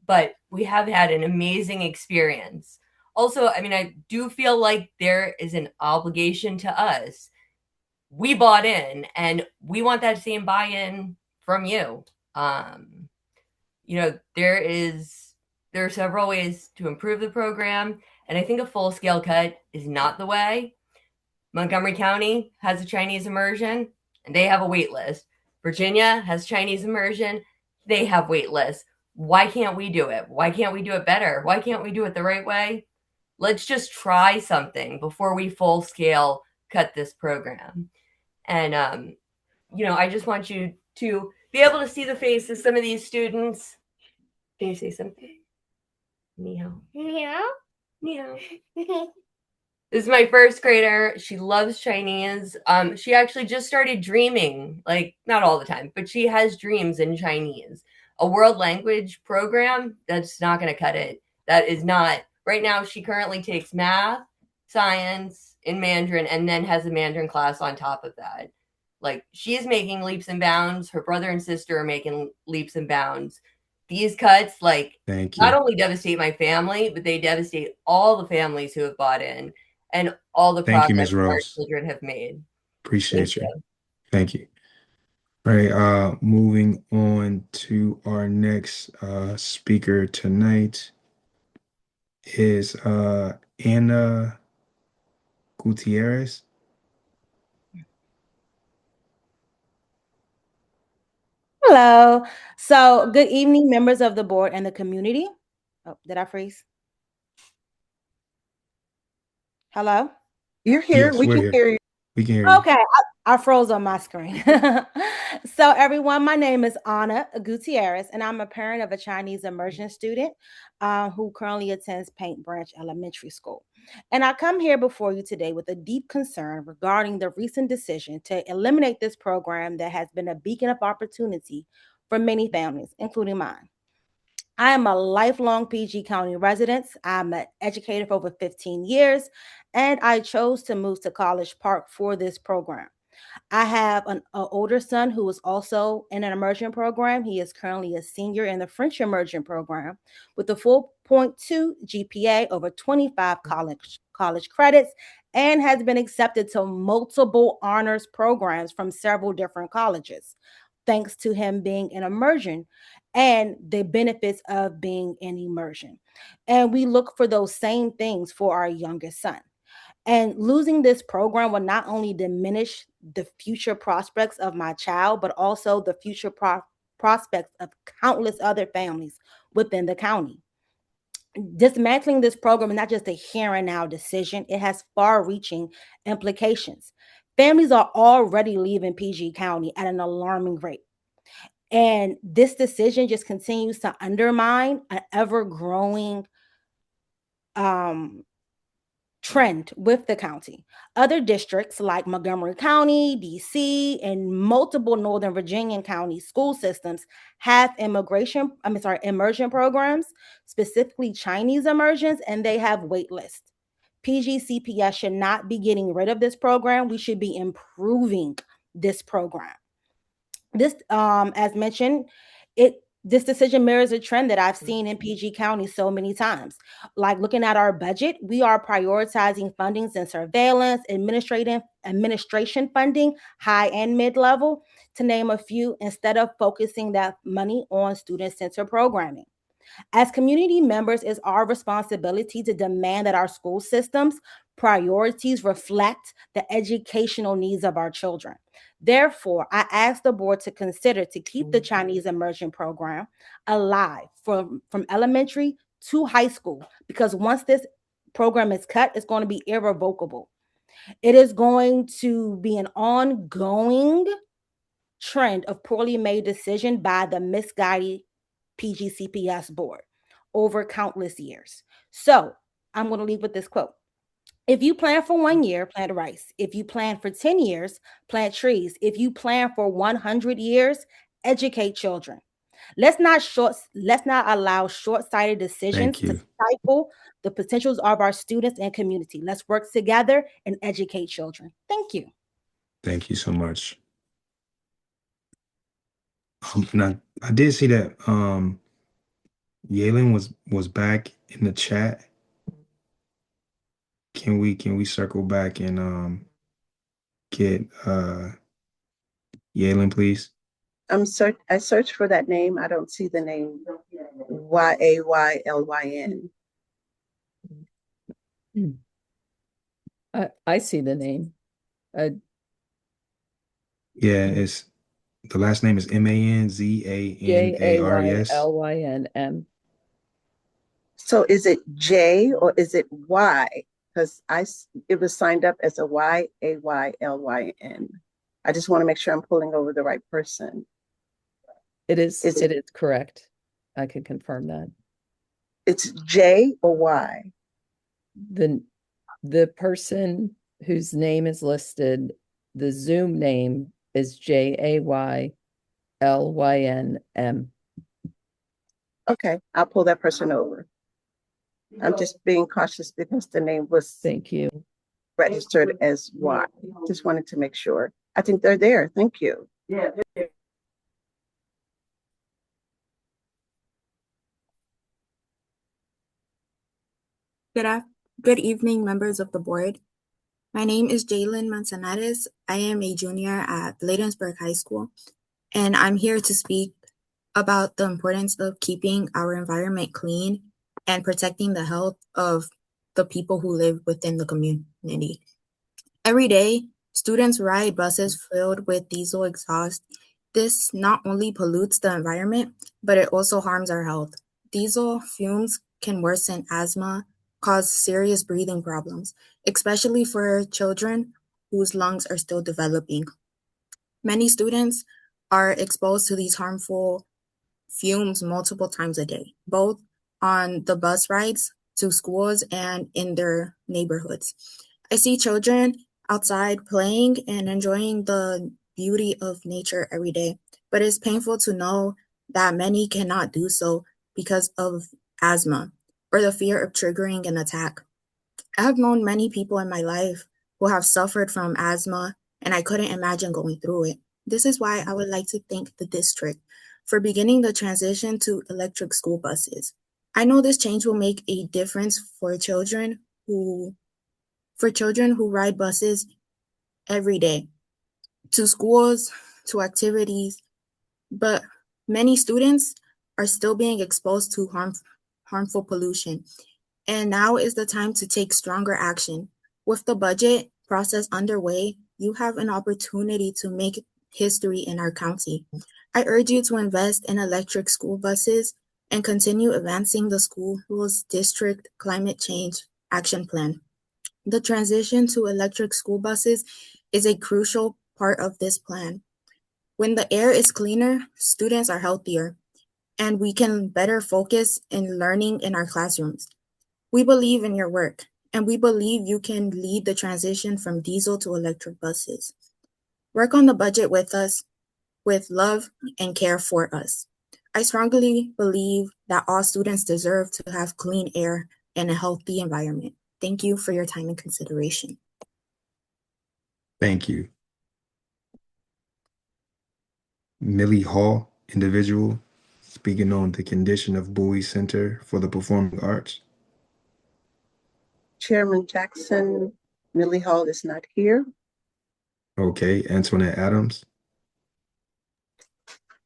but we have had an amazing experience. Also, I do feel like there is an obligation to us. We bought in and we want that same buy-in from you. There are several ways to improve the program, and I think a full-scale cut is not the way. Montgomery County has a Chinese immersion, and they have a wait list. Virginia has Chinese immersion. They have wait lists. Why can't we do it? Why can't we do it better? Why can't we do it the right way? Let's just try something before we full scale cut this program. And, I just want you to be able to see the face of some of these students. Can you say something? Ni hao. Ni hao. Ni hao. This is my first grader. She loves Chinese. She actually just started dreaming, not all the time, but she has dreams in Chinese. A world language program, that's not going to cut it. That is not. Right now, she currently takes math, science in Mandarin, and then has a Mandarin class on top of that. She is making leaps and bounds. Her brother and sister are making leaps and bounds. These cuts, Thank not you. only devastate my family, but they devastate all the families who have bought in and all the Thank you, progress Ms. our Rose. children have made. Thank Appreciate you. you. Thank you. All right, moving on to our next speaker tonight is Anna Gutierrez. Hello. So, good evening, members of the board and the community. Oh, did I freeze? Hello? You're here. Yes, We we're can here. hear you. We can hear you. Okay, I froze on my screen. So, everyone, my name is Anna Gutierrez, and I'm a parent of a Chinese immersion student who currently attends Paint Branch Elementary School. And I come here before you today with a deep concern regarding the recent decision to eliminate this program that has been a beacon of opportunity for many families, including mine. I am a lifelong PG County resident. I'm an educator for over 15 years, and I chose to move to College Park for this program. I have an older son who is also in an immersion program. He is currently a senior in the French immersion program with a 4.2 GPA, over 25 college credits, and has been accepted to multiple honors programs from several different colleges, thanks to him being in immersion and the benefits of being in immersion. And we look for those same things for our youngest son. And losing this program will not only diminish the future prospects of my child, but also the future prospects of countless other families within the county. Dismantling this program is not just a here and now decision, it has far reaching implications. Families are already leaving PG County at an alarming rate. And this decision just continues to undermine an ever growing trend with the county. Other districts like Montgomery County, DC, and multiple Northern Virginia County school systems have immersion programs, specifically Chinese immersions, and they have wait lists. PGCPS should not be getting rid of this program. We should be improving this program. This, as mentioned, this decision mirrors a trend that I've seen in PG County so many times. Like looking at our budget, we are prioritizing fundings and surveillance, administration funding, high and mid-level, to name a few, instead of focusing that money on student-centered programming. As community members, it's our responsibility to demand that our school systems priorities reflect the educational needs of our children. Therefore, I ask the board to consider to keep the Chinese immersion program alive from elementary to high school, because once this program is cut, it's going to be irrevocable. It is going to be an ongoing trend of poorly made decision by the misguided PGCPS board over countless years. So I'm going to leave with this quote. If you plan for 1 year, plant rice. If you plan for 10 years, plant trees. If you plan for 100 years, educate children. Let's not allow short-sighted decisions Thank to you. stifle the potentials of our students and community. Let's work together and educate children. Thank you. Thank you so much. And I did see that Yalen was back in the chat. Can we circle back and get Yalen, please? I searched for that name. I don't see the name. Yaylyn. I see the name. Yeah, it's the last name is Manzanars. Jaylynm. So is it J or is it Y? Because it was signed up as a Yaylyn. I just want to make sure I'm pulling over the right person. It is correct. I can confirm that. It's J or Y? The person whose name is listed, the Zoom name is Jaylynm. Okay, I'll pull that person over. I'm just being cautious because the name was registered as Y. Just wanted to make sure. I think they're there. Thank you. Yeah. Good evening, members of the board. My name is Jaylyn Manzanares. I am a junior at Bladensburg High School, and I'm here to speak about the importance of keeping our environment clean and protecting the health of the people who live within the community. Every day, students ride buses filled with diesel exhaust. This not only pollutes the environment, but it also harms our health. Diesel fumes can worsen asthma, cause serious breathing problems, especially for children whose lungs are still developing. Many students are exposed to these harmful fumes multiple times a day, both on the bus rides to schools and in their neighborhoods. I see children outside playing and enjoying the beauty of nature every day, but it's painful to know that many cannot do so because of asthma or the fear of triggering an attack. I have known many people in my life who have suffered from asthma, and I couldn't imagine going through it. This is why I would like to thank the district for beginning the transition to electric school buses. I know this change will make a difference for children who ride buses every day to schools, to activities, but many students are still being exposed to harmful pollution. And now is the time to take stronger action. With the budget process underway, you have an opportunity to make history in our county. I urge you to invest in electric school buses and continue advancing the school's district climate change action plan. The transition to electric school buses is a crucial part of this plan. When the air is cleaner, students are healthier, and we can better focus in learning in our classrooms. We believe in your work, and we believe you can lead the transition from diesel to electric buses. Work on the budget with us, with love and care for us. I strongly believe that all students deserve to have clean air and a healthy environment. Thank you for your time and consideration. Thank you. Millie Hall, individual, speaking on the condition of Bowie Center for the Performing Arts. Chairman Jackson, Millie Hall is not here, Okay, Antoinette Adams.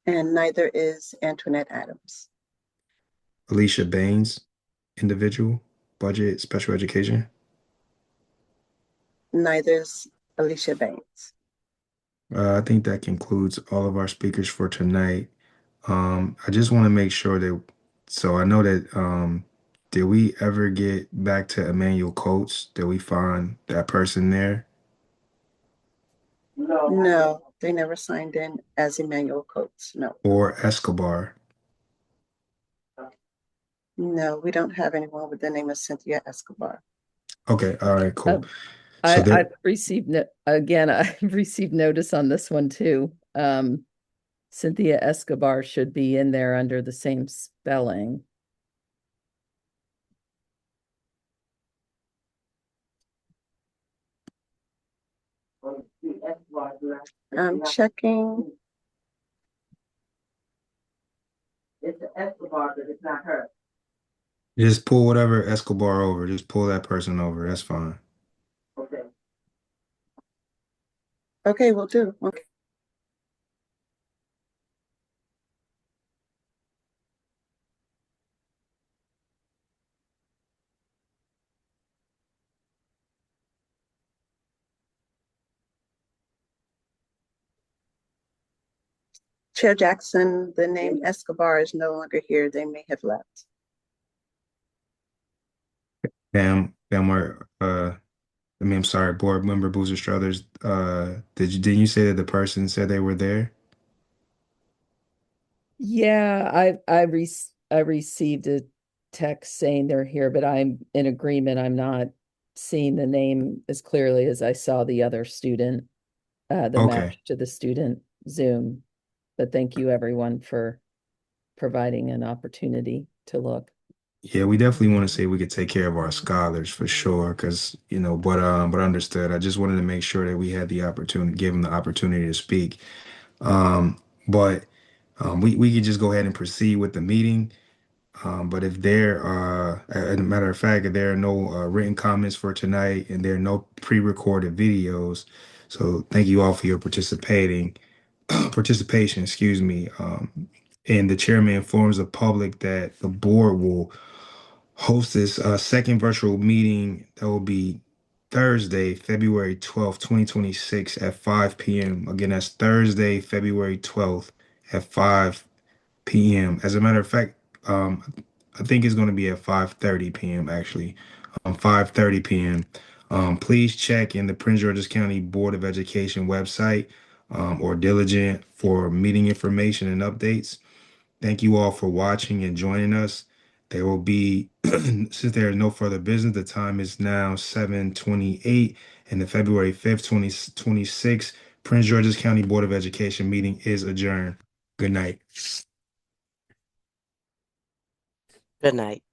and neither is Antoinette Adams. Alicia Baines, individual, budget, special education. Neither is Alicia Baines. I think that concludes all of our speakers for tonight. I just want to make sure that, so I know that, did we ever get back to Emmanuel Coates? Did we find that person there? No, they never signed in as Emmanuel Coates. No. Or Escobar? No, we don't have anyone with the name of Cynthia Escobar. Okay, all right, cool. I've received I've received notice on this one too. Cynthia Escobar should be in there under the same spelling. I'm checking. It's Escobar, but it's not her. Just pull whatever Escobar over. Just pull that person over. That's fine. Okay. Okay, we'll do. Okay. Chair Jackson, the name Escobar is no longer here. They may have left. I'm sorry, board member Boozer Struthers, didn't you say that the person said they were there? Yeah, I received a text saying they're here, but I'm in agreement. I'm not seeing the name as clearly as I saw the other student, the Okay. match to the student Zoom. But thank you everyone for providing an opportunity to look. Yeah, we definitely want to say we could take care of our scholars for sure, because but understood. I just wanted to make sure that we had the opportunity, give them the opportunity to speak. But we could just go ahead and proceed with the meeting. But if there are, as a matter of fact, if there are no written comments for tonight and there are no pre-recorded videos, so thank you all for your participation, excuse me. And the chairman informs the public that the board will host this second virtual meeting that will be Thursday, February 12th, 2026 at 5 p.m. Again, that's Thursday, February 12th at 5 p.m. As a matter of fact, I think it's going to be at 5:30 p.m. actually, 5:30 p.m. Please check in the Prince George's County Board of Education website or Diligent for meeting information and updates. Thank you all for watching and joining us. There will be, since there is no further business, the time is now 7:28 and the February 5th, 2026 Prince George's County Board of Education meeting is adjourned. Good night. Good night.